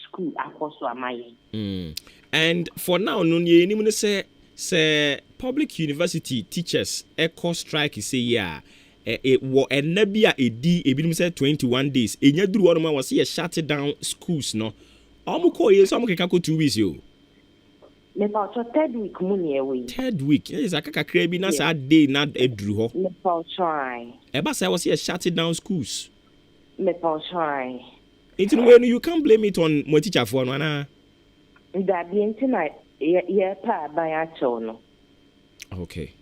school akɔ so ama yɛn and for now no yɛ nim no sɛ public university teachers echo strike say ya wo enna bi a edi ebinim say 21 days enya duru wono ma was ye shut down schools no omuko ye so omukeka ko 2 weeks yo me pa so third week mu ne ewe third week is akaka kra bi na sa day na eduru ho me pa try e ba say was ye shut down schools me pa try it when you can't blame it on my teacher for no na that the internet Yeah, pa by a chono. Okay.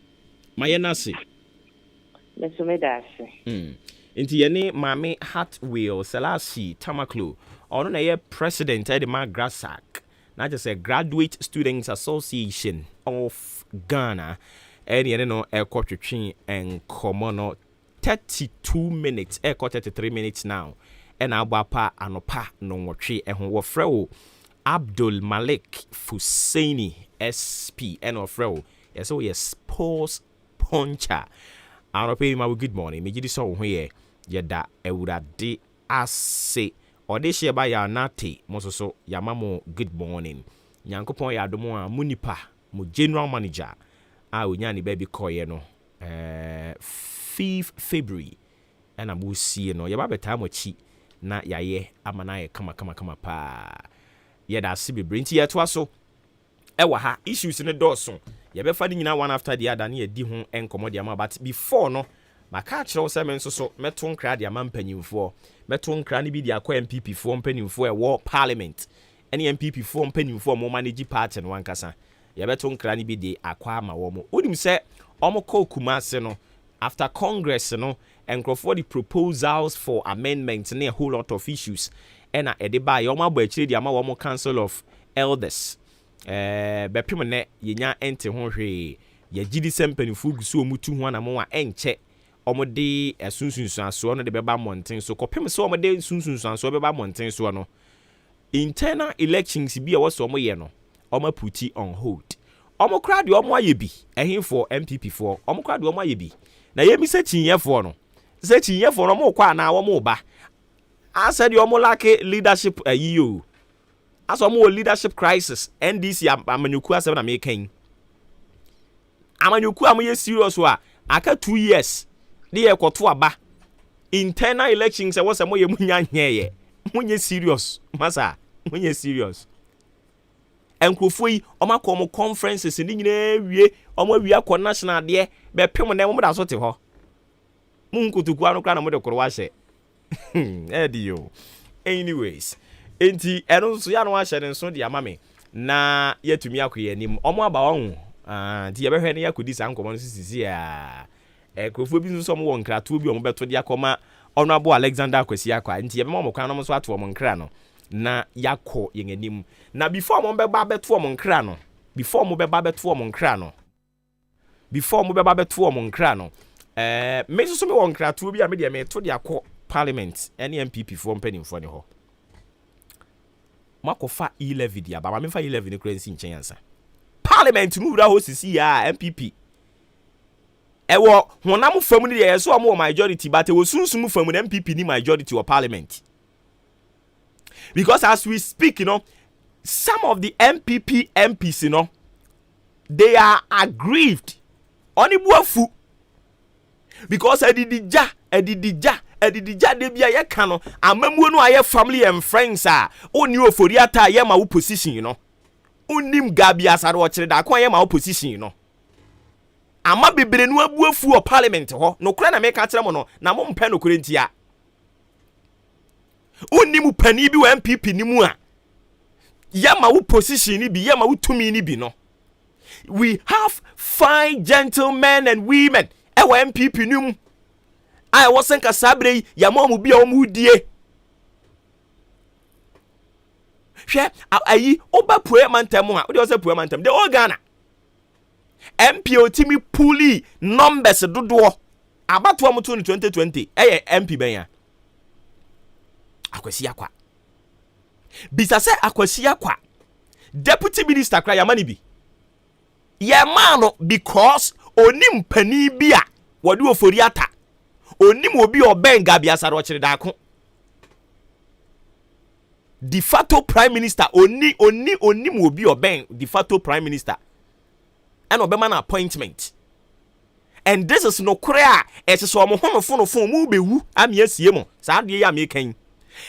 Mayenasi. Mesumedasi. Inti yene Mame Hartwell Selassie Tamaklo. Ono na ye president of the Magrasak. Not just a Graduate Students Association of Ghana. And yene no airport train and komono 32 minutes. Airport 33 minutes now. And abapa anopa no watri and wofrewo Abdul Malik Fusaini SP and ofrewo. Yes, so yes, sports puncher. Anope ma good morning. Me gidi so here. Yeda ewurade ase. Ode share ba ya nate mososo yamamo good morning. Nyankopon ya adomo a munipa mo general manager a onyani baby koye no 5th February and abusie no yaba beta mo chi na yaye amana ye kama pa. Yeda ase bebre nti yeto so ewa ha issues ne doso yebefa ni nyina one after the other na ye di ho enkomo de ama but before no maka kyerɛw sɛ men so meto nkra de ama mpanyimfoɔ meto nkra ne bi de akɔ MPP foɔ mpanyimfoɔ ɛwɔ parliament ɛne MPP foɔ mpanyimfoɔ mo manage party no wankasa yɛbɛto nkra ne bi de akɔ ama wɔ mo onim sɛ ɔmo kɔ Kumase no after congress no nkrɔfoɔ de proposals for amendment ne a whole lot of issues ɛna ɛde ba yɛ ɔmo abɔ akyire de ama wɔ mo council of elders bɛpem ne yenya ente ho hwee yɛgidi sɛ mpanyimfoɔ gusu omutu ho anamo a ɛnkyɛ omode sunsunsuaso no de beba monten so kopem so omode sunsunsuaso beba monten so no internal elections bi a woso omoye no omaputi on hold omokra de omo ayebi ehemfo MPP for omokra de omo ayebi na yemi se chinyefo no mo kwa na wo ba asa de omo lack leadership ayiyo aso omo leadership crisis NDC amanyuku asem na mekan amanyuku amoye serious wa aka 2 years de koto aba internal elections e wo se moye munya hye munye serious masa munye serious enkrofo yi omakọ mo conferences ni nyina wie omo wie akọ national de be pem na mo da so te ho mun kutuku anu kra na mo de koro wa hye edio anyways enti eno so ya no wa hye ne so de amame na yetumi akoye anim omo aba won nti ye behwe ne yakodi sankomo no sisi a krofo bi nso mo won kratuo bi o mo beto de akoma Honorable Alexander Kwesi akwa nti ye be mo kwan no so ato mo nkra no na yakọ yen anim na before mo beba beto mo nkra no me so me won kratuo bi a me de me to de akọ parliament ene MPP for mpanimfo ne ho makofa 11 dia ba me fa 11 ne kransi nchen yansa parliament mu wura ho sisi ya MPP ewo honam fam ne ye so omo majority but wo sunsum fam ne MPP ni majority or parliament because as we speak some of the MPP MPs they are aggrieved onibuafu because edidija de bia ye ka no amamuo no aye family and friends oni ofori ata ye ma wo position unim gabi asare o kire da kon ye ma opposition ama bebre no abuafu o parliament ho no kura na me ka kire mo no na mo mpa no kure ntia unim pani bi wa MPP ni mu a ye ma wo position ni bi ye ma wo tumi ni bi no we have fine gentlemen and women e wa MPP ni mu I wasn't kasabre ya mo bi a o mu die hwe ayi oba pue mantam a odi o se pue mantam de o Ghana MPO timi puli numbers dodo abato am 2020 MP ben ya akwasi akwa bisa se akwasi akwa deputy minister kra ya mani bi ye man no because onim pani bi a wode ofori ata onim obi obenga bi asaro kire da ko de facto prime minister oni obi oben de facto prime minister and obema na appointment and this is no krea it is so mo hono fon mu bewu ami asie mo sa de ya me kan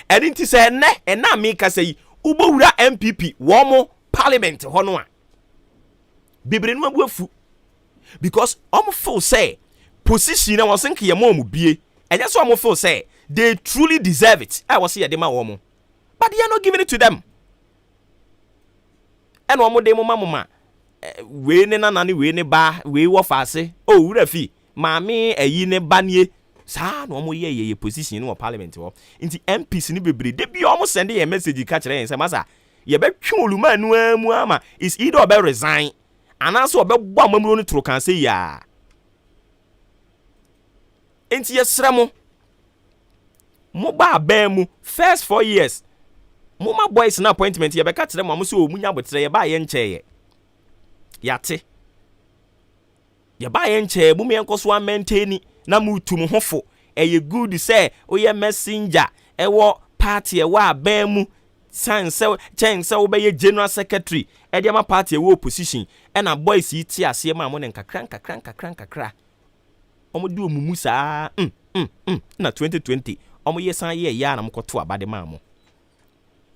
and nti se ne na me ka sei ubowura MPP wo mo parliament hono a bebre no abuafu because feel say position na was think ye mo bie enye so feel say they truly deserve it I was here de ma wo mo but they are not giving it to them ɛna ɔmo de mo mama we ne nana ne we ne ba we wo faase o wura fi maame ayi ne ba nie saa na ɔmo ye position no parliament ho nti MPs ni bebre de bi ɔmo send ye message ka kyerɛ yɛn sɛ masa ye betwe oluma nu amu ama is either obe resign anaso obe bɔ amamuro no tro kan sɛ ya nti yɛsrɛ mo ba ba mu first 4 years mo ma boys na appointment ye be ka kyerɛ mo so omunya botre ye ba ye nkyɛ yate ye ba ye nkyɛ bu me enkoso a maintain na mutu mo hofo eye good say oye messenger ewo party ewo aba mu san say chen say wo be ye general secretary e de ma party ewo opposition e na boys yi ti ase ma mo ne nkakra omo di omumu saa na 2020 omo ye san ye ya na mo koto abade ma mo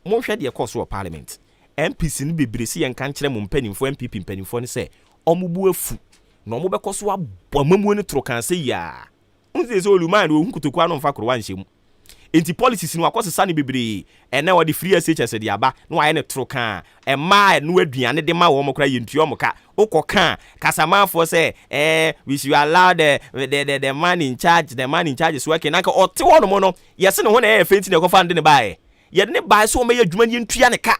hwɛ de ekoso parliament MPs ni bebresi yen kan kyerɛ mo mpanimfo MPP mpanimfo ne sɛ omo bu afu na omo bekoso abomamu ne tro kan sɛ ya unse so oluma no hu kutoku anu mfa korwa nhyem enti policies ni wakɔsesa ne bebre ene wo de free SHS de aba na wa ye ne tro kan ma no aduane de ma wo mo kra yentua mo ka ukɔka kasamafo sɛ we should allow the man in charge is working naka ɔte hɔ no mo no yɛse ne ho na ɛyɛ fenti na ɛkɔfa nde ne bae yɛde ne bae so ɔmɛyɛ adwuma ne yentua ne ka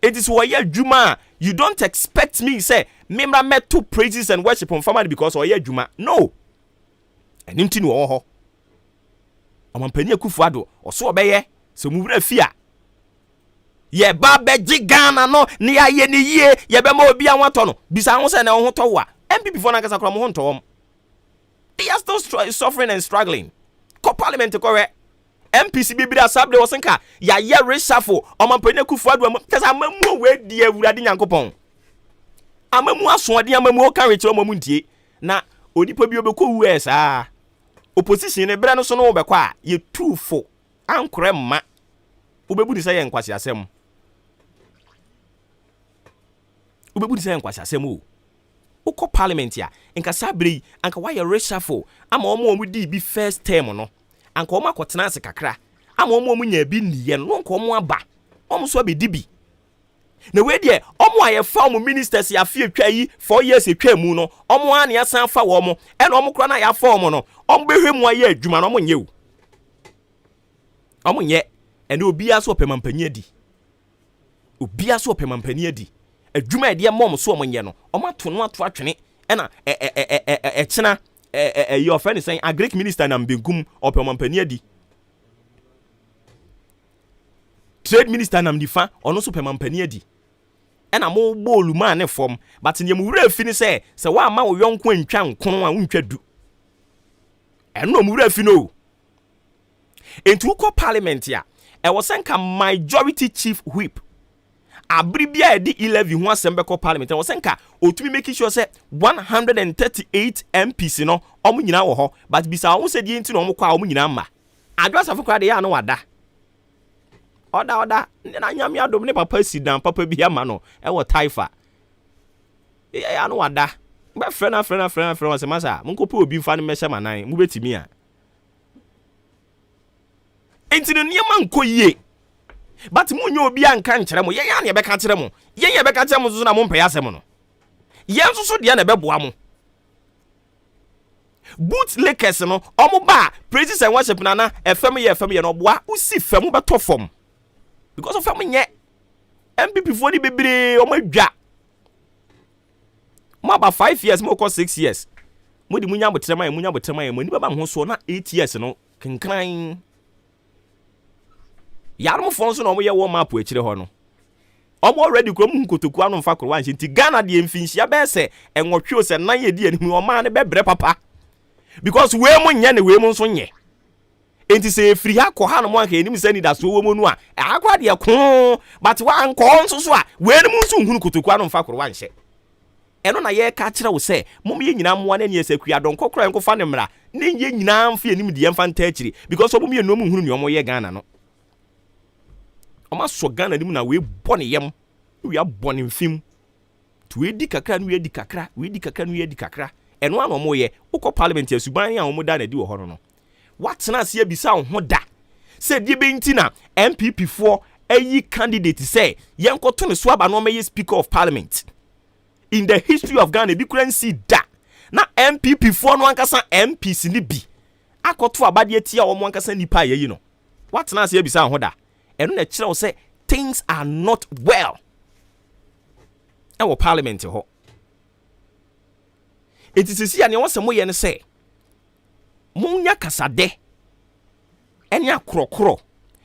it is why adwuma you don't expect me say memra meto praises and worship on family because ɔyɛ adwuma no ɛnim ti ne wɔ hɔ ɔmampani Akufo-Addo ɔso ɔbɛyɛ sɛ mu wura fia ye ba beji Ghana no ne ya ye ne yie ye be ma obi anwato no bisa ho se na ho to wa MPP for na kasa kra mo ho ntom they are still suffering and struggling ko parliament ko re MPC bibiri asable wo senka ya ye reshuffle omampani Akufo-Addo kasa amamu we di awurade Nyankopɔn amamu asode amamu o kan reche omamu ntie na onipa bi obekɔ US opposition ne bre no so no obekɔ a ye tufo ankore mma obebu ni sɛ yɛ nkwasi asɛm obebu ni sɛ yɛ nkwasi asɛm o ukɔ parliament ya nka sabre anka why reshuffle ama omo di bi first term no anka omo akɔtena ase kakra ama omo nya bi niye no nka omo aba omo so abedi bi na we de omo ayɛfa omo ministers ya fie twa yi 4 years etwa mu no omo a ne asan fa wo mo ɛna omo kora na ya fa omo no omo behwe mu ayɛ adwuma no omo nye o omo nye ene obia so opemampani adi obia so opemampani adi adwuma ede mom so omnye no omato no ato atwene ena kyena your friend is saying a Greek minister na mbengum opemampani adi trade minister na mdifa ono so opemampani adi ena mo bolu ma ne fom but nyem wura afi ni se wa ma wo yonko antwa nkono a untwa du eno mo wura afi no entu ko parliament ya e was senka majority chief whip abribia edi 11 ho asem beko parliament e was senka otumi make sure say 138 MPs no omo nyina wo ho but bisa wo se die nti no omo kwa omo nyina ma adwasa fokra de ya no wada oda na nyame adom ne papa sidan papa bi ama no e wo taifa ya no wada be frena se masa munkopo obi mfa ne mehye manan mu betimi a enti no niema nko yie but munye obi anka nkyere mo yen ya na beka kyere mo yen ya beka kyere mo so na mo mpɛ asɛm no yen so de na bɛboa mo boot lakers no omo ba praises and worship na FM ye no boa usi fam beto fam because of fam nye MPP for the bebre omo adwa mo aba 5 years mo ko 6 years mo di munya botrema mo ni baba ho so na 8 years no kenkran yarmo fonso no mo ye wo map akire ho no omo already krom nkotoku anu mfa korwa nche nti Ghana de mfinhia be se enwotwe o se nan ye di anim o ma ne bebre papa because we mo nya ne we mo nso nye enti se free ha ko ha no mo anka enim se ni da so wo mo nu a akwa de ko but wa anko nso so a we ne mo nso hunu kotoku anu mfa korwa nche eno na ye ka kire wo se mo ye nyina mo na ne esakua don kokora enko fa ne mra ne ye nyina mfa enim de mfa nta akire because omo ye no mo hunu ne omo ye Ghana no Oma so Ghana nim na we bone yem we abone mfim to we di kakra no we di kakra eno ano mo ye ukọ parliament asuban a omo da na di wo ho no watena ase abisa wo ho da se die be nti na MPP for candidate say yenkoto ne so aba no may speaker of parliament in the history of Ghana bi kura nsi da na MPP for no ankasa MPs ni bi akoto abade atia wo mo ankasa nipa yeyi no what na say bisa ho da eno na kire wo say things are not well parliament ho it is see ane wo se mo ye ne say munya kasade ene akrokro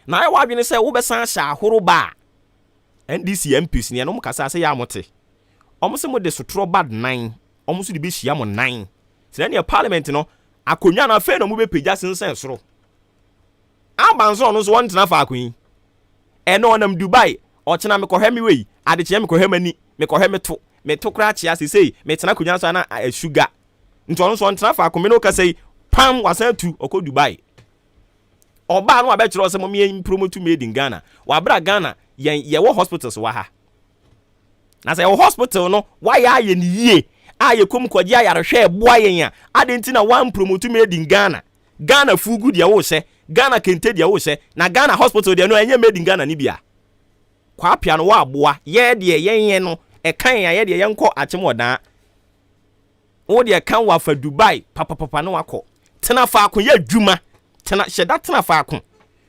na ya wadwene say wo besan hya ahoro ba NDC MPs ne no mo kasa say ya mote omo se mo de sotro bad 9 omo so de be hia mo 9 se ne parliament no akonwa na fe no mo be pagya sensen soro abanso no so won tena fa akon ene onam Dubai o chena me kohwe me wei ade che me kohwe mani me kohwe me to kra chia sei me tena konwa so na sugar nti ono so won tena fa akon me no ka sei pam wasan tu oko Dubai oba no abechiro se mo me promote made in Ghana wa bra Ghana ye wo hospitals wa ha na say wo hospital no wa ya ye ni yie aye kom kwaji ayarehwe eboa yen a adenti na one promote made in Ghana fugu dia wo hye Ghana kente dia wo hye na Ghana hospital dia no enye made in Ghana ni bia kwa apia no wa aboa ye de yen no e kan ya ye de yenko achemodan wo de kan wa fa Dubai papa no akọ tena fa akon ye adwuma tena hyeda tena fa akon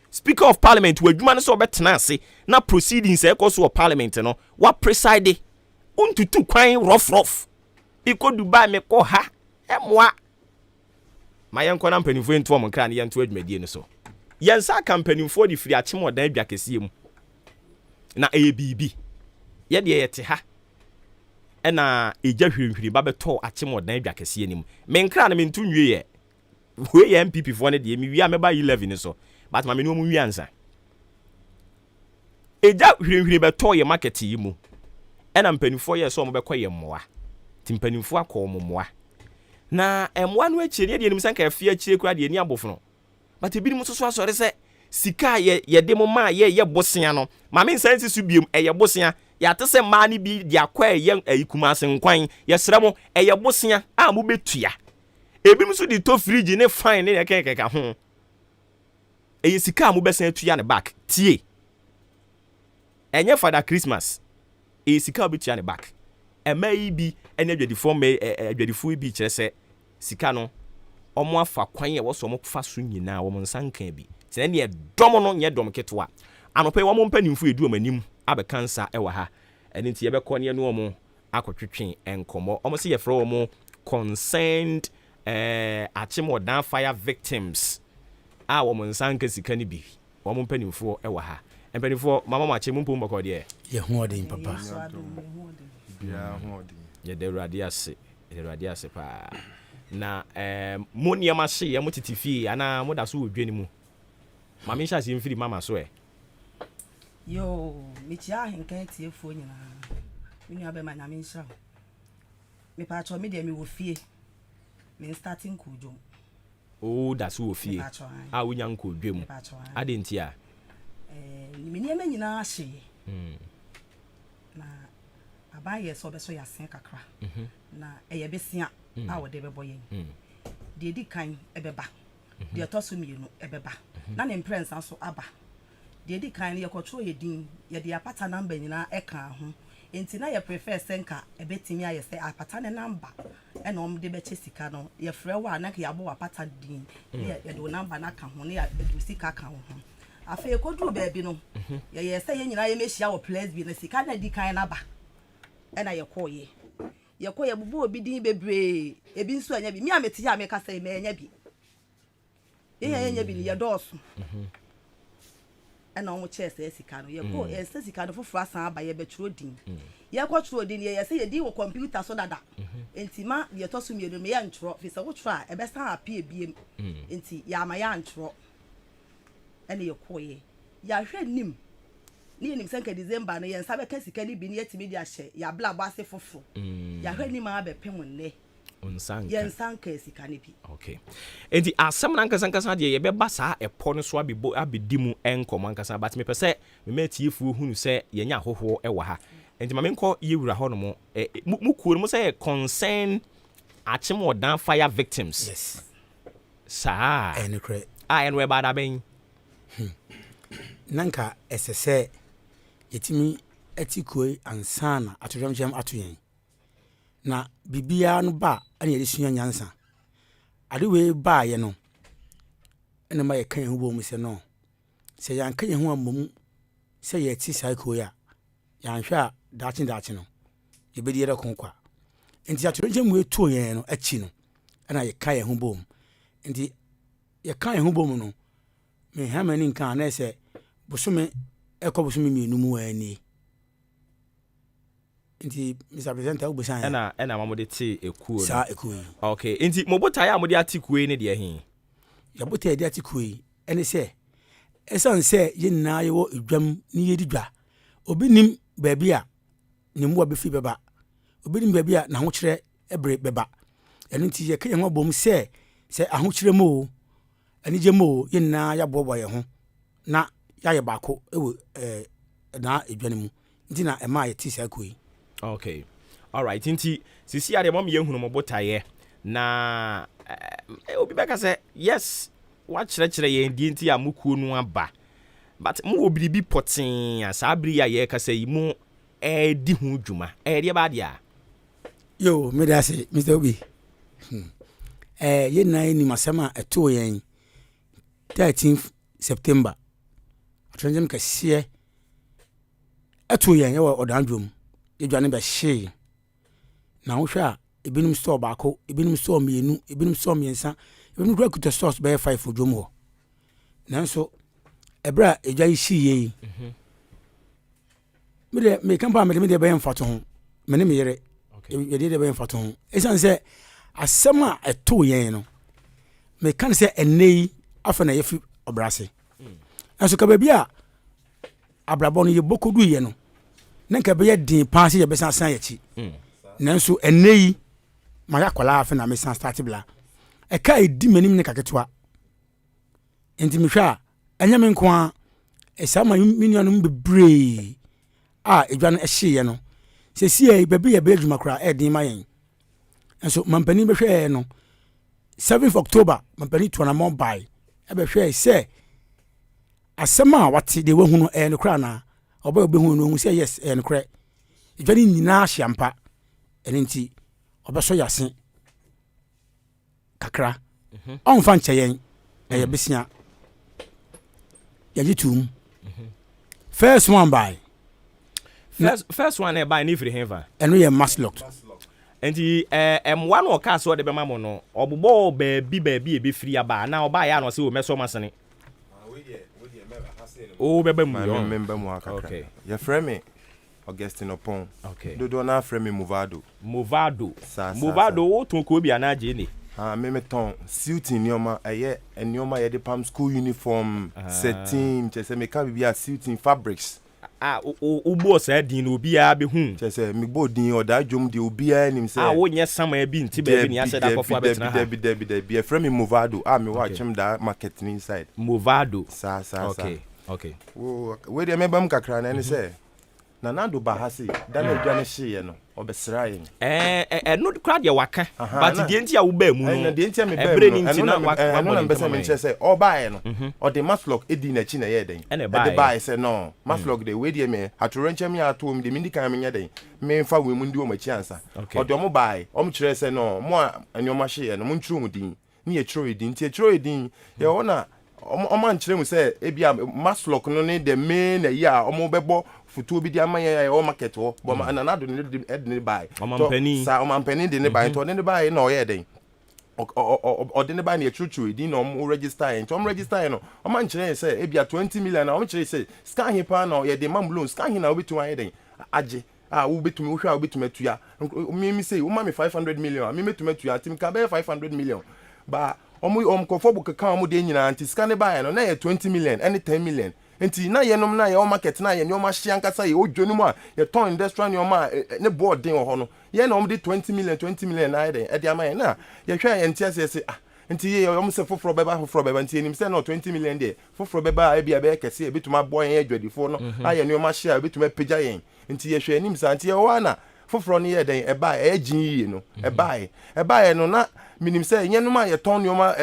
speaker of parliament wa adwuma no so obetena ase na proceedings e koso of parliament no wa preside untutu kwan rough iko Dubai me ko ha emwa ma yenko na mpanimfo nto mo kra ne yento adwumadie no so yensa kampanimfo di firi achemodan adwa kese mu na ABB ye de yete ha ena eja hwirihwiri ba beto achemodan adwa kese anim me nkra na me ntu nwie ye we MPP fo ne de mi wi ameba 11 so but ma me no mu wi ansa eja hwirihwiri beto ye market yi mu ena mpanimfo ye so mo bekọ ye mmoa timpanimfo akọ mmoa na emwa no akire de enim sanka afia akire kura de ani abofo but ebi mu soso asore se sika ye de mo ma ye bosia no ma me nsansi su biem ye bosia ya te se ma ni bi de akwa ye ayikuma asenkwan ye sra mo ye bosia a mo betua ebi mu so di to fridge ne fine ne kekeka ho eye sika mo besan atua ne back tie enye Father Christmas sika obetua ne back emai bi ene adwadifo me adwadifo bi kire se sika no omo afa kwan ye wo so mo fa so nyina wo nsankan bi tene ne dom no nye dom ketwa anope wo mo mpanimfo edu amanim abe cancer ewa ha ene nti ye be kọ ne no mo akotwetwen enkomo omo se ye fro wo mo concerned achemodan fire victims a wo mo nsankan sika ni bi wo mo mpanimfo ewa ha mpanimfo mama mache mo mpom bako de ye hoodin papa ya hoodin ye de radiase pa na monia ma hye ye motitifi ana moda so odwani mu mama nsha se mfiri mama so yo michia henkan tiefo nyina minu abe ma nyame nsha me pa cho me de me wo fie me starting kujo o da so wo fie a wonya nko dwam ade ntia me niema nyina hye na abaye so be so yasen kakra na eye besia a wo de bebo yen de di kan ebeba de toso mienu ebeba na ne imprensa so aba de di kan ye kotro ye din ye de apata number nyina eka ho enti na ye prefer senka ebetimi aye se apata ne number e na om de be chesika no ye frɛ wa na ka yabo apata din ye do number na ka ho ne ya do sika ka ho afa ekodu baabi no ye se ye nyina ye mehia wo place bi na sika na di kan na ba e na ye koye ye bubu obi din bebre ebi nso anya bi mi ameti ya me ka sai me anya bi ye bi ye dosu e na omo chese sika no ye ko ye se sika no foforo asan aba ye betro din ye ko tro din ye se ye din wo computer so dada enti ma ye to so mienu me ye ntro fi se wo tro a e be san apie ebiem enti ya ma ya ntro e na ye koye ya hwe nim ni nim sanka December no yen sabe ka sika ni bi ni yetimi dia hye ya bla bo ase foforo ya hwe nim a be pem ne onsanka yen sanka sika ni bi okay enti asem na nkasanka de ye be ba saa epo no so abedi mu enkomo ankasa but me pese me matiefu hunu se yenya ahoho e wa ha enti ma me nko yewura ho no mo mu kuo no se concern achemodan fire victims yes saa enukre enwe ba da ben nanka esese yɛtumi ati koe ansana atodwamkyɛm ato yɛn na bibia no ba ɛna yɛde sua nyansa ade wei ba yɛ no ɛna ma yɛka yɛn ho bɔ mu sɛ no sɛ yɛanka yɛn ho ammom sɛ yɛti saa koe a yɛanhwɛ a daakye no yɛbɛdi yɛdɛ konkwa nti atodwamkyɛm mu ɛtuo yɛn no akyi no ɛna yɛka yɛn ho bɔ mu nti yɛka yɛn ho bɔ mu no mehama ni nka na sɛ bosome ɛkɔ bosome mmienu mu ani nti Mr. Presenter wo bosan ɛna ma mode te ekuo no saa ekuo yi okay nti mo botae a mode ate kuo ne de he ya botae de ate kuo yi ɛne sɛ ɛsan sɛ yɛnna yɛwɔ edwam ne yɛdi dwa obi nim baabi a ne mmoa bɛfi bɛba obi nim baabi a n'ahokyerɛ ɛbere bɛba ɛno nti yɛka yɛn ho abom sɛ ahokyerɛ mu o anigye mu o yɛnna yɛaboaboa yɛn ho na yɛayɛ baako ɛwɔ na edwane mu nti na ɛma yɛte saa kuo yi okay all right nti sisi ade mom yehunu mo botaye na obi beka say yes wa kyerɛkyerɛ yɛn die nti amukuo no aba but mo obiribi poten asa abiri ya yɛ kasa yi mo di ho dwuma de ba dia yo me da say Mr. Obi yɛn na ni masama ɛto yɛn 13th September atrenjem kɛseɛ ɛto yɛn yɛ ɔdanwom yɛdwane bɛhye na wohwɛ a ebinom store baako ebinom store mmienu ebinom store mmiɛnsa ebinom kura kuta stores bɛyɛ 5 odwom hɔ nanso ɛberɛ a ɛdwa yi hyi yɛ me kampa me de bɛyɛ mfato ho me ne me yere yɛde de bɛyɛ mfato ho ɛsiane sɛ asɛm a ɛto yɛn no me kan sɛ ɛnɛ yi afa na yɛfi ɔbrase nanso ka baabi a abrabɔ no yɛbɔkɔdu yɛ no nanka bɛyɛ din paase yɛ bɛsan san yɛkyi nanso ɛnɛ yi ma yakɔla afa na me san start bla ɛka edi manim ne kaketewa enti mehwɛ a ɛnyɛ me nko a ɛsa ma minianom bebree a edwa no ɛhyeɛ no sɛsi ɛ baabi yɛ bɛyɛ adwuma koraa ɛden ma yɛn nso mampani bɛhwɛ no 7th October mampani tournament by ɛbɛhwɛ sɛ asɛm a wate de wahu no no koraa na ɔbɛ obɛhu no hu sɛ yes no korɛ edwa ne nyinaa hyampa ɛne nti ɔbɛsɔ yase kakra ɔmfa nkyɛ yɛn ɛyɛ besia yɛgye tum first one by first one by ni free heaven ɛno yɛ mass locked enti one or cast so de bema mo no ɔbobɔ baabi ebe free aba na ɔba ya no sɛ o mɛsɔ masene o bɛbɛ mu yo member mu akakra okay ye frame me Augustine Opon okay dodo na frame me Movado wo ton ko bi ana je ni me ton suit nioma eye nioma ye de pam school uniform setting chese me ka bibia suit fabrics ubo sa din obi a be hu chese me bo din oda dwom de obi a nim se wo nye sama bi nti ba bi ni ase da kofo abetena ha de e frame me Movado me wa chem da market ni inside Movado okay we de me bam kakra na ni se na nando bahasi da na adwane hye no obesra yen no crowd ya waka but the enti a wo ba mu no the enti a me ba mu na waka no na mbese me nche se obae no o de maslock edi na chi na ye den e de bae se no maslock de we de me atorenche me ato me de mindikan me nye den me mfa we mu ndi o machi ansa o de mo bae o m kire se no mo anyoma hye no mo ntru mu din ni ye tro edin ti tro edin ye wona o man kire mu se ebia maslock no ne de me na ye a o mo bebo futu bi di amanye o market wo bo ma na do ne de buy o mampani de ne buy to ne buy na o ye den o de ne buy na chuchu edin na o register en to register no o man kire se ebia 20 million na o kire se scan he pa na o ye de mam loan scan he na o betu an den age wo betumi wo hwa wo betumi atua me say wo ma me 500 million me metumi atua tim ka be 500 million ba om kofo bu ka mo de nyina anti scan buy no na ye 20 million and 10 million enti na ye nom na ye o market na ye nyoma hye ankasa ye odwonu mu a ye ton industrial nyoma ne board den ho no ye na om de 20 million na ye den e de ama ye na ye hwa ye enti ase enti ye om se foforo beba enti enim se no 20 million de foforo beba e bia be kese e betuma boy ye adwadifo no aye nyoma hye a betuma pagya ye enti ye hwa enim sa enti ye wa na foforo ne ye den e ba e gin yi no e ba ye no na minim say yenuma ye ton nyoma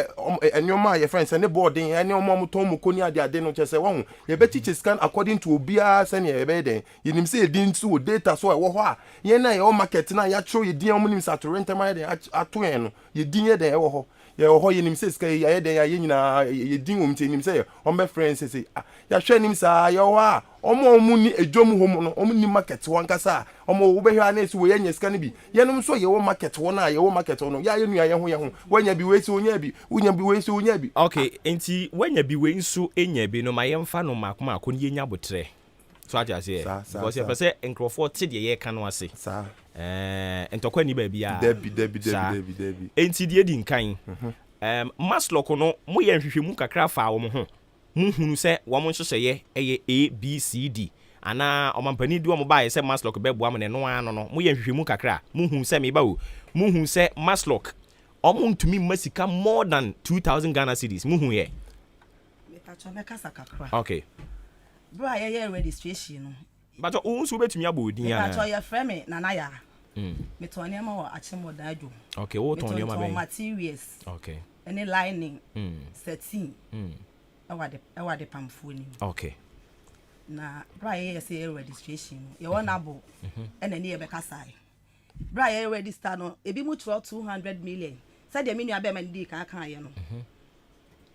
nyoma ye friends ne boarding ene omo ton mu koni ade no chese won ye be teach scan according to obia say ne ye be den yenim say din so data so e wo ho a yen na ye o market na ya tro ye din omo nim sa to rent ma ye den ato en no ye din ye den e wo ho ye wo ho yenim say scan ye den ye nyina ye din om tenim say o me friends say ya hwe nim sa ye wo a omo ni edwom hom no omo ni market won kasa omo wo be hwa na esi wo ye scan bi yenum so ye wo market won a ye wo market no ya ye nua ye ho wanya bi we si onya bi unya bi we si onya bi okay enti wanya bi we nso enya bi no ma yemfa no makoma akon ye nya botre so aja say because you say encrofo te de ye ka no ase sa entokwa ni ba bia debi enti de di nkan maslok no mo ye nhwehwemu kakra fa wo mo ho muhunu se wo mo hyehyeye eye A B C D ana omampani du omo bae se maslok bebo am ne no ano no mo ye nhwehwemu kakra muhunu se me ba wo muhunu se maslok omo ntumi masika more than 2000 Ghana cedis muhunu ye me pacho me kasa kakra okay bro ye registration no but o nso betumi abodi ya me pacho ye frame me nana ya me to ne ma wo achemo dajo okay wo to ne ma be materials okay any lining setting awade pamfoni okay na braye say registration ye wonabo ena ne ye beka sai braye register no ebi mu 200 million say de menu abema ndi kan ye no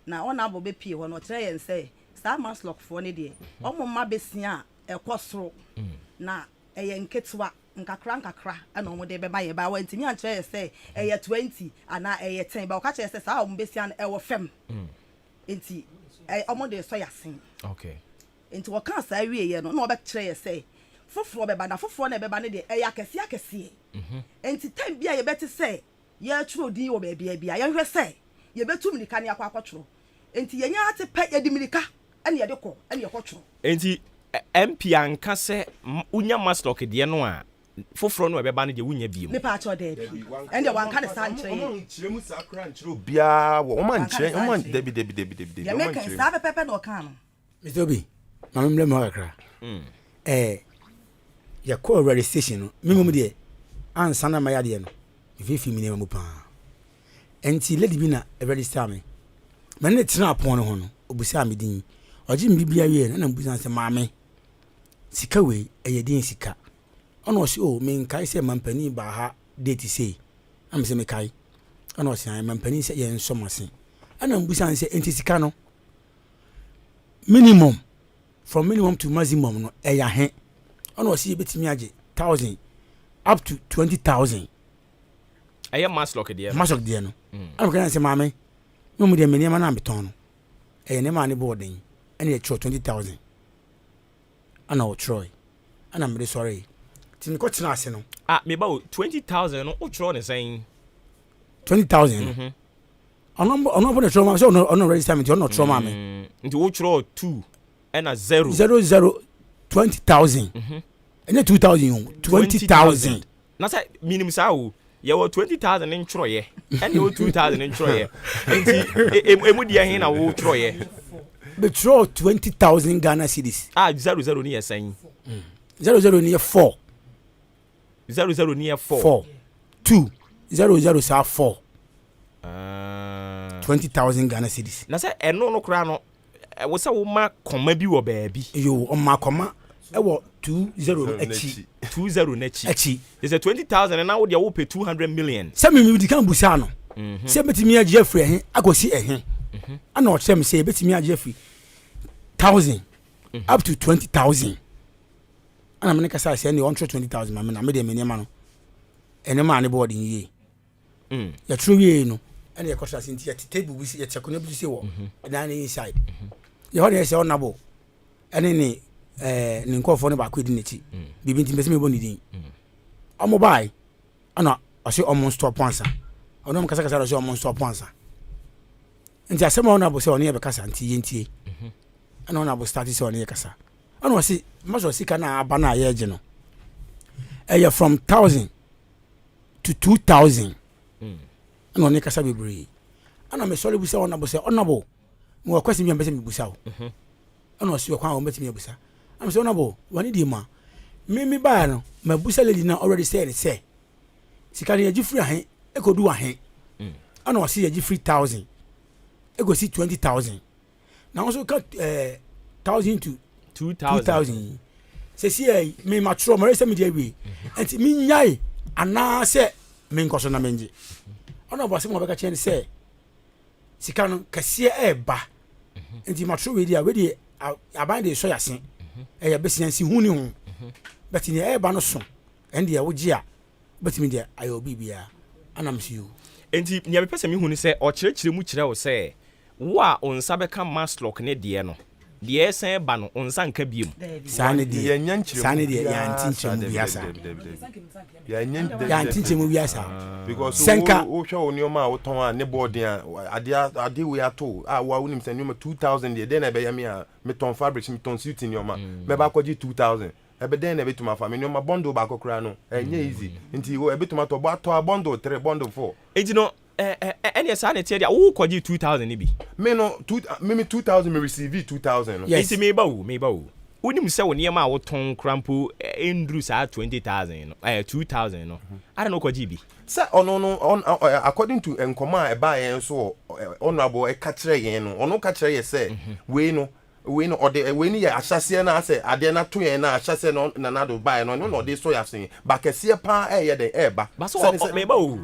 na wonabo be pie ho no kire yen say star maslok for ne de omo ma besia ekosoro na eye nketwa nkakra ana omo de beba ye ba wantimi an kire say eye 20 ana eye 10 ba o ka kire say sa omo besia na ewo fem enti omo de so yasin okay enti wo kan sa wie ye no na obe kire say foforo beba na foforo na beba ne de eya kese enti time bia ye beti say ye aturo din wo ba bia ye hwe say ye betum nika ne akwakotro enti ye nya ate pe ye dimirika ene ye de ko ene ye kotro enti MP anka se unya maslok de no a foforo no beba ne de unya bi mu me pa cho de ende wan ka de sa nchire ye chiremu sakra nchiro bia wo man nchire o man debi ye make sa pepe no kan Mr. Obi mama mle mo kakra ya call registration no mimum de ansa na maya de no fifi mi ne mu pa enti lady bi na register me man ne tena apon no ho no obusa me din oji mbibia wie na mbusa se maame sika we eyedin sika ono si o men kai se mampani ba ha date say am se me kai ono si an mampani se ye nsomase ana mbusa se enti sika no minimum from minimum to maximum no eya he ono si betimi age 1000 up to 20000 aya maslok de no am kan se maame no mu de me niam na beton no eya ne ma ne boarding ene e 20000 ana o troy ana me sorry tin ko tina ase no me ba 20000 no o tro ne saying 20000 ono bo ne trauma so ono register me ono trauma me nti wo tro 2 and a 0 20000 ene 20000 na say minimum sa o ye wo 20000 in tro ye ene wo 2000 in tro ye nti emu dia hin na wo tro ye be tro 20000 Ghana cedis 00 ni saying 00 ni 4 00 ni 4 2 00 sa 4 20,000 Ghana cedis na say eno no kra no wo say wo ma koma bi wo baabi yo o ma koma e wo 20 echi 20 nechi is a 20000 and now wo dey wo pay 200 million say me di kan busa no say betimi age afri ehin akosi ehin ana o chem say betimi age afri 1000 up to 20,000 ana me kasa say ni 120,000 ma me na me dey me niam no ene ma ne board yin ye ya true ye no ene ye contract nti ya table bi ya check no bi say wo na ni inside ye ho dey say onabo ene ni ni nkofo ne ba ko di nechi bibi nti mbese me bo ni din omo bai ana o say omo stop once ono mo kasa o say omo stop once nti asema onabo say ono ye be kasa nti ye ntie ana onabo start say ono ye kasa ana o say maso sika na aba na ye je no from 1000 to 2000 ana ne kasa bebre ana me sole busa onabo say onabo mo kwesi mi mbese mi busa o ana o si kwa o mbeti mi busa am say onabo wani di ma me ba no ma busa lady na already say sika ne agifiri ahen ekodu ahen ana wasi yɛ gye 3,000 ego si 20,000 na nso ka 1,000 to 2,000 sɛ si yɛ me maturo mɔre sɛ me de awie nti me nyai ana sɛ me nkɔso na menje ana bɔ sɛ mo bɛka kyɛn sɛ sika no kɛseɛ ɛɛba nti maturo we di a we di aban de so yase ɛyɛ besia si hu ni hu but ni ɛɛba no so ɛnde a wogye a betimi de ayɛ obi bia anam si you enti nya be pese me hu ni sɛ ɔkyerɛkyerɛ mu kyerɛ wo sɛ wo a onsa bɛka maslock ne de no de ɛsɛn ba no onsa nka biem sane de ya ntinkyerɛ biasa ya ntinkyerɛ biasa because senka wo hwɛ onioma a woton a ne board a ade we ato a wa wonim sɛ nioma 2,000 de na ɛbɛyɛ me a meton fabrics meton suit nioma mɛba kɔgye 2,000 ebe den na betuma fa me no ma bundle ba kokra no enye easy nti wo ebetuma to ba to bundle 3 bundle 4 enti no any sa na tie dia wo kwaji 2,000 ni bi me no 2,000 me receive 2,000 no enti me ba wo wonim se wo niam a wo ton krampo endru sa 20,000 no 2,000 no I don't know kwaji bi sa ono no according to enkoma e ba yen so honorable e ka kire yen no ono ka kire ye se we no ode we ni ya ahyase na ase ade na to yen na ahyase no na do buy no no ode so ya sen ba kese pa ye de e ba so me ba wo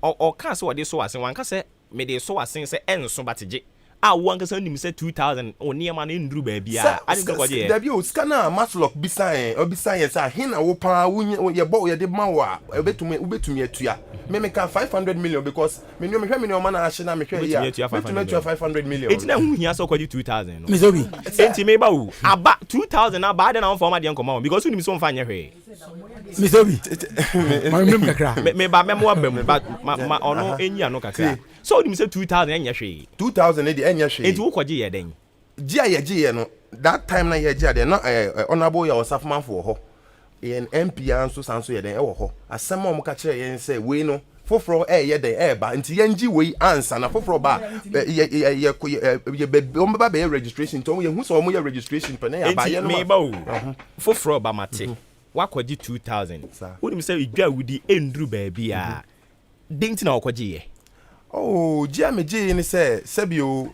o ka se ode so asen wan ka se me de so asen se enso bateje a wo anka se nim se 2,000 oni ma na nduru ba bia ade ko je da bi o scanner matlock bisan sa hina wo pa wo ye bo ye de ma wa ubetumi atua me ka 500 million because me no me hwe me no ma na ahye na me hwe ya betumi atua 500 million enti na hu hia so kwaji 2,000 no mizobi enti me ba wo aba 2,000 aba ade na won forma de nkoma because uni so mfa nya hwe mizobi mamem kakra me ba me mo abam ma ono enyi ano kakra so uni say 2,000 enya hwe 2,000 e de enya hwe enti wo kwaji ye den gia no that time na ye gia de no honorable ya osafman for ho en MP anso sanso ye den e wo ho asem o mo ka kire yen say we no foforo ye den ba nti yenji we ansa na foforo ba ye o ba be registration to ye hu so mo ye registration pe na ya ba ye no me ba o foforo ba mate wakwaji 2,000 wonim say idwa wudi endru ba bia denti na wakwaji ye oh gia meje ni say sebio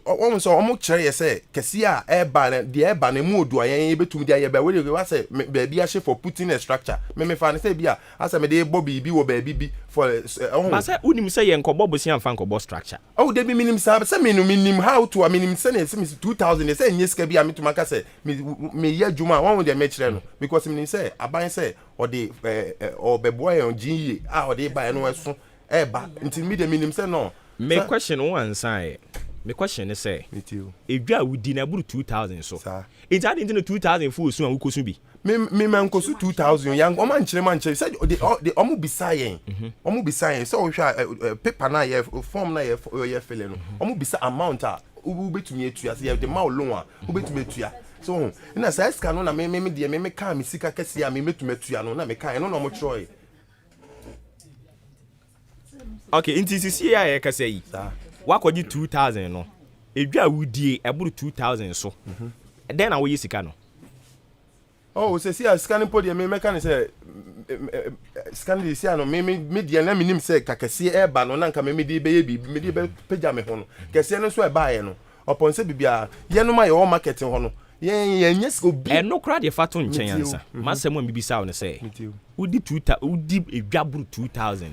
o so o mo kire ye say kesi a eba na de eba na mu odu ayen betum de ayeba we wa say ba bia she for putting a structure me fa na say bia asa me de bobi bi wo ba bi for ma say unim say ye nkobo bosi amfa nkobo structure oh de bi minim say minim how to minim say na say 2,000 say nyeska bia metuma ka say me ya juma won de me kire no because minim say aban say o de o bebo ye onjie a o de ba no eso eba nti me de minim say no me question one side me question is say edwa wudi na buru 2,000 so it had into 2,000 full so an wukosu bi me man kosu 2,000 yang o man kire say the omu bisa yen so hwa paper na ye form na ye fill no omu bisa amount a ubetumi etua say the ma loan a ubetumi etua so na say scan no na me de me ka me sika kese a me metumi etua no na me ka no na mo troy okay into CC ya kase yi wakwaji 2,000 no edwa wudie eburu 2,000 so then na wo yisika no oh se si a scanning podium me meka ne say scanning di sia no me dia na minim say kakase eba no na nka me di be ye bi me di be pagya me ho no kase no so eba ye no upon say bibia ye no ma ye marketing ho no ye nyes obi no kra de fato nchen yansa masem am bibisa wo ne say udi 2,000 udi edwa buru 2,000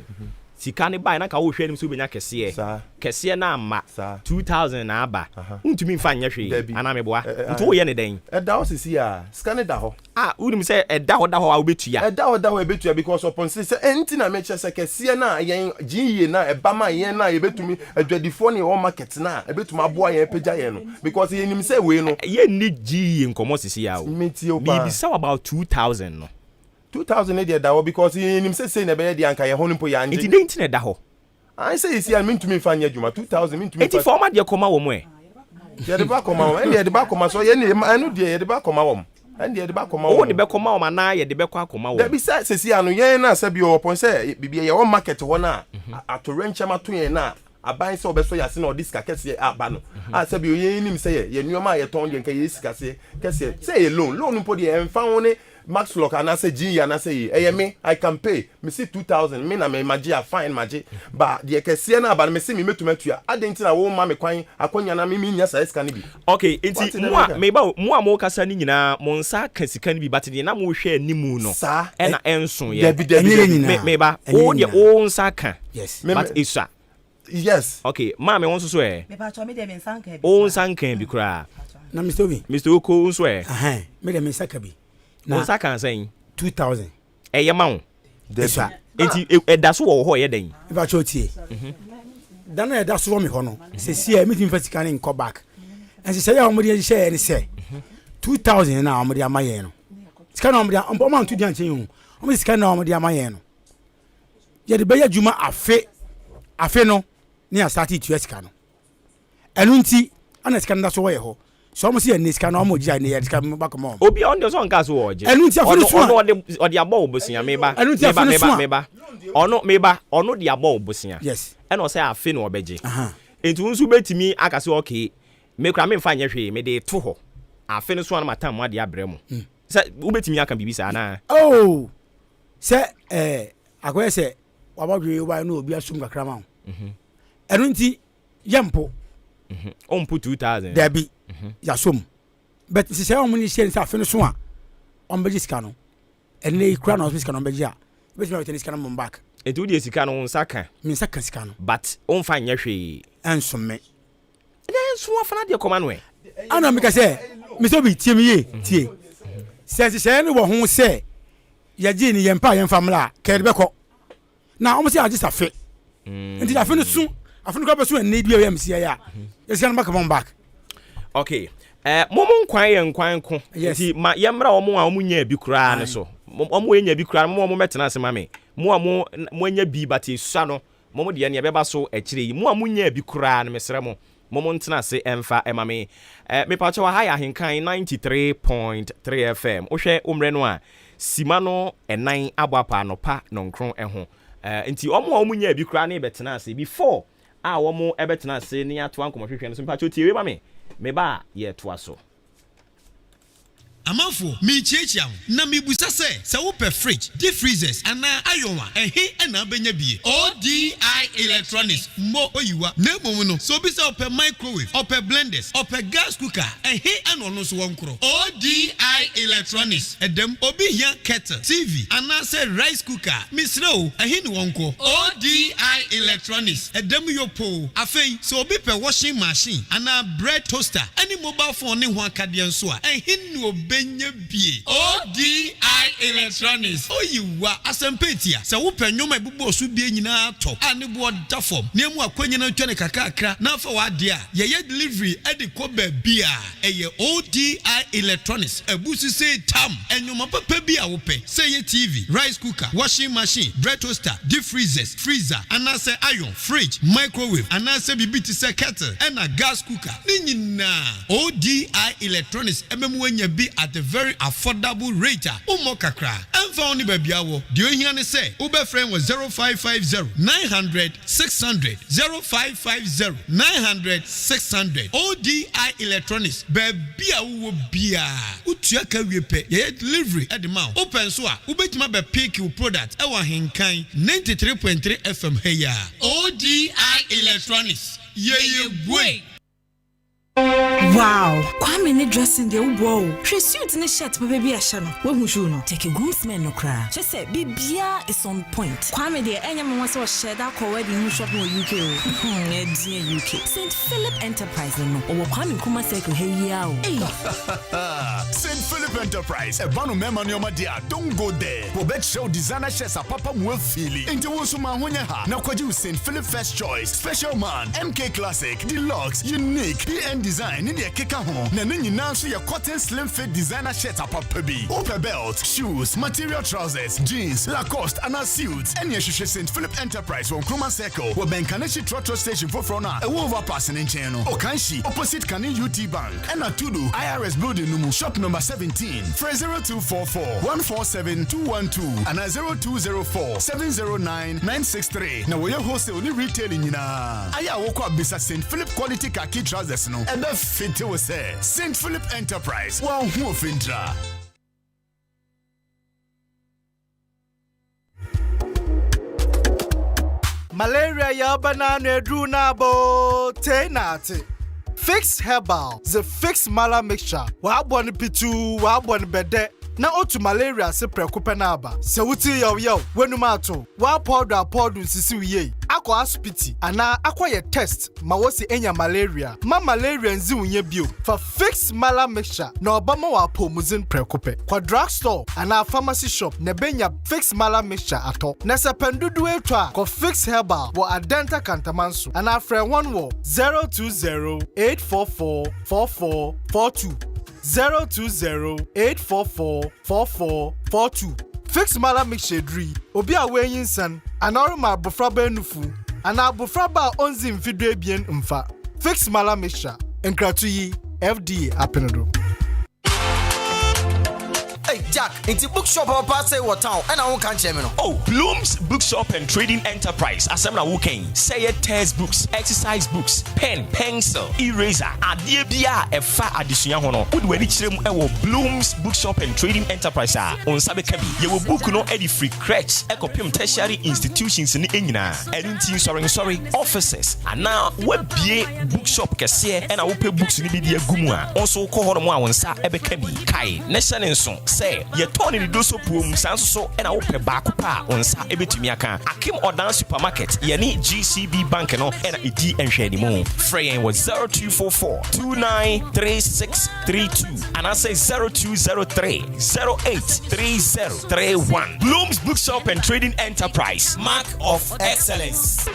sika ne bai na ka wo hwe nim so benya kese na ama 2,000 na aba untumi mfa nya hwe ana meboa nto wo ye ne den da ho sisi a sika ne da ho unim say da ho a obetua da ho ebetua because upon say enti na me chese kese na yen giye na eba ma yen na ebetumi adwadifo ne wo market na ebetumi aboa yen pagya yen no because yen nim say we no ye ni giye nkomo sisi a o me bisa about 2,000 no 2,000 dey da ho because him say na be dey anka ye ho npo ya nje enti denti na da ho I say isi an mintumi fa nya djuma 2,000 mintumi enti forma de koma wo mo e ye de ba koma wo en de ba koma so ye ni anu de ye de ba koma wo en de ba koma wo de be koma wo na ye de be kwa koma wo da bi say sesi anu ye na say bi o pon say bibia ye wo market wo na atorencha ma to ye na aban say obeso yase na odiska kese aba no a say bi ye nim say ye nuoma ye ton de nka ye sika se kese say ye loan npo de en fa wo ne Max Lock and I say G and I say hey me I can pay me see 2,000 me na me magia fine magia but the kesi na but me see me metu ya adenti na wo ma me kwan akonya na me nya sa sika ni bi okay enti mo a mo kasa ni nyina mo nsa ka sika ni bi but de na mo hwe animu no e na enso ye meba o de o nsa ka yes but isa yes okay ma me won so me pa cho me de me nsa ka bi o nsa ka bi kra na Mr. Oko so me de me nsa ka bi na nsa ka saying 2,000 e ye ma wo desa enti e da so wo ho ye den me pa cho tie dan na da so me ho no se si me tin fasika ni nko back and se ya mo de share ni se 2,000 na mo de amaye no sika na mo de o ma ntu di anche hu o mo sika na mo de amaye no ye de be ya juma afe no ni a start itu sika no enu nti ana sika na so wo ye ho so mo se ni sika na mo gya ni ye sika back mo obi on the song cast wo je enu nti afo so ono de abo obosia meba ono de abo obosia yes eno say afe no obeje enti unsu betimi akase okay me kra me mfa nya hwe me de to ho afe no so na matam mo de abrɛ mo se ubetimi aka bibisa na oh se akoye se wabadwe wa no obi asum kakra ma enu nti yempo on put 2,000 debi ya som but se say on ni share sa afi no so a on be sika no ene ikura na sika no be ja be me tell sika no mo back enti udi sika no nsaka mi saka sika no but on fa nya hwe enso me so afana de koma no e ana me ka say me so bi tie me ye tie se no wo ho se ya ji ni yempa yemfa mla ka de be ko na o mo se agisa fe enti afi no su afi no ka be so ene di ya msia ya sika no back mo back okay momo nkwan ko nti ma yemra omo a omo nya bi kura ne so omo nya bi kura mo metena ase mame mo a mo nya bi bate sua no momo de ne beba so akire yi mo a mo nya bi kura ne mesere mo ntena ase emfa emame me pa cho ha ya henkan 93.3 FM ohwe omre no a sima no enan abapa no pa no nkron eho nti omo a omo nya bi kura ne betena ase before a omo ebetena ase ne ato ankomo hwehwe no so me pa cho tie we mame meba ye toaso Amanfo mi chiechia na mi busa se wo per fridge deep freezers ana ayonwa ehe na benya bie ODI electronics mo oyiwa na emu no so bi se per microwave or per blenders or per gas cooker ehe ana no so wonkro ODI electronics edem obi hia kettle TV ana se rice cooker misro ehe ni wonko ODI electronics edem yopo afei so obi per washing machine ana bread toaster any mobile phone ne ho akade nso a ehe ni obi bie ODI electronics oyiwa asempetia se wo panyoma ebubu osu bie nyina to ane bo da form nemu akwanya na twene kakakra na afa wa de a ye delivery edi ko ba bia eye ODI electronics ebusu se tam enyoma papa bia wo pe se ye TV rice cooker washing machine bread toaster deep freezers freezer ana se iron fridge microwave ana se bibiti se kettle and gas cooker ni nyina ODI electronics ememu anya bi at a very affordable rate. Umo kakra. Enfa oni babia wo. Di ohia ne se, ube friend was 0550 900 600 0550 900 600 ODI electronics. Babia wo bia. Utua ka wiepe. Ye delivery at the mouth. Open so a ubetima be pick your product. Ewa henkan 93.3 FM heya. ODI electronics. Ye boy. Wow, Kwame ne dressing the wow. She suit ne shirt baby asha no. Wo hu shoe no. Take a groomsman no cry. She say bibia is on point. Kwame de enya me wan say share that ko wedding shop no UK o. UK. St. Philip Enterprise no. Owo Kwame kuma circle hey ya o. St. Philip Enterprise. E banu mema no ma dia. Don't go there. Wo bet show designer shirts a papa mo feel. Into wo so ma honya ha. Na kwaji St. Philip First Choice, Special Man, MK Classic, Deluxe, Unique, PN Design in the keka ho. Na nyina so your cotton slim fit designer shirt apapa bi. Upper belt, shoes, material trousers, jeans, Lacoste and suits. And your St. Philip Enterprise from Kruma Circle. Wo Benkaneshi Trotro Station for front na. E wo overpass in channel. Okanshi opposite Kani UT Bank. And Atudu IRS building numu shop number 17. 0244 147 212 and 0204 709 963. Na wo your wholesale ni retailing nyina. Aya wo kwa bisa St. Philip quality khaki trousers no. And the fit we say St. Philip Enterprise. Wow, who fintra. Ufre ya banana drunabo tenate. Fix Herbal, the Fix Mala mixture. Wabon pitu, wabon bede. Na otu malaria se prekupe na aba. Se wuti yo wenumato. Wa powder sisi wiye. Ako aspiti ana akwa ye test ma wosi enya malaria. Ma malaria nzi unye bio. For Fix Mala mixture na obama wa pomuzin prekupe. Kwa drugstore ana pharmacy shop ne benya Fix Mala mixture ato. Na se pendudu etwa kwa Fix Herbal wo adenta kantamansu. Ana fre one wo 020-844-4442. 020-844-4442. Fix Mala mixture dri. Obi a wenyin san. Anorma bofraba enufu. Ana bofraba onzi mfidwe bien mfa. Fix Mala mixture. Enkratuyi FDA apenodo. Hey Jack, it's a bookshop or pass what town and I won't catch him. Oh, Bloom's Bookshop and Trading Enterprise. Asemna Woken. Say it test books, exercise books, pen, pencil, eraser, adibia, a fa addition hono. Would we reach them Bloom's Bookshop and Trading Enterprise on Sabekabi. You will book no any free crutch, ecopium tertiary institutions in Engina. Anything sorry, offices. And now we be bookshop kase and I will pay books in the Gumwa. Also call her on Sa Ebekabi. Kai, Nation and Song. Say, ye Tony Doso Pum, Sanso, and I open back pa on Sa Ebitumiaka. Akim or down supermarket, ye need GCB Bank and ED and Shady Moon. Fraying was 0244-293632. And I say 0203-083031. Bloom's Bookshop and Trading Enterprise. Mark of Excellence.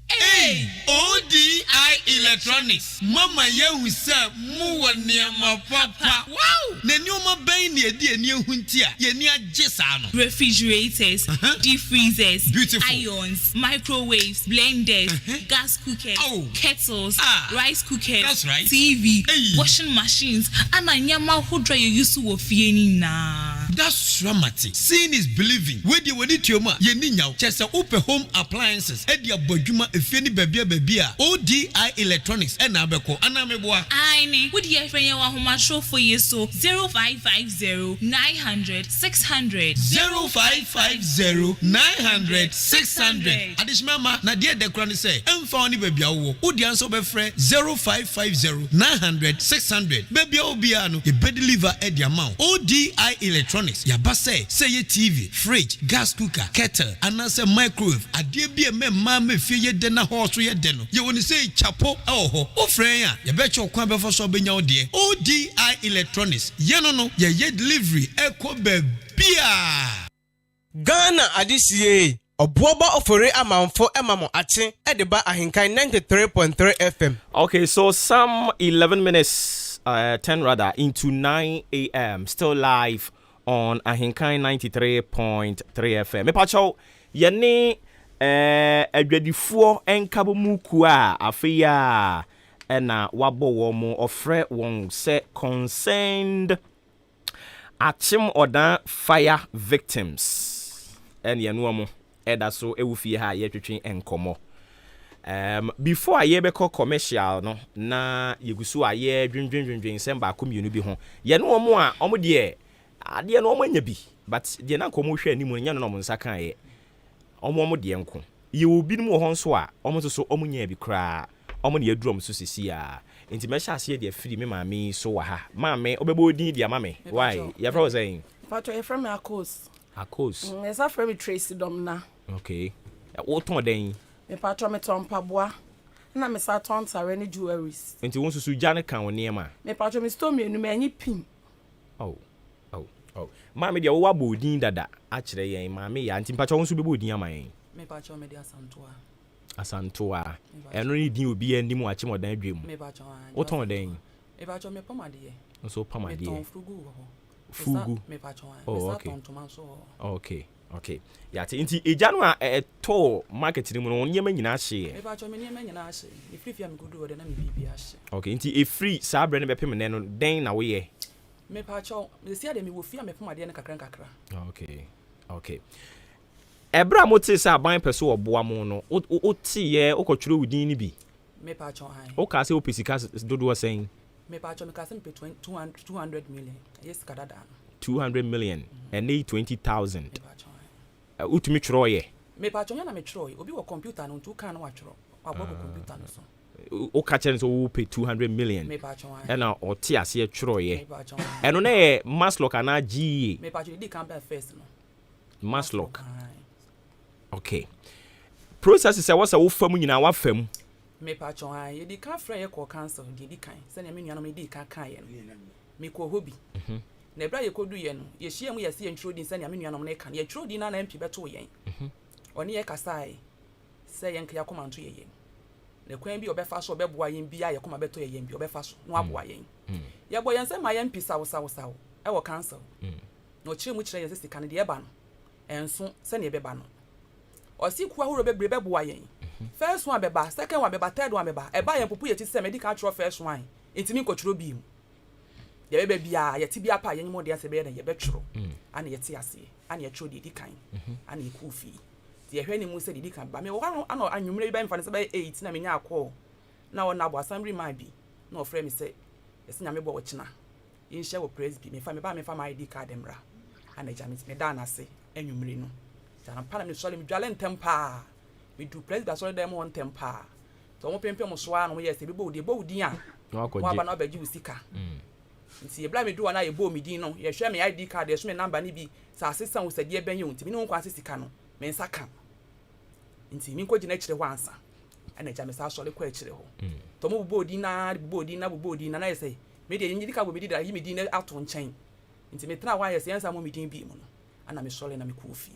Hey, ODI Electronics. Mama yehu sa muwa niama papa. Wow! Ne nyoma bayi ni edi eni ehuntia. Ye ni ajesano. Refrigerators, deep freezers, beautiful irons, microwaves, blenders, gas cookers, kettles, rice cookers, that's right, TV, washing machines, and nyama hodra you use to fieni na. That's dramatic. Seeing is believing. Where do you need to ma? Ye ni nyao. Chesa upe home appliances. Edi abojuma efeni bebia. ODI Electronics. Enabeko. Anameboa. Aine. Would ye fenya wa homa show for you so 0550-900-600. 0550-900-600. Additional ma na dear de krani say. Emfa oni bebia wo. Udi anso be friend 0550-900-600. Bebia obiano. Ye be deliver edi amount. ODI Electronics. Yaba say ye TV, fridge, gas cooker, kettle, and answer microwave. Adie bi me mama fie ye de na horse ye de no. Ye woni say chapo ho. O friend ya, ye be cho kwan be for so benya odie. ODI Electronics. Ye no ye delivery eko be bia. Ghana adisiye. Obuoba Ofori Amanfo emamo ache edeba AHENKAN933 FM. Okay, so some 11 minutes 10 rather into 9 a.m. still live on AHENKAN933.3 FM. Me pacho yene adwadifuo enkabomu kuwa afia ena wabo womo ofre won se concerned achim odan fire victims en yenuomo eda so ewufie ha yetwetwen enkomo. Before I beko commercial no na yegusu aye dwendwendwen semba akomienu bi ho ye no omo a omo de ade no omo anya bi but de na nkomo hwe ani mu nya no omo nsaka ye omo de nko ye obi no ho nso a omo so omo nya bi kra omo ne yaduro so sisi a enti me sha ase de afiri me maami so wa ha maami obebo din dia mame why you from saying Pato you from Akos yes I from Tracy Domna. Okay what ton den me patro me ton paboa na me sa ton tare ne jewelries enti won susu jane kan woni ma me patro me store me enu me anyi pin oh maami dia wo wabo din dada a kire yen maami ya enti patro won su bebo din ama yen me patro me dia asantoa eno ni din obi anim a chimodan adwem me patro wo ton den me patro me pomade so pomade me ton frugu fugu me patro okay okay ya ti nti ejanu a to market ni mu no nyema nyina hye me patro me nyema nyina hye e free fia me gudu wode na me bibia hye okay nti e free sa bre ne bepem ne no den na wo ye me patro me sia de me wo fia me pomade ne kakra okay ebra moti sa ban peso oboa mu no o ti ye o kotwere wudin ni bi me patro o ka se o pesika dodo sen me patro me ka se me 200 million yes kadada 200 million and 20,000 utumi twero ye Me patcho na me try obi wo computer no ntu kan no watro abo computer no so o ka chen so wo pay 200 million me patcho and o ti ase tro ye eno na e Maslock ana GE me patcho di kan be first no Maslock okay process is what wo fam nyina wa fam me patcho ye di kan frɛ ye ko cancel di kan se na me nua no me di kan ye no me ko hobi na bra ye kodu ye no ye hia mu ye se intro din se na me nua no me kan ye intro din na MP beto yen oni ye kasai se yen kya komanto ye yen na kwan bi obefa so obeboa yen bia ye koma beto ye yen bi obefa so no aboa yen ye boy yen se ma yen pisa wo e wo cancel no chire mu chire ye se sika ne de eba no enso se ne beba no osi ku ahoro bebre beboa yen first one beba second one beba third one beba eba yen popu ye ti se medical tro first one intimi nkotro bi mu ye beba bia ye ti bia pa yen mo de ase be na ye betro ana ye ti ase ana ye tro di kan ana ye ku fi ye hwe ni mu se di kan ba me wo ano anwumre bi ba mfa ne se ba 8 na me nya akọ na wona abo assembly man bi na ofre me se ese nya me bo wo kina yin hye wo praise bi me fa my ID card emra ana jamit me da na se anwumre no jana pa me sole me dwale ntempa me du praise da sole dem won ntempa so mo pempem mo so ano ye se bi bo di a mo aba na obaji usika nti ye bla me du na ye bo mi din no ye hwe me ID card ye so me number ni bi sa assistant wo se de benye unti me no kwa asisika no me nsaka nti mi nko gina kire ho ansa ana ja me sa sole kwa kire ho to mo bodi na na yese me de nyi dika bo me di da yi me di na ato nchen nti me tena wa yese yansa mo me din bi mu no ana me sole na me ku fi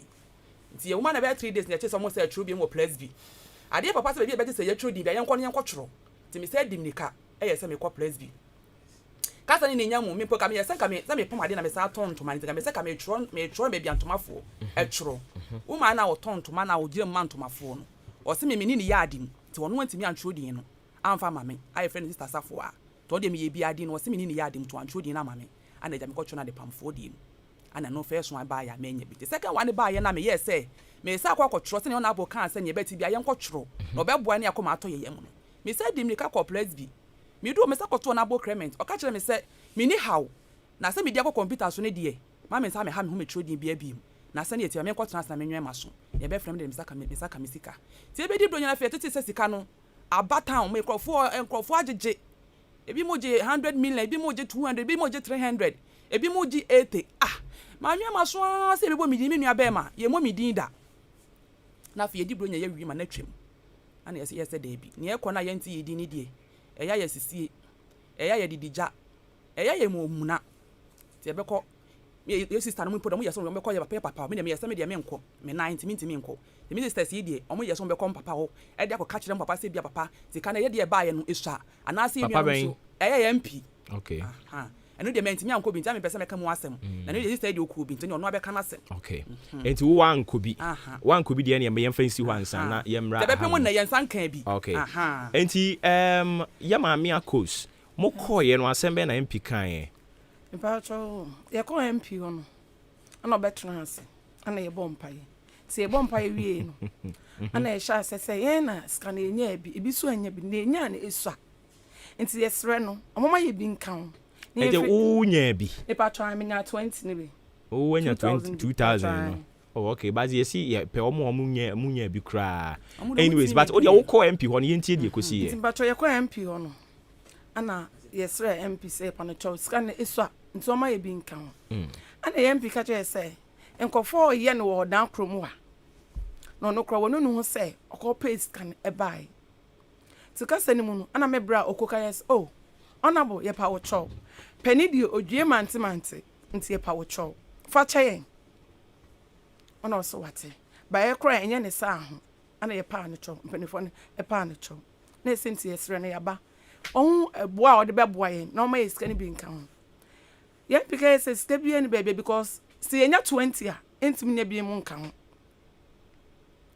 nti ye woman na be 3 days na che so mo say true bi mo plus bi ade papa se be be say ye true di bi ye nko tworo nti me say dim nika e yese me ko plus bi kasa ni nya mu me po ka me yese ka me pom ade na me sa ton to man nti ka me se ka me tworo be bi antomafo e tworo woman na wo ton to man na wo gire man tomafo no o se me ni yadim ti wono antimi antwo din no amfa mame aye friend sister safo a to de me ye bi adi no o se me ni yadim to antwo din na mame ana ja me ko twona de pamfo din ana no first one ba ya menye bi the second one ba ya na me yes say me sa kwa ko tworo se ne ona abo kan se ne beti bi aye nko tworo no be boa ne akoma ato ye yem no me say dim nika ko plus bi me do me sa ko to na abo crement o ka kire me say me ni how na se me di akọ computer so ne die ma me sa me ha me hu me tworo din bi abi na sane yeti ame kwatena na menwe maso ye be frem de misaka misika ti e be di bro nya fe tete se sika no abatan me krofo agege ebi mo je 100 million ebi mo je 200 ebi mo je 300 ebi mo je 80 ma nwe maso se be bo mi di me nua be ma ye mo mi din da na fe di bro nya ye wi ma na twem ana yese de bi ne ekọ na ye nti ye di ni die eya ye sisie eya ye didija eya ye mo muna ti e be ko ye sister no mo podo mo yeso mo be ko ye papa me de me yesa me de me nko me 90 minti nko the ministers yi de omo yeso mo be ko papa ho e de akọ ka kire mo papa se bia papa ti ka na ye de ba ye no esua ana se nua no so ye MP okay eno de me ntimi anko bi ntimi me pese me ka mo asem na ne de sister de okuo bi ntini ono abeka na asem okay enti wo anko bi de ne me yemfa nsi ho ansa na ye mra de be pe mo na ye nsan kan bi okay enti ya maami akos mo ko ye no asem be na MP kan ye Mpacho ye ko MP hono ana obetena ase ana ye bompaye se ye bompaye wie no ana ye sha se ye na scan enya bi so anya bi na enya na esua nti ye sre no omoma ye bi nkan e de unya bi Mpacho amenya 20 ne bi o wenya 2000 no oh okay but ye see ye pe omunya bi kra anyways but o de wo ko MP hono ye ntie de kosi ye Mpacho ye ko MP hono ana yes re MP say panocho scan esua nti oma ye bi nkan ana ye MP ka che say enkofo ye no wo dan krom wa no no kro wono no say okọ pay scan e buy to ka sani mu no ana me bra okoka yes oh honorable ye pa wo cho penny di odwie mante nti ye pa wo cho fa che yen ona so wate ba ye kra enye ne sa ho ana ye pa ne cho penifo ne e pa ne cho na senti yesre ne yaba on boa o de beboa yen na o ma yeska ne bi nkan ye pika say step bi any baby because see enya 20 a entimi ne bi mu nkan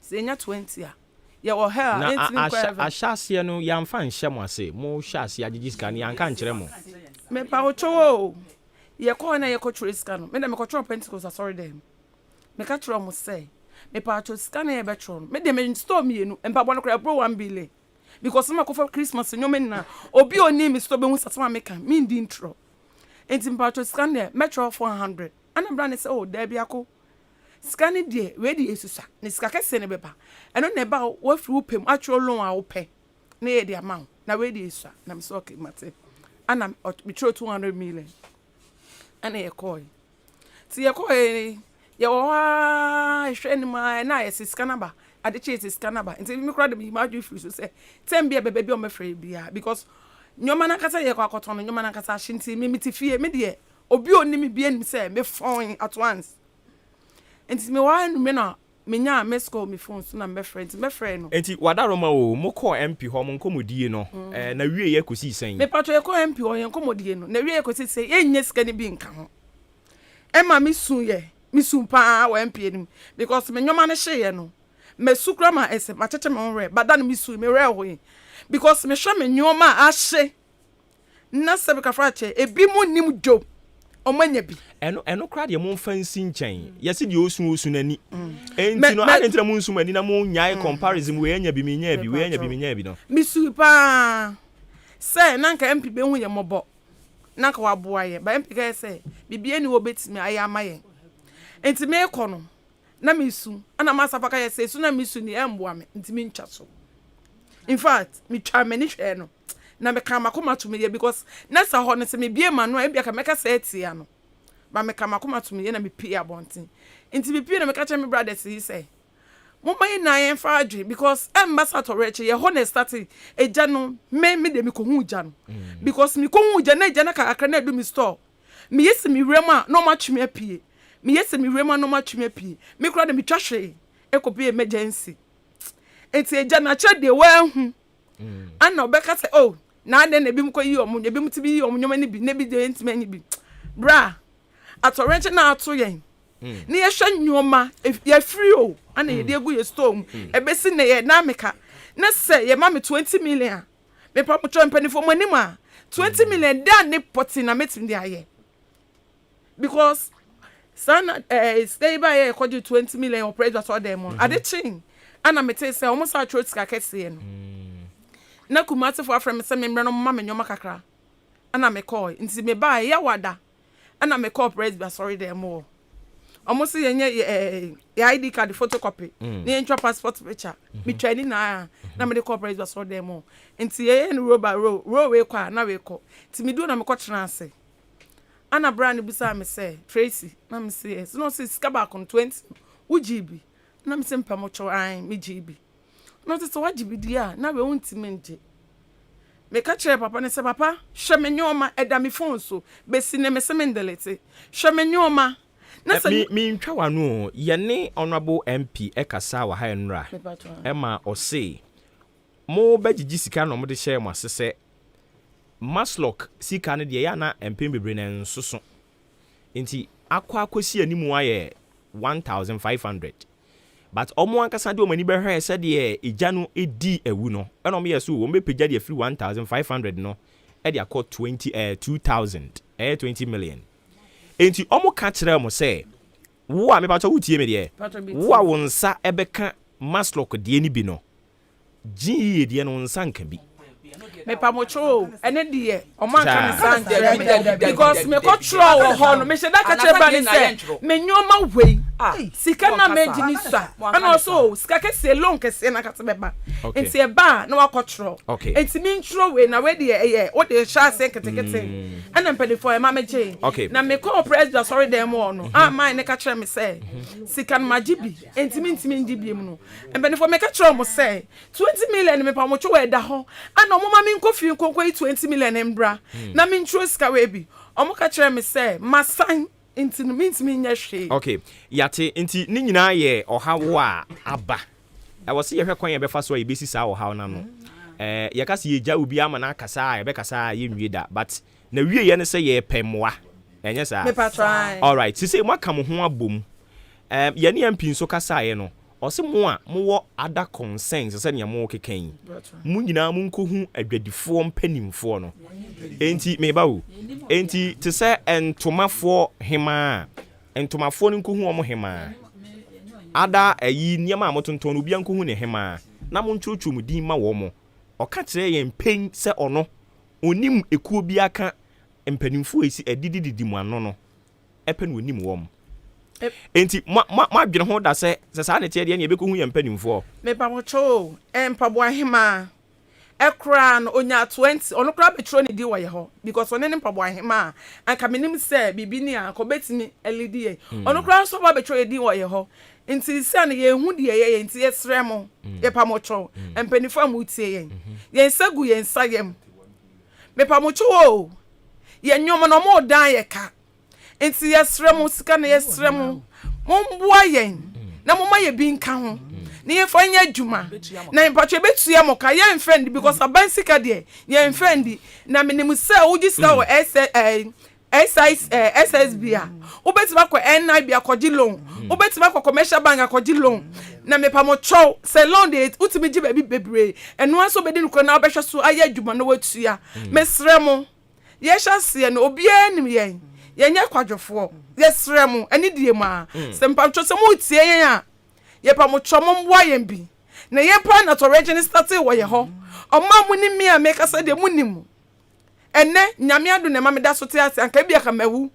see enya 20 a ye wo hell entimi kwa ashase no yamfa nhye mo ase mo hwase agigi ska ne yanka nkere mo me pa o chowo ye ko na ye ko tro ska no me na me ko tro pentecost sorry dem me ka tro mo say me pa tro ska na ye be tro me de me store me enu empa bo no kra bro 1 billion because some ko for Christmas nyome na obi oni me store be hu satama me kan me ndi intro enti mpa tro ska na metro 400 ana bra ne say oh there bi ako Scanning dear, ready is sa. Ne skaka se ne beba. Eno ne ba wo firi wo pem atro loan a wo pe. Na ye the amount. Na ready is sa. Na me so okay mate. Ana me throw 200 million. Ana ye call. Ti ye call ye wa hwe ni ma na ye scanner ba. Ade che scanner ba. Nti me kra de me ma dwe firi so say. Tem bia beba bi o me free bia because nyoma na kasa ye kwa akoto no nyoma na kasa shinti me mitifie me de obi oni me bia nim say me phone at once. Enti me wa enu me na me nya me call me phone so na me friend no enti wadaroma o mo call MP ho mo nkomodie no na wie ye kosi sen me patro ye call MP ho ye nkomodie no na wie ye kosi sen ye nya sika ni bi nka ho e ma me sun ye me sun pa wa MP nim because me nyoma na hye ye no me sukra ma ese ma cheche me onre bada no me sun me re ho because me hwe me nyoma a hye na se be ka frache e bi mu nim job omanya bi eno kra de mo fansi nchen yesi de osu nani enti no ade ntra mo nsu mani na mo nyae comparison we anya bi menya bi we anya bi menya bi no misu pa se nanka MP be hu ye mobo nanka wa boa ye ba MP ga se bibie ni wo betimi aya amaye enti me ko no na misu ana masafa ka ye se su na misu ni emboa me enti mi ntwa so in fact mi twa mani hwe no na me kama kuma to me because na sa ho no se me bie ma no e bia ka me ka se etia no ba me kama kuma to me na me pie abonten nti me pie na me ka che me brothers yi say mo mai na yen fa adwe because ambassador reche ye ho na start eja no me de me ko hu ja no because me ko hu ja na ka akra na do me store me yesi me wrema no ma tweme apie me yesi me wrema no ma tweme apie me kura de me twahwe e ko be emergency enti eja na che de wa hu ana obeka say oh na ade na bi mko yi omu bi mti bi yi omu nyoma ni bi na bi de ntime ni bi bra atorenche na ato yen ni ye hwa nyoma ye free o ana ye de egu ye storm ebesi na ye na meka na say ye ma me 20 million me pa mo tro mpani fo mo anima 20 million da ne poti na metim de aye because sana stay by ye ko 20 million operate so dem ade chin ana mete say almost a throat ska kese no na kumate for afrem se me mre no mama nyoma kakra ana me call nti me ba ya wada ana me call president sorry dem mo almost yenye ID card photocopy ni entry passport picture me training na me de call president sorry dem mo nti ye no row we kwa na we call nti me do na me ko trance ana brand busa me say Tracy na me say no say skaba kon 20 uGB na me say mpamo cho an me GB no to what GB dia na we wonti menje me ka chere papa ne se papa hwe me nyoma eda me phone so be si ne me se me ndelete hwe me nyoma na se mi ntwa wanu ye ne honorable MP ekasa wa ha enra ema o se mo bagigi sika no mo de share mo asese Maslock sika ne de ya na MP bebre ne nsoso nti akwakosi animu aye 1500 but omo ankasa de omani be hwe se de ejanu edi ewu no eno me yeso wo me pagya de free 1500 no e de akọ 2000 20 million enti omo ka kire mo se wo a me pato wutie me de wo a wonsa ebeka Maslock de ni bi no ji de no nsa nka bi me pamocho ene de o man kan san because me ko tro wo ho no me she da ka che ba ni se me nyoma wei sika na me gini sa and also sika ke se loan ke se na ka te beba enti e ba na wa ko tro enti me ntro wei na we de ye o de sha se ketekete ana mpede for e ma me je na me ko president sorry dem no man ne ka che me se sika na magibi enti me ntimi ndibi mu no mpede for me ka tro mo se 20 million me pamocho we da ho ana mo ma kofi nkokoi 20 million embra na me ntro ska we bi omo ka kire me say masan inti no means me nya hwe okay yate inti ni nyina ye ohawo a aba e wo se ye hwe kwan ye be fa so ye besi sa ohawo na no ye ka se ye ja obi ama na akasa ye be kasa ye nwie da but na wie ye ne se ye pemwa enye sa me patrai all right si se mo aka mo ho abom ye ne MP nso kasa ye no ose mo a mo wo ada concerns se ne mo kekan mo nyina mo nkohu adwadifo mpanimfo no enti me ba wo enti te se entomafo hema entomafo no nkohu omo hema ada ayi niam a motonton obi nkohu ne hema na mo ntwotwo mu din ma wo mo oka kire ye mpen se ono onim ekuo bi aka mpanimfo esi adidididi mu ano no epe no onim wo mo enti ma dwene ho da se saa ne tie de ne beku hu ye mpanimfo me pa mo cho empabo ahema ekra no onya 20 ono kra betro ne di wo ye ho because one ne mpabo ahema anka menim se bibi ni anko betimi elidi ono kra so ba betro di wo ye ho nti se ne ye hu de ye nti ye sremo ye pa mo cho empanimfo amutie ye nsagu ye nsayem me pa mo cho ye nyomo no mo dan ye ka nti ye sremo sika ne ye sremo mo mboa ye na mo ma ye bi nka ho ni ye fanya djuma na mpatwe betua mo ka ye mfendi because abansika de ye mfendi na menim se ugisa wo SSB a obetima ko NIB akogi loan obetima ko commercial bank akogi loan na mepa mo chow se loan de utimi gi baby bebre eno aso bedi nko na obehwe so aye djuma na watua mesre mo ye hyase no obia nim ye nya kwadwofo ye sre mo ani die ma se mpatwe se mo tie yen a ye pa mo chomo mwa yen bi na ye pa na to region start wo ye ho oma mu ni mi a make say de munim enne nyame adu na ma me da so te ase anka bia ka mawu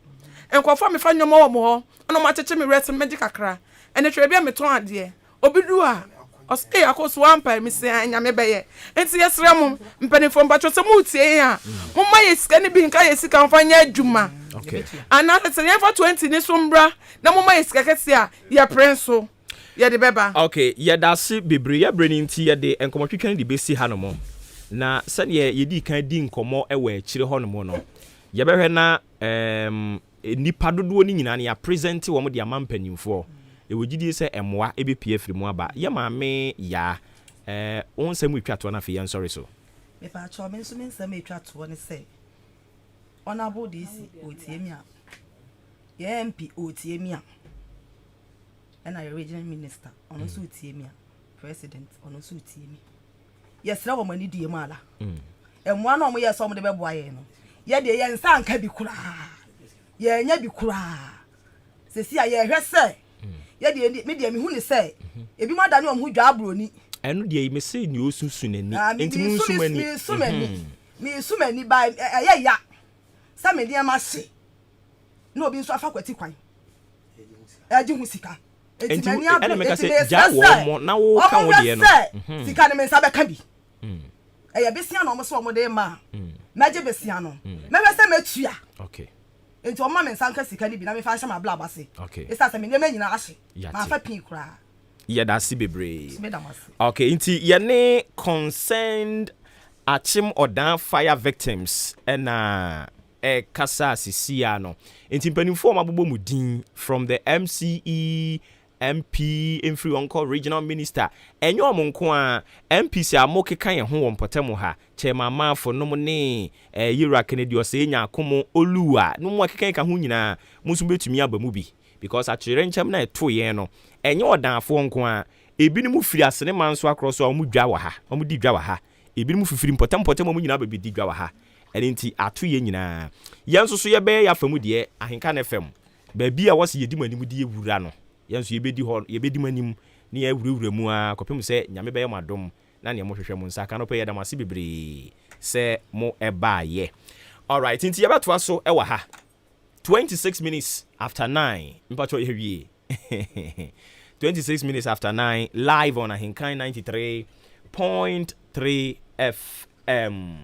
enkofo me fa nyomo wo mo ho ono ma cheche me rest magic kakra enne twe bia me ton ade obidu a ose akoso ampa me se nyame beye enti ye sre mo mpanifo mbacho se mu tie a mo ma ye sika ni bi nka ye sika mfa nya adwuma okay ana se ye fa 20 ni so mbra na mo ma ye sika kese a ye prenso ye de beba okay ye da se bebre ye brani nti ye de enkomotwetwan de besi ha no mo na sɛ ye di kan di nkomo ewe akire ho no mo no ye behwe na nipa dodo ni nyina na ya present wo mo de amampanimfo e wogidi sɛ emoa ebepie firi mu aba ye maame ya onsɛm etwato na fe ye sorry so me pa cho me nso me nsɛm etwato ne sɛ honorable DC otiemi a ye MP otiemi a and a regional minister ono so otiemi a president ono so otiemi yesra wo mani die mala emwa na mo yeso mo de beboa ye no ye de ye nsa anka bi kura ye nya bi kura sesi a ye hwe se ye de me de me hu ne se ebi ma da ne om hu dwa abroni eno de me se ni osusu nani enti mu nsumani mi sumani ba ye ya sa me de ma se na obi nso afa kwati kwan eji hu sika enti mani ene me ka se ja wo mo na wo ka wo de no sika ne me nsa be ka bi eya besia no mo so mo de ma maje besia no me be se matua okay enti o ma me nsa nka sika ni bi na me fa hye ma bla abase okay isa se me ne nyina ahye ma fa pin kura ye da si bebre okay enti ye ne concerned achim odan fire victims na kasa sisia no enti mpanimfo mabobo mudin from the MCE MP Infri Onko Regional Minister enyo omonko a MPC amokeka ye ho wompotemo ha chema mafo no ne Yira Kennedy osenya akomo oluwa no mo akeka ka ho nyina musu betumi aba mu bi because achire nchem na eto ye no enyo odanfo nko a ebi ni mu firi asene manso akroso a mu dwa wa ha mu di dwa wa ha ebi ni mu fifiri potemo mu nyina ba bi di dwa wa ha enti ato ye nyina yenso so ye be ya famu de ahenkan FM ba bi a wose yedi mani mu di ewura no yanso yebedi manim ni ya wurawura mu a kopem se nyame be yam na ne mo hwehwe mu nsa ka no pe yedam ase bebre se mo eba ye all right inti yebeto aso e wa ha 26 minutes after 9 mpacho ye wie 26 minutes after 9 live on AHENKAN933.3 FM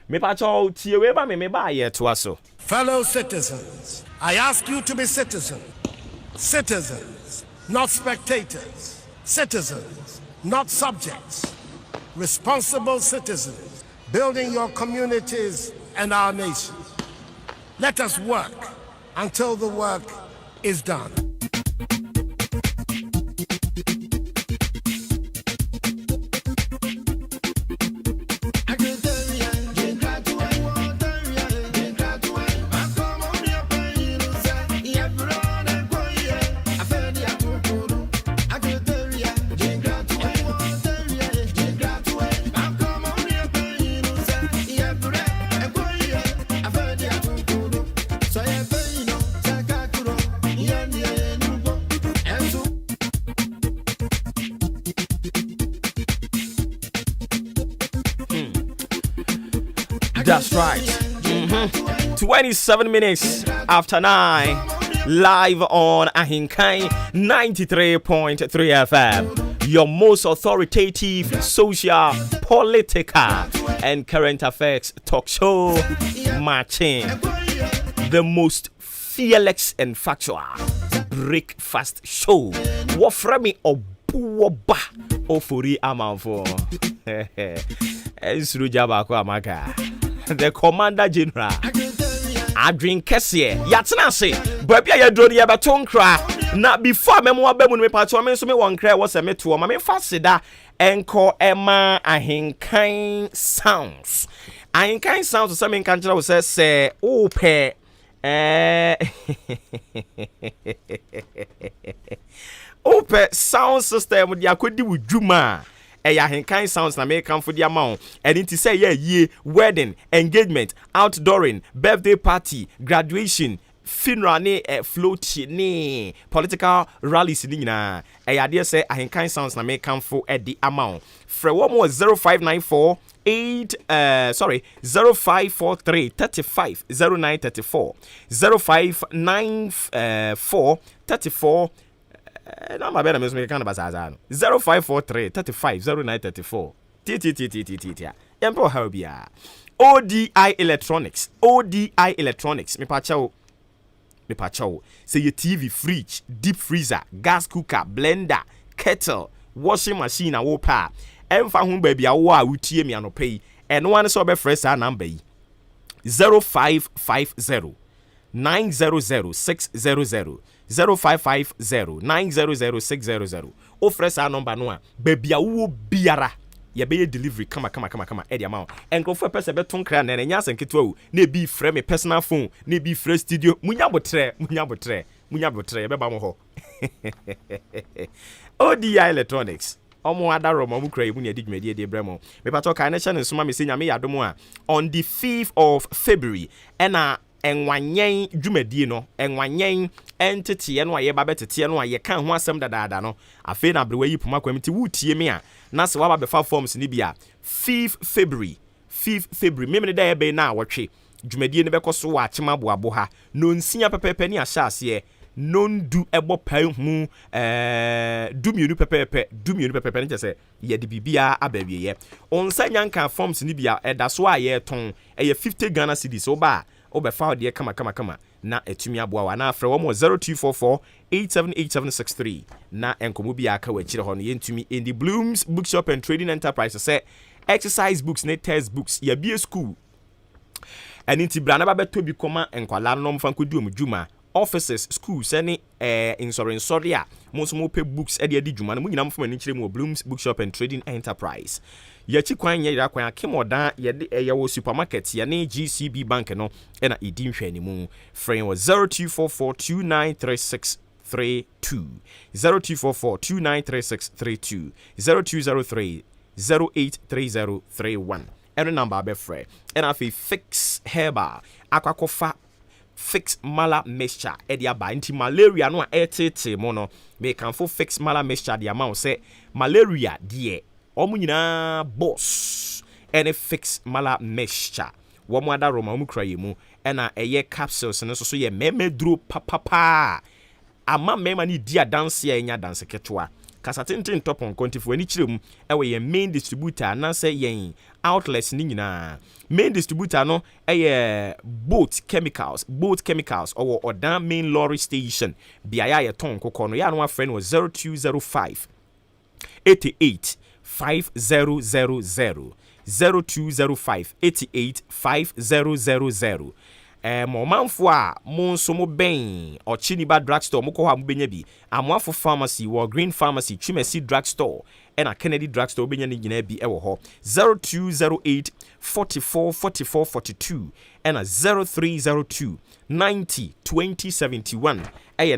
me pacho tie we ba me ba ye to aso. Fellow citizens, I ask you to be citizens, not spectators, citizens, not subjects, responsible citizens, building your communities and our nation. Let us work until the work is done. That's right. 27 minutes after 9. live on Ahinkai 93.3 FM, your most authoritative social, political, and current affairs talk show. Maakye, the most fearless and factual breakfast show. What from me Obuoba Ofori Amanfo. The Commander General. Adwin kese yatena se babia ya drone ya betonkra na before memo abemu me patcho me so me wonkra wo se meto ma me fasida enko ema ahenkan sounds so me kan kira wo se ope ope sound system dia kodi wudwuma AHENKAN sounds na make come for the amount. And it is say yeah, wedding, engagement, outdooring, birthday party, graduation, funeral float political rallies na. Idea say AHENKAN sounds na make come for at the amount. For one more 0594 0543 35 0934 0594 34 number better me kind of bazaar 0543 35 0934 Empo Herbia ODI Electronics me pacho say your TV, fridge, deep freezer, gas cooker, blender, kettle, washing machine and wopa emfa hu baby awo wutie me anopai and one so be fresh number 0550 900 600 0550-900-600. Ofres our number no baby awu biara ye be delivery kama e di amount enko for person be ton kra na nya senketo o na be frame me personal phone na be frame studio munya botre be ba mo ho ODI Electronics omo adaro mo kra yi mu na digmedi de bremo me pato kan na cha ne soma me senya me yadom a on the 5th of February ena enwanyen dwumadie no enwanyen entete no aye babetete no aye kan ho asem dadaada no afi na brewa yi puma kwamti wutie me a na se waba befa forms ni bia 5th February me da ebe na awotwe dwumadie ne bekoso wa achema boabo ha no nsia pepepe ni ahya ase non du ebo pai hu du mienu pepepe ne chese ye de bibia abawie ye onsa nyanka forms ni bia edaso aye ton eye 50 Ghana cedis so ba obefa de kama na etumi aboa wa na afre wo 0244 878763 na enkomo bia aka wa chire ho no yentumi in the Blooms Bookshop and Trading Enterprise say exercise books ne textbooks ya bia school aniti brana ba beto bi koma enkwala no mfa nkodi omdwuma offices schools any insurance a most mo pay books e de dwuma no mu nyina mfama ni chire mu Blooms Bookshop and Trading Enterprise yachi kwan ye kwan akemoda ye de ye supermarket ye ne GCB bank no e na edi nhwe ni mu frame was 0244293632 0244293632 0203 083031 every number be free and afi fix herba akwakofa fix mala mixture edia ba anti malaria no etete mo no me kan fo fix mala mixture the amount say malaria die omu nyina boss any fix mala mixture wo mu ada roma mu kraye mu ena eye capsules no so ye memedro papa ama mema ni dia dance ya nya dance ketwa kasatintin top on kontifo ani kirem ewe ye main distributor na say yen outlets ni nyina main distributor no boat chemicals or odan main lorry station biaya ye ton kokko no ya no afre no 0205 88 5000 0205 88 5000 momanfo a monso mo ben ochiniba drugstore moko ha mbenya bi amwafo pharmacy wo green pharmacy chimesi drugstore and Kennedy drugstore benya ni nyina bi ewo ho 0208 44 44 42 and 0302 90 2071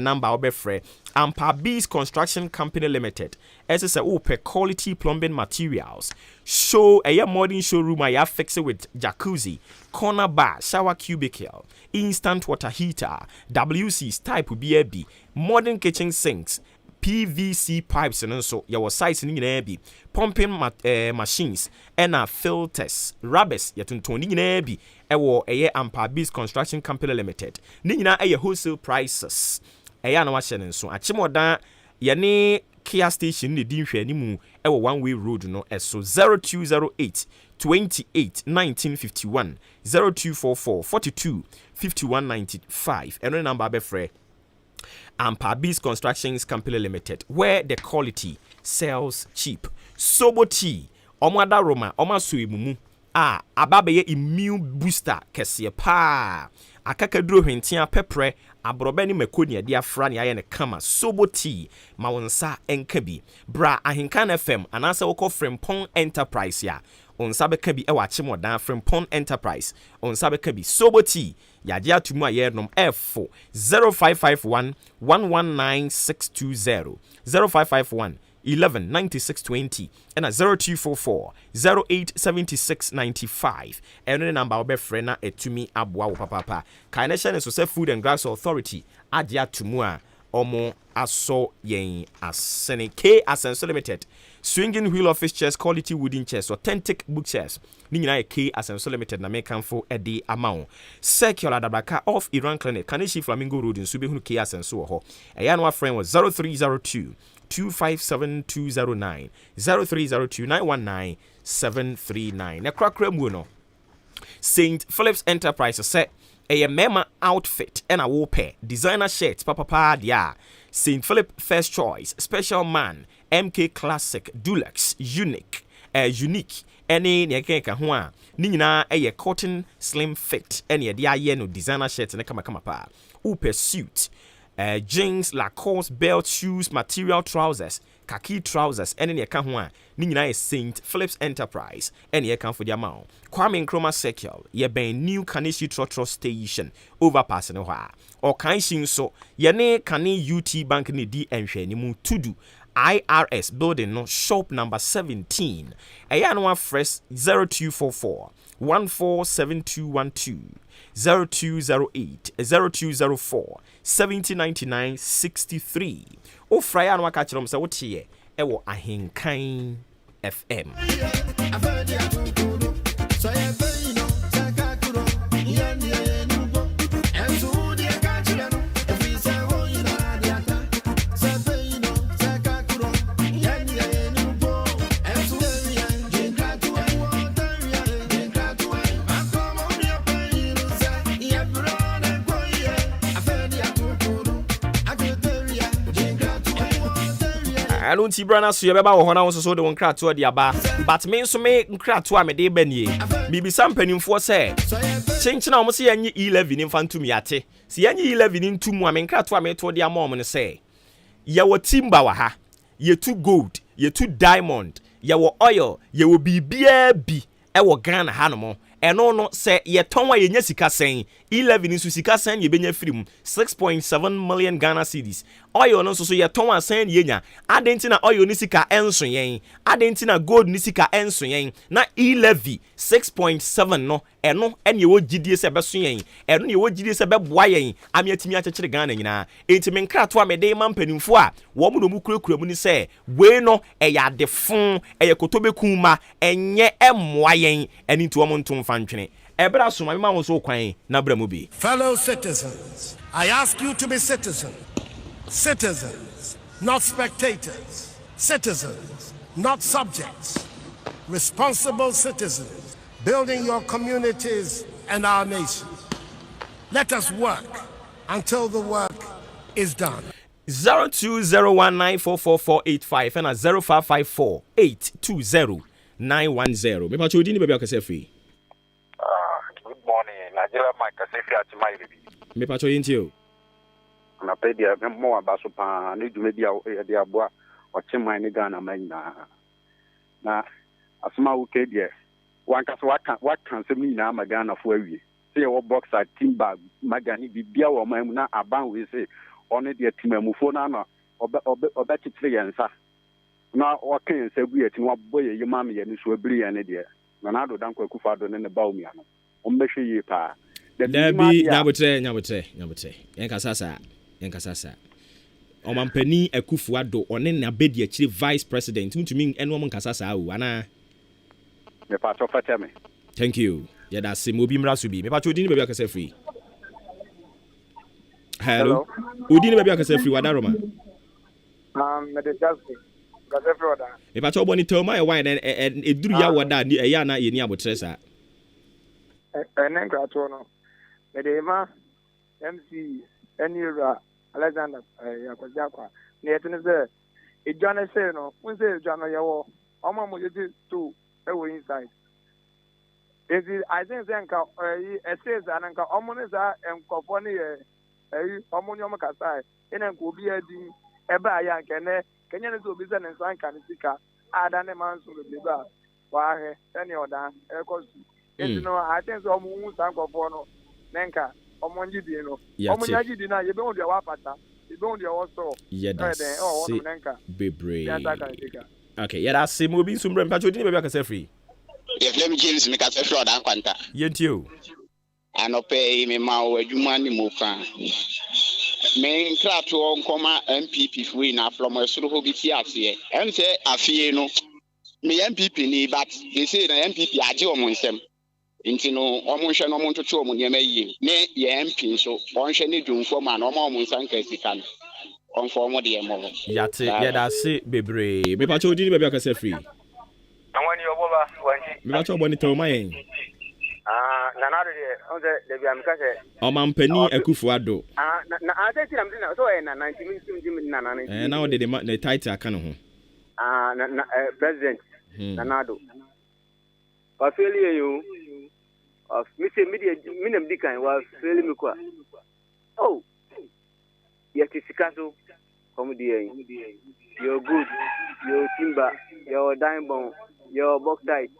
number obefre Ampa Bees Construction Company Limited. SSA Ope quality plumbing materials. Show a modern showroom I fix it with jacuzzi, corner bar, shower cubicle, instant water heater, WC's type BAB, modern kitchen sinks, PVC pipes no nso yɛwɔ size no nyinaa bi pumping machines ɛna filters rubbers yɛtontɔn ne nyinaa bi ɛwɔ ɛyɛ Ampabis Construction Company Limited ne nyinaa ɛyɛ wholesale prices ɛyɛ na wahyɛ no nso akyemɔdan yɛne Kia station ne di nhwɛ animu ɛwɔ one way road no ɛso 0208 28 1951 0244 42 5195 ɛno number bɛfrɛ Ampabis Constructions Company Limited, where the quality sells cheap. Soboti, Omada Roma, Omasui Mumu, Ababeye immune booster, Kessie Pa, Akakadro Hentia Pepre, Abrobeni Mekonia, dear Frani, I Kama, Soboti, Mawansa Enkebi, Bra AHENKAN933, and answer Oko Frempong Enterprise ya. On sabe kabi ewa chimo dan Frempong Enterprise. On sabe kabi Soboti. Yadia Tumwa Yernom F4 0551 119620 0551 119620 and a 0244 087695 and the number of frena etumi abwa papa Kaination is Food and Drugs Authority Adia Tumwa Omo Aso Yen Asene K Asenso Limited Swinging wheel office chairs, quality wooden chairs, authentic book chairs. Nina K Asenso Limited na mekan for a day amount. Circular Dabaka off Iran Clinic, Kanishi Flamingo Road in Subihunu K Asenso ho. A yanwa friend was 0302 257209 0302 919 739. Na krakra muno. St. Philip's Enterprise set a mema outfit and a wool pair. Designer shirts, papa dia. St. Philip First Choice, Special Man, MK Classic, Dulux, Unique, any nyakeka hwa. Nina a cotton slim fit, any dia no designer shirts and kama pa. Upe suit, jeans, Lacoste, belt, shoes, material trousers, khaki trousers, any nyakahwa. Nina is St. Philip's Enterprise, any account for the amount. Kwame Nkrumah Circle, ye ben new Kanishi Trotro Station, overpass no ha. Or Kanshin so, yene Kani UT Bank ni di enhwe ni mu tudu. IRS building no shop number 17. Ayanwa fresh 0244 147212 0208 0204 7099 63. O frya no ka kirom se wotie ewo Ahenkan FM. I don't see Brana so yeba wo hona wo so de won krato de aba but me so me krato a me de ba nie bibi sampanimfo se chenchina wo se yanyi 11 infantum yate se yanyi 11 intum a me krato a me to de amom ne se ye wo timba wa ha ye tu gold ye tu diamond ye wo oil ye wo bibia bi e wo Ghana ha no mo eno no se ye ton wa ye nya sika sen 11 insu sika sen ye benya firim 6.7 million Ghana cedis oil no so ye ton wa sen ye nya adenti na oil ni sika enso yen adenti na gold ni sika enso yen na 6.7 no eno ene wo gidie se beso yen eno ne wo gidie se beboa yen amiatimi akekere Ghana nyina enti me nkrato a me de mampanimfo a wo mu no mu kurakura mu ni se we no eya defon eye kotobekuma enye emmoa yen eni nti wo mu ntom fantwene ebra so ma wo so kwan na bra mu bi. Fellow citizens, I ask you to be citizens. Citizens, not spectators. Citizens, not subjects. Responsible citizens, building your communities and our nation. Let us work until the work is done. 0201944485 and 0554820910. Me pa chodini bebe akase free. Good morning. Nigeria Mike Kasefi at my baby. Me pa chodini tio. Na pe dia mo abaso pa ne dwuma bia de aboa o chimman ne Ghana man na asma wo ke dia wankasa wakan se mi na ma Ghana fo awie. Se wo boxer timber magani bibia wo man na aban we se one de timamufo na na obetitire yensa na wakan se bu yeti wa boye yima me ye ni so abiri ye ne de na ado dan kwa kufa do ne ba omi ano ombehwe yi pa Dabi nyabotre. Yen kasasa. Omampani Ekufuado one na bedi actually vice president ntumi eno mo nkasa saa o ana me pa to fata me thank you yeah that's sim obi mra so bi me pa to odi ni baby akasa free hello odi ni baby akasa free wadaroma me de just akasa free wada me pa to boni tell my wine and eduru ya wada ni eya na ye ni abotre saa enen krato no me de ma MC Enira Alexander Yakojakwa na yetene se ejane se no won se ejane yewo omo mo yeti to ewo inside is I think nka essays anka omo ne za enkofo ne ye omo nyomo kasai ene nko obi adi ebe aya nke ne kenye ne so obi se ne nsan kan sika ada ne man so be ba wa he ene oda ekosu no I think so omo hu san nkofo no nenka omo njidi no omo njidi na ye be won de wa pata ye be won de wo so nenka bebre okay yeah that's sim obi sumbre mpacho di baby akasa free if let me James me kasa free odan kwanta yentio anope me ma o adwuma ni mo fa me nkrato nkoma MPP free na from esoro ho bi ti ase em se afie no me MPP ni but they say na MPP age o mo nsem nti no omo hwe no mo ntoto omo niam ayi ne ye MP so onhwe ne dwumfo ma na omo nsan ka sika no onfo mo de mo yate ye da se bebre me pa cho di ni baby akasa free awani oboba wanji me pa cho boni tell my nanado de onze de bi amka se Omampani Ekufuado na ateti na mdina so na 90 minutes mdim na 90 na de the title aka no ho na president nanado wa feli you of Mr. Media Minam Dikan was really me kwa. Oh, yet it's Sikaso, comedy. You're good, you're timber, you're diamond, you're bauxite.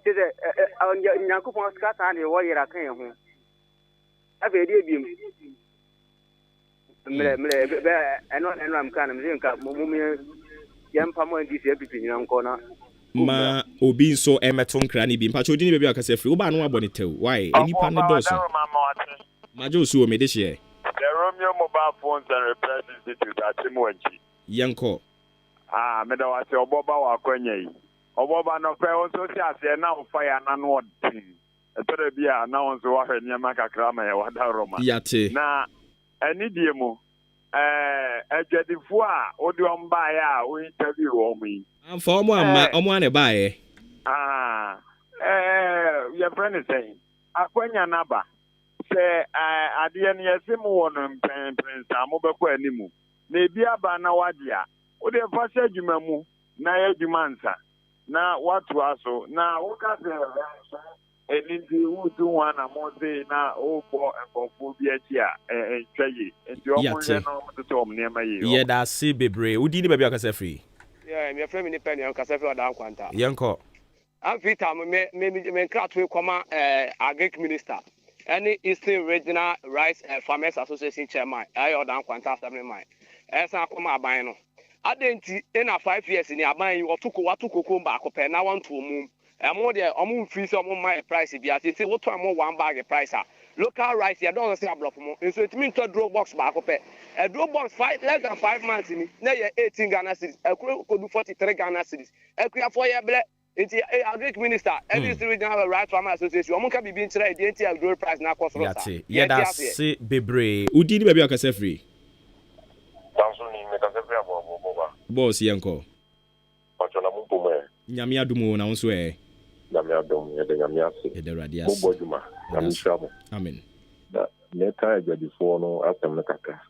Say that on your Nakupon Scat and your warrior I came home. Have a dear beam. And I'm kind of Mummy Yampamo and this everything in corner. Ma obi nso emeton kra ni bi mpacho di ni baby akasa free oba no abone tew why any pan doso ma jo su o me de hye the Romeo Mobile Phones and Repair Institute atimwanchi yanko me da wase oboba wa kwanya yi oboba no pe on so ti ase na o fire na no odin etere bia na on so wa hwe nyama kakra ma ya wada roma yate na ani die mu ejadifo a odi omba ya o interview o mu amfa omo ane baaye your friend is saying akwanya naba se ade ne yesim wono prince amobekọ animu na ebi aba na wadia o de fa se adwuma mu na ya adwuma nsa na watu aso na woka se enindi wutu wana mode na obo enfofo bi achi a twaye enti omo je no to om ne maye ye da se bebre udi ni baby akasa free yeah me friend ni pen yan kasa fi odan kwanta yanko am fita me krato koma agric minister any Eastern Regional Rice Farmers Association chairman ayo odan kwanta assembly man esa koma aban no adenti na 5 years ni aban yi watuko ba akopɛ na want to mum emo de omo free so omo my price bi ati say woto am one bag price local rice you don't say ablofo mo so it mean to draw box ba akopɛ a draw box less than 5 months ni na ye 18 Ghana cedis ko do 43 Ghana cedis ekua for ye ble nti agric minister every regional rice farmer association omo ka bibi nkyere e dey draw price na cost rosa ye da se bebre udi ni baby akasa free tanso ni me kasa free abo boss yanko ochola mumpo me nyame adumo na wonso nyame adom ye de nyame ase ye de radias bobo djuma nyame shamo amen da ne ka agwadifo no asem ne kaka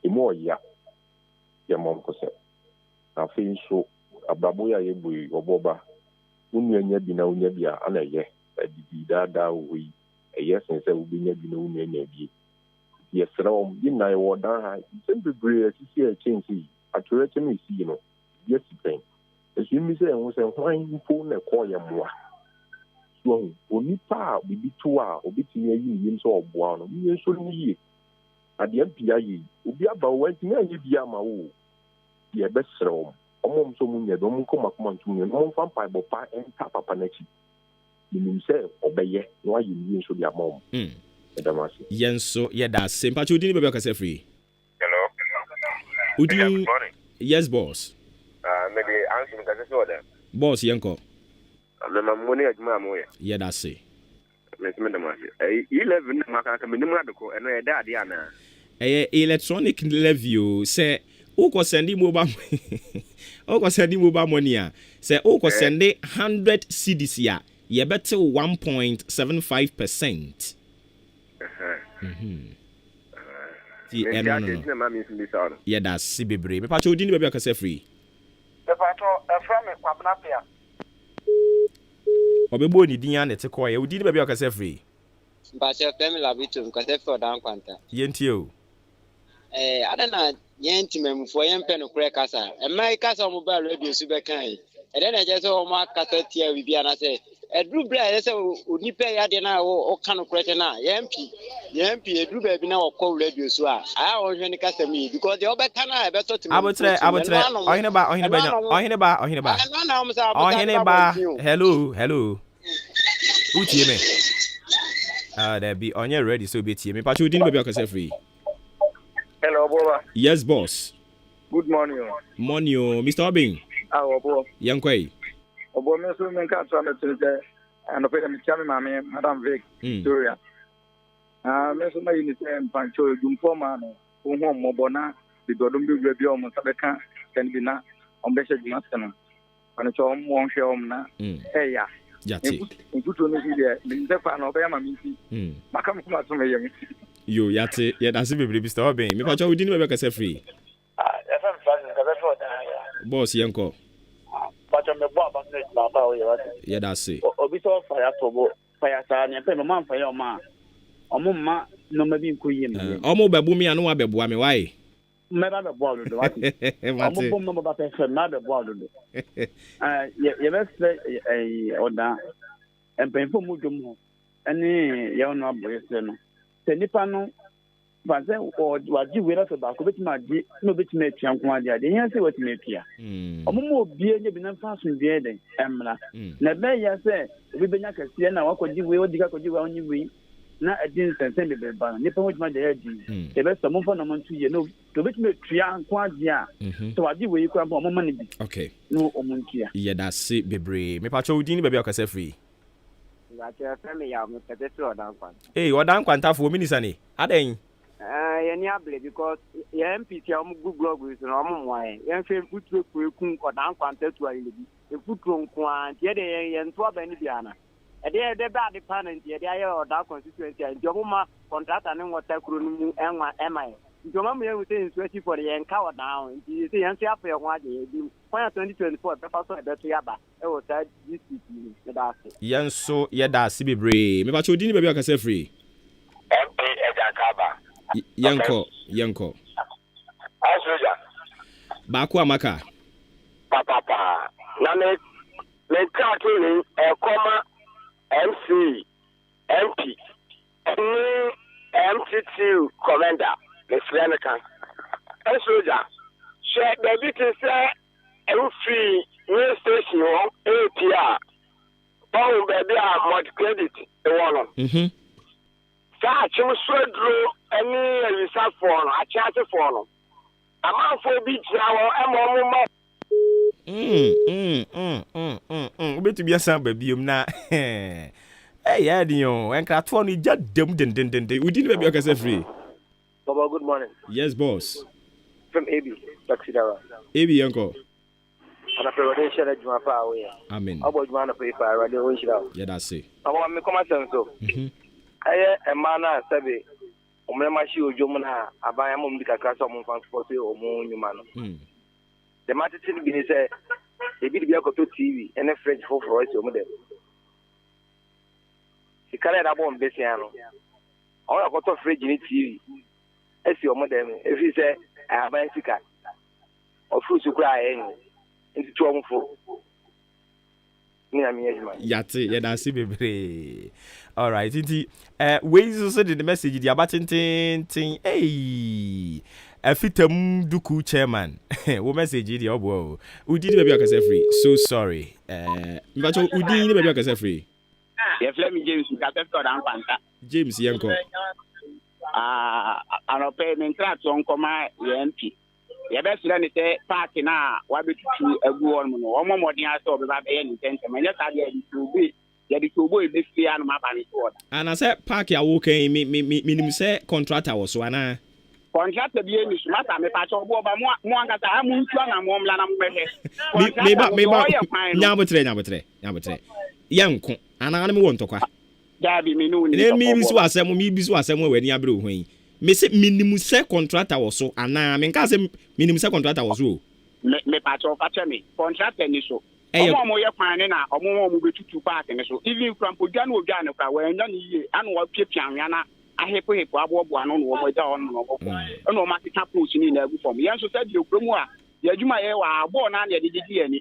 imo ya ya mom ko se afin so abrabo ya yebu oboba unu anya bi na unya bia ana ye adidi dada wi eye sense ubi nya bi na unu anya bi ye srawo bi na ye wodan ha sembe bre asisi e chensi atore chemi si no yes pen esu mi se ehun se hwan mpo na ko ye moa so onipa bibi to a obitimi ayi ni yim so oboa no mi so ni yi ade mpia yi obi aba wanti na ye bia ma wo ye be srawo omom so munye do mun ko makoma ntumye no mfa mpa bopa enta papa na chi nim se obeye no ayi ni so bia mom yenso ye da simpa chudi ni bebe akasa free hello Udi. Good morning. Yes, boss. Maybe answer me because order. Boss, yanko. My money at my moya. Yeah, that's it. Miss Madam. 11 Maka minimum and I died, Diana. Electronic review say, Oko sendi mobile. Oko sendi mobile money. Say, Oko sendi 100 CDs ya. You better 1.75%. Yeah, that's Sibibre. Me pacho dini baby akase free. The pato from me kwabnapia. Obebo ni dinya na te ko ye. Udini baby akase free. Mpacho femi labitu mkase for down kwanta. Yenti o. Adana yenti memfo yempe no kure kasa. Emai kasa mo ba radio su be kan. E den na je so mo akasa tia bibia na se edru bra ye se onipa ya de na o kan kure na yempi edru ba bi na o call radio su a o hwe ni kasa mi because the obeka na e be so timi Abotre ohine ba hello utie me there be onye ready so be tie me pacho dini baby akase free. Hello, Obuoba. Yes, boss. Good morning. Morning, Mr. Obing. Obuoba. Yankwe. Obuoba, me so men ka so me tse and ope me chame mama Madam Vic Victoria. Me so my unit pancho jumfo ma no ho mobona the dodum bi bi o mo sabeka kan bi na on be she juma sene. Pancho mo hwe na ya. Yati. Ntutu no bi de me fa na obe ya mama nti. Maka me kuma so me yemi. Yo, yate, yeah, that's a baby, Mr. Obing. Me pacho we didn't make us free. Boss, yanko. Pacho me bo ba ne baba o ye. Yeah, that's it. Obi so fire to bo fire sa ne pe me man fire o ma. Omo ma no ma bi nko yi me. Omo bebu mi anu abebu ami why? Me ba bebu do what? Omo bom no ba pe fe na bebu do. Ye be se oda. Empemfo mu dum ho. Ene ye no aboye se no. Se nipa no banze waji wera so ba ko betima agi no betima atua nko ade ade yan se watima atua omomo obie nye bi na fa so bie den emra na be ya se obi benya kase na wakoji we odika koji we onyi we na adin sense be ba nipa ho jima de adi e be so mo fa na mo ntu ye no to betima atua nko ade a so waji we ko ampo omomo ne bi okay no omuntia yeah that's it bebre me pa cho udini baby akase free. Hey, what down quantafo minisani? Aden. Any able because MPT Google with no why. Yan put to kun or down quantet to a put on quant, yet and 12 Bendiana. A day the bad dependent, yet I or down constituency and Jomma contract and what I could and what am I? Jomma was saying 20 for the encounter down. You see, and see up your 2024 Professor Betuyaba. Oh, that this yan so yeda sibibre me ba cho dini baby akase free MP Ejakaba yanko Asuja ba ko amaka papa na me chat ni MC MP MT2 commander the Flanagan Asuja share the bit say free new station on APR. Oh, baby, I'm mod credit. The one. Such a swedro, any result for no, I charge for no. A man for beach now, I'm bet to be a son, baby. Na. Hey, Adio, and Cratoni just dumb. We didn't maybe I free. Baba, good morning. Yes, boss. From AB, Taxidara. AB, uncle. And a presidential Jumapa away. Amen. About one of paper, I don't wish out. Yeah, that's it. I want me come at so. I am a man, Sabi. Omemashi Jomana, Abayam Dika Castle from Forty or Moon Human. The matter to be said, a bit of TV and a French for us, your model. She carried up on Bessiano. All I got of fridge in TV. As your model, if you say, I have a cat or fruit to cry. Into trouble for Yati, yeah, that's it. All right, ways to send the message. The about ting. Hey, a fitum duku chairman. What message did you go? We did maybe I can say free. So sorry. But we did maybe I can say free. Yes, let me James. James Yanko. An payment track on Coma MP. yɛbɛsrɛ ne sɛ paake no a wabɛtutu agu hɔ no no ɔmmɔ mmɔden a sɛ ɔbɛba bɛyɛ ne ntɛntɛm ɛnyɛ saa deɛ yɛde tobo ɛbɛfie a no maba ne so ɔda anasɛ paake a wokan menim sɛ contractor wɔ so anaa contractor bi ɛni so masa mepakyɛ Obuoba mo ankasa ha mo ntua na mo mmla na mo bɛhwɛ meba nyabotrɛ yɛnko anaa ne mewɔ ntɔkwa daabi me ne wo ni mebi so asɛm a w'ani abrɛ wo ho yi mese minim sɛ contractor wɔ so anaa menka sɛ minim sɛ contractor wɔ so o mepakyɛ ɔfakyɛ me contractor ni so ɔmo yɛ kwan ne na ɔmo bɛtutu park ne so even krampodwa no odwa ne kwa wɔanya ne yie ana wɔpiapia anwea na ahepo aboaboa no no wɔn agya hɔ no wɔn ɛna wɔn akeka post ni na agu fam yɛn nso sɛ deɛ okurom a yɛadwuma yɛ wɔ abɔɔ na yɛde gyegye yɛni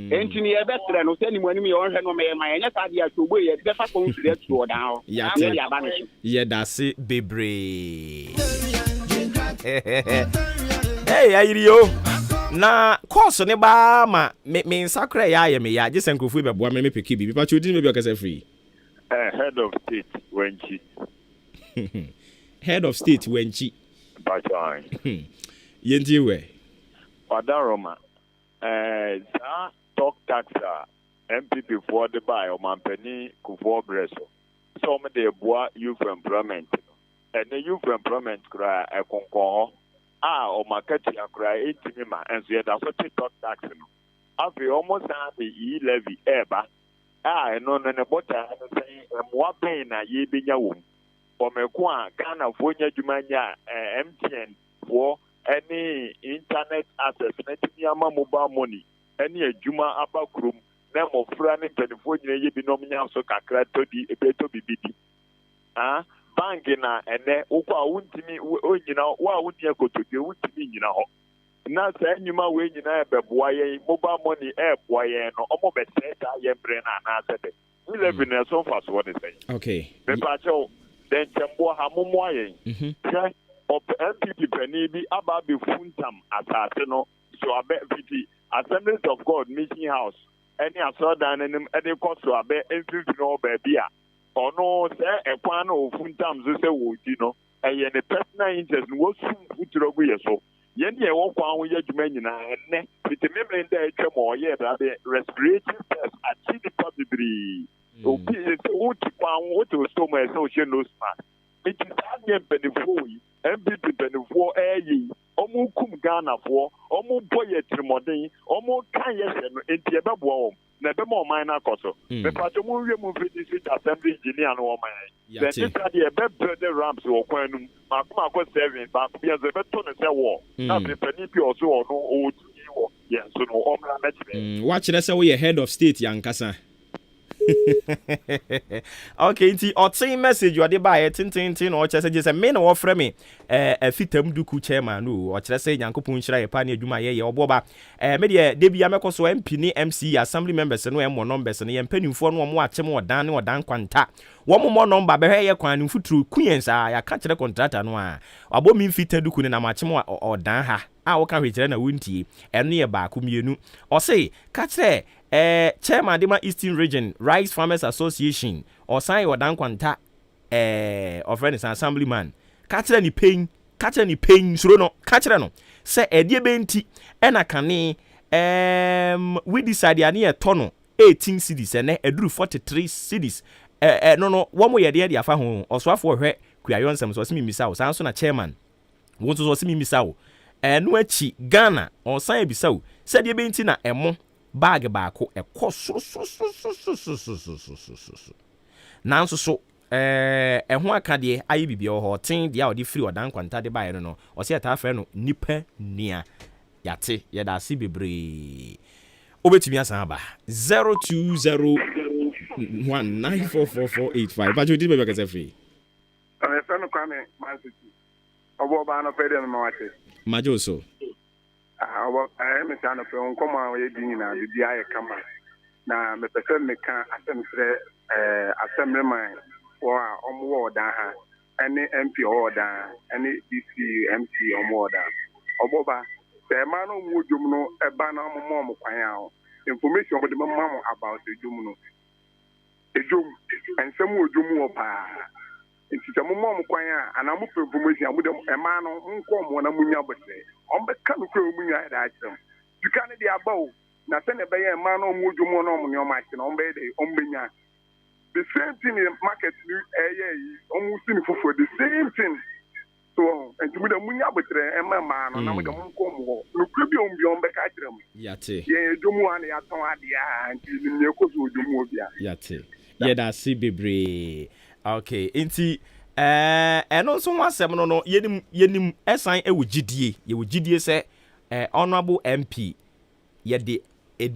enti ne yɛbɛsrɛ no sɛ nimu anim yɛ ɔnhwɛ no mɛyɛ ma yɛnyɛ saa deɛ atwobɔ yɛ de bɛfa kɔn firi atu ɔdan hɔ yɛde aba ne so yɛdase bebree ayiri yo na course ne ba ma me nsakra ya ayɛ me ya gye sɛ nkrofo bɛboa me peki bi pa chodi me bi ɔkasa free head of state wenchi head of state wenchi bachai yenti we Padaroma sa talk taxa MPP for the buy o mampani kufo breso so me de boa youth employment and the youth employment cry e konkon o market ya cry etimi ma enso ye da so talk tax no afi almost the levy eba no ne bota no say mo pay na ye benya wo o meko a Ghana fo nya dwumanya MTN for any internet access netimi ama mobile money any adwuma abakrom na mo fra ne telefone nyina ye bi no nya so kakra to di ebeto bibidi bank na ene ukwa wuntimi onyina wa wunti ekotoke wuntimi nyina ho na sa anyuma we nyina ebeboa ye mobile money eboa ye no omo beseta ye bre na na asede 11 na so fast what is saying okay me pa cho den tembo ha momo ye MPP penny bi aba be funtam asase no so abe VP Assemblies of God Mission House any asodan any cost so abe MPP no baby a ono se ekwan no funtam so se wo di no eye ne personal interest no sum futuro gu yeso ye ne e wo kwan wo yadwuma nyina enne bitememre nda etwa mo ye da be respiratory test ati di possibly obi se wo ti kwan wo to stomach so she no smart it is that benefit MPP benefo omu kum Ghana for omu boye trimoden omu kan yese no enti ebeboa om na be mo man na koso me pato mu wie mu fiti sit assembly engineer no man then this dey build the ramps wo kwan num makoma ko 7 ba ko bia ze beto no se wo na be pani pi oso ono o ti wo yes so no omra match watch na say we head of state yankasa okay nti otin message you dey buy tintin o chese je se me na wo frɛ me fitam duku chairman no o kyerɛ sɛ Nyankopɔn nhyira ye pa na adwuma ye Obuoba me de bia mekɔ so MP ni MC assembly members no emo numbers no ye mpanimfo no mo akyem odan ne odan kwanta wo mo number bɛhwɛ ye kwan mfuturu kuyensa ya ka kyerɛ contractor no a abo mi fitam duku ne na ma akyem odan ha a wo ka hwekyerɛ na wontie ɛno ye ba ko mienu o sei ka kyerɛ chairman Dema Eastern Region Rice Farmers Association or sign or dan kwanta of friends assemblyman catcher ni pain suro no catcher no say edie benti ena kane we decide ani e tono 18 cities ene eduru 43 cities no wo mo ye de afa ho osoafo hwe kuayon sam so simi misa wo san so na chairman wo so simi misa wo no achi Ghana on sign bisa wo say de benti na emo bag baako ekɔ so nanso so ɛho aka de ayi bibia ho ten de a ɔde free ɔdan kwanta de bae no ɔse ata afrɛ no nipa nia yate yɛda ase bebree obetumi asan aba 0201944485 bajo di bebe kase free ɛfɛ no kwame mansiti Obuoba no fɛde no mawate majo so me say no pe nkomo a we di nyina bibia ye kama na me pese me kan asemfre assemblyman wo a omo wo dan ha any MP wo dan any DC MC omo wo dan Obuoba se ma no mu dwum no e ba na omo mo kwan a information wo de mama about dwum no dwum ensem wo dwum wo pa It's a mom choir, and I'm for promotion with a man on one of Munya, but on the kind of Munya at them. You can't be above. Nothing about a man on Mujumono on your machine on Benya. The same thing in the market is almost for the same thing. So, and to me, the Munya, but a man, and I'm the Munko, you could be on beyond the Catram. Yate. Yeah, Jumuan, Yatoadia, and Yoko Yate. Yeah, that's Bebre. Okay, inti and also one seven no yenim assign e wo gidie ye wo gidie say honorable MP ye de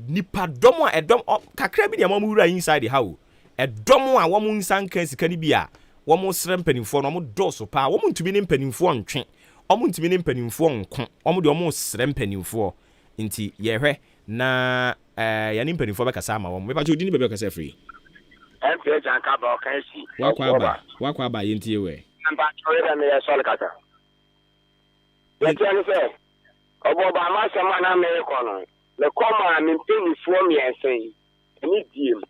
nipa dom a edom kakra bi de mam wura inside the house edom a wom nsan kan sika ni bia wom srem panimfo no wom doso pa wom ntumi ne panimfo ntwe wom ntumi ne panimfo nko wom de wom srem panimfo inti ye hwe na ya ni panimfo be kasa ma wom me pa jodi ni be kasa free MPH and Cabo Kensi. Wakwa yinti we. Namba choreda me yasol kata. Let's say, Obuoba Amasema na me kono. Le koma mi mpeni fo mi ensen. Ni diem.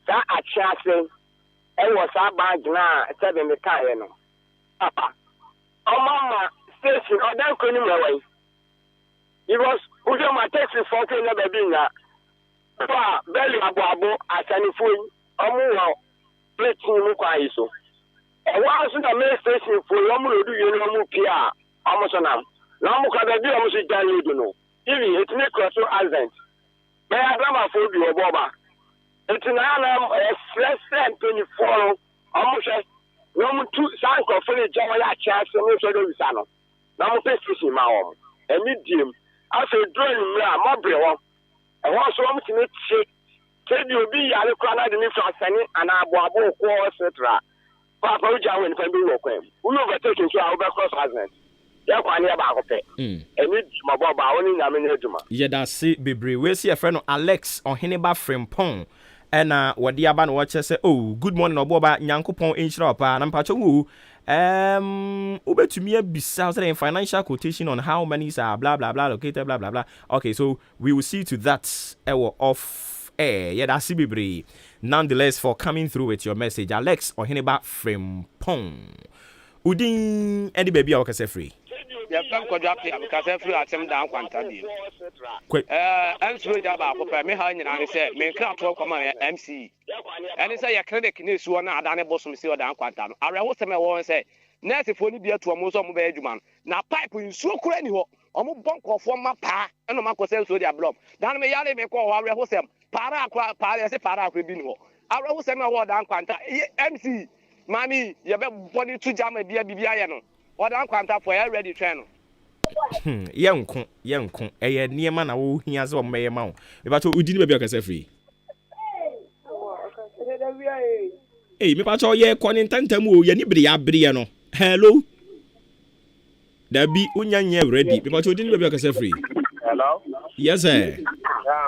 Sa achiase e wo sa bag na se de me kai no. Papa. Mama station odan koni mewe. It was ujo ma taxi for ke na baby na. Pa belly abo asani fo Omuwa plating mu kwa iso. Ewa asu na main station for omu lodu yenu omu pia amusonam. Na omu ka bi omu si jani do no. Even it make cross accident. Be adama for bi Obuoba. It na na fresh 24 omu she no mu tu san ko fele jama ya chance no so do visa no. Na omu station ma omu. Emi dim. Aso drone mra mobre wo. Ewa so omu ti ne check Kebi obi yale kwa na de ni fransani ana aboabo ko etc. Papa uja wen kan bi wo kwem. Unu overtaking so a cross hazard. Ya kwa ne ba akopɛ. Eni mabo ba woni nyame ne aduma. Ye da se bebre we se friend no Alex Oheneba Frimpong. Ena wodi aba no wo che se oh good morning Obuoba Nyankopɔn enhyira opa na mpacho wo ubetumi abisa say financial quotation on how many are blah blah blah located blah blah blah. Okay, so we will see to that off yeah, that's Bebre. Nonetheless, for coming through with your message, Alex Oheneba Frimpong. Udin any baby I can free. Yeah, thank God because free at some down quantity. I'm through that about me how you say me can't talk about MC. And it's a clinic news one at an bosom see down quantum. I was some one say, Nancy for be to a most of bedroom. Now pipe in so cranny. I'm a bunk of one pa and a Marco sells with their block. Down me yale me call our host. Para say para bino. Ara wo se me wo dan kwanta MC mami ye be body to jam bia bibia no. Wo dan kwanta for you ready train no. Yenko eye niema na wo hia se o meye ma wo. Me ba to udi ni bia kasa free. Me pa to ye kwani tantam o ye ni biri ya biri no. Hello. Dabi unyanye ready. Me pa to udi ni bia kasa free. Hello. Yes sir.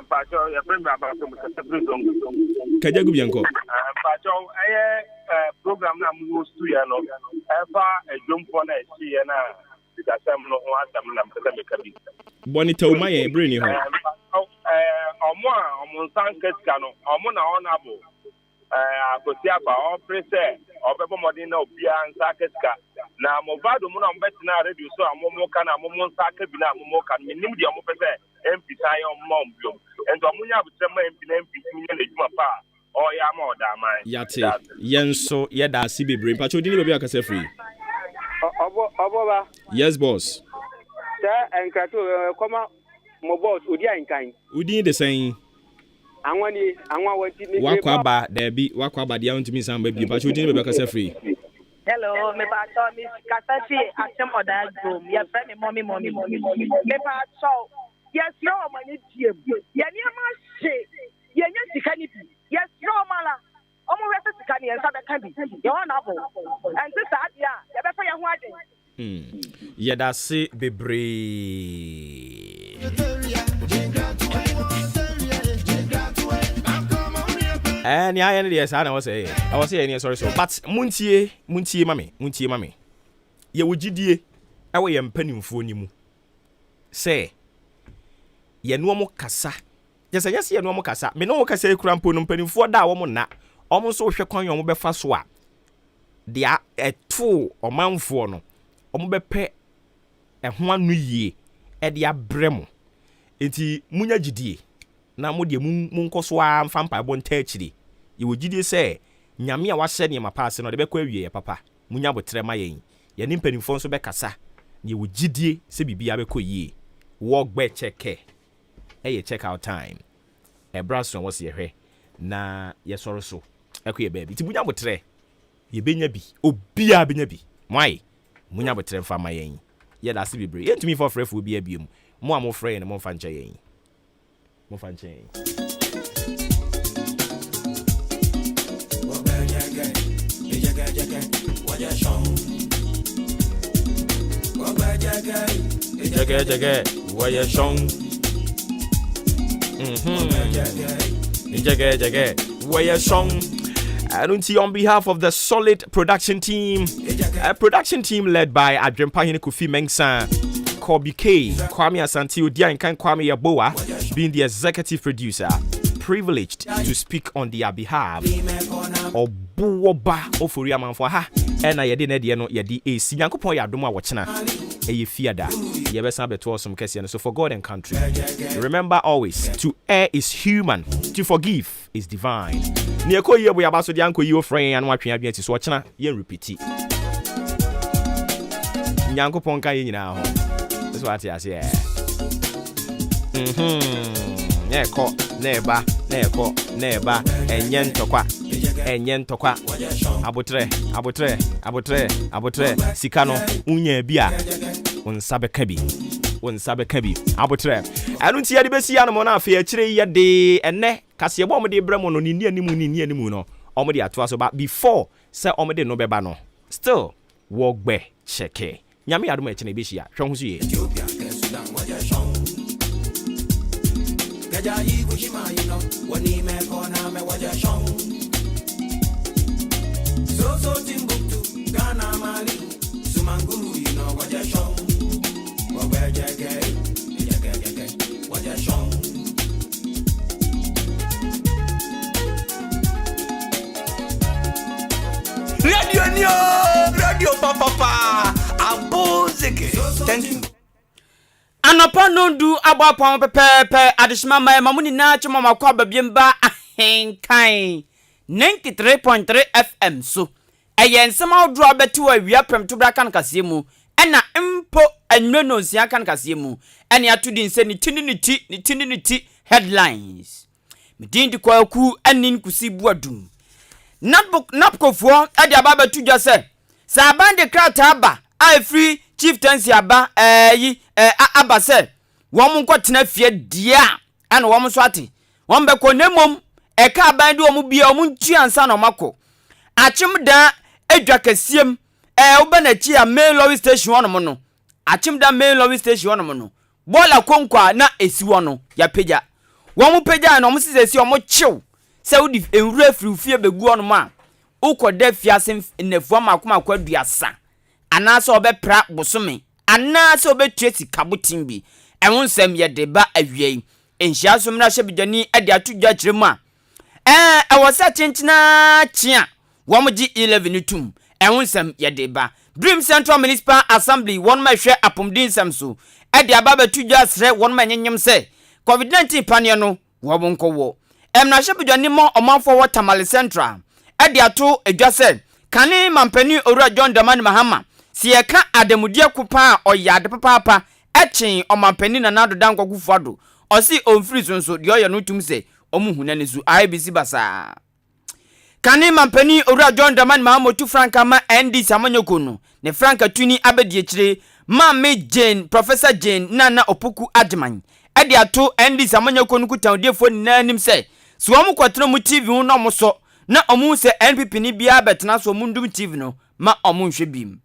Pacho, ya prema about Kajagu bianko. Pacho, program na mu stu ya no. Efa ejomfo na echi ya na dasam no ho asam na mpesa mekabi. Boni tauma ye brain ho. Omo san ketka no. Omo na honorable. Akosi aba o prese obebo modin na obia nsa ketka. Na movado mu na mbeti na radio so amomo kana amomo nsa kebi na amomo kan minim di omo pese MP sai on mom biom ento amunya butrema MP na MP minya na djuma pa o ya ma oda man yate yenso ye da si bebre mpacho di ni baby akase free Obuoba yes boss ta enkrato koma mo boss odi ankan udi de sen anwa wanti ni wakwa aba dia ntimi san ba bi mpacho di ni baby akase free. Hello, me pa to Miss Kasasi atem oda group. Ya friend me mommy. Me pa so yes yo mani diem. Ya ni ma she. Ya nya sika ni bi. Yes yo mala. Omo wese sika ni ensa be kan bi. Ya wana abo. And this adia, ya be fa ya ho ade. Ya da se bebre. And yeah, yes, I was saying, sorry, so but Muntie, mami. Ye wujidie, awe ye mpanimfo ni mu. Say, ye no mo kasa. Yes, ye no mo kasa. Me no kasa ekura mpo no mpanimfo da wo mo na. Omo so hwe kwan yo mo befa so a. dia eto omanfo no omo bepe ho anu yie e dia bremo enti munya gidie na mo de munkoso a mfa mpa bo nta akiri ye wo gidie se nyame a wahye ne mapase no de bekọ awie papa munya botre ma yen ye ni mpanimfo nso bekasa ye wo gidie se bibia bekọ yie work be check check out time braso was ye na ye soro so ekọ ye baby ti munya botre ye benya bi obia benya bi mwai munya botre mfa ma yen ye da se bibre ye ntumi for frefo bi abiem mo a mo frɛ ne mo fa nche yen mo fa nche yen Jage, why you shong? Jage, why you shong? I don't see on behalf of the solid production team, a production team led by Adrempahine Kofi Mensah, Kobe K, Kwame Asante Odia, and Kwame Yaboa, being the executive producer. Privileged to speak on their behalf. Obuoba Ofori Amanfo ha ena yede ne de no yede esi Nyankopon ya adom a wochena eye fiada ye be san beto some kese no. So for God and country, remember always to err is human, to forgive is divine. Ne ko ye bo ya baso de anko yi ofren anu atwe adwen ti so wochena ye repeat Nyankopon kan ye nyina ho so ati ase Neko, neba, neko, neba, enyen tokwa, abotre, sikano, unye bia, unsabe kabi, abotre. Anunti ya di besi ya no mona afi achire ya de ene kase ebo omde bremo no ni animu no omde atoa so ba before say omde no beba no still wogbe cheke nyame adom achine be hia hwe ho so ye Gaja yi kushima yino wani me kona me waja shong so Timbuktu Ghana Mali Sumanguru yino waja shong wabejege waja shong Radio papa abozeke. Thank you. Anapa no do abapon pepepe adishima mai mamuni na chimo makwa babiemba ahenkan 93.3 FM so eyensema odro abetu awia prem to braka nkase mu ena mpo anweno nsia kan kase mu ene atudi nse ni tinini headlines medindi kwa ku anin kusi buadum napkofo ade ababetu jase sa bande krata aba free chieftaincy aba abase won nko tena fie dia ana won so ate won be ko nemom eka bande won bia won ntuansa na mako achimda edwa kasiem oba na chi a main lorry station won no achimda main lorry station won no bola konkwa na esi won ya peja won peja na won sisi won chiw se wodi enwura firi fie begu won ma ukoda fiase nefuo makoma kwaduasa anase obepra bosome anase obetuesi kabotimbi ewonsem ye deba awiei enhia so mra hyebidani ade atudwa kiremu a ewose chenchina chia womji 11 tum ewonsem ye deba Dream Central Municipal Assembly won ma hwe apomdin samso ade ababa tudwa sre won ma nyenyem se COVID-19 panie no wobonkowo emna hyebidani mo omanfo wo Tamale Central ade ato edwase kane mampani owura John Dramani Mahama sieka ademudie kupa oyade papa echen omampani na nado danko gufuado osi onfiri sonso de oye no tum se omuhunane zu IBC basa kane mampani owura John Dramani Mahama tu Franka ma ND samanyoko no ne Franka tuni abedie kire Mame Jane Professor Jane Nana Opoku Adman ade ato ND samanyoko no kutawdefo nanim se so omu kwatena mu TV hu no moso na omu se NPP ni bia betena so mundum TV no ma omu nhwe bim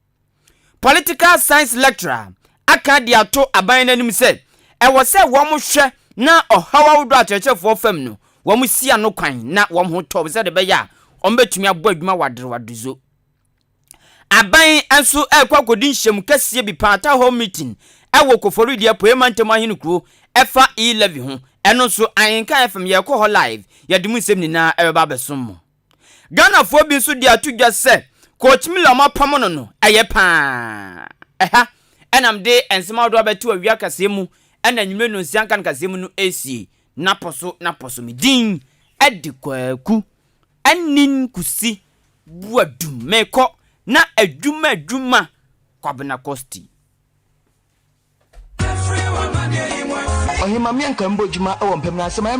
political science lecturer akadi ato aban nanim se ewo se wo mo hwe na ohawa wodo achechefo fam no wo mo sia no kwan na wo ho to se de be ya o mbetumi abo adwuma waduzo aban enso ekwakodin hyem kase bi pata home meeting ewo kofori dia poemantem ahenukro efa 11 ho eno so ayenka fm ye ko ho live ye dimu sem ni na eba besom Ghana fo bi so dia tudwa se coach Miller ma pamono no eye pa enam de ensema do abetu awia kase mu ena nwume no nsiankan kase mu no esi naposo medin edikwaku anin kusi buadum meko na adwuma kwabena costi ohima mianka mbojuma e wo mpem na asema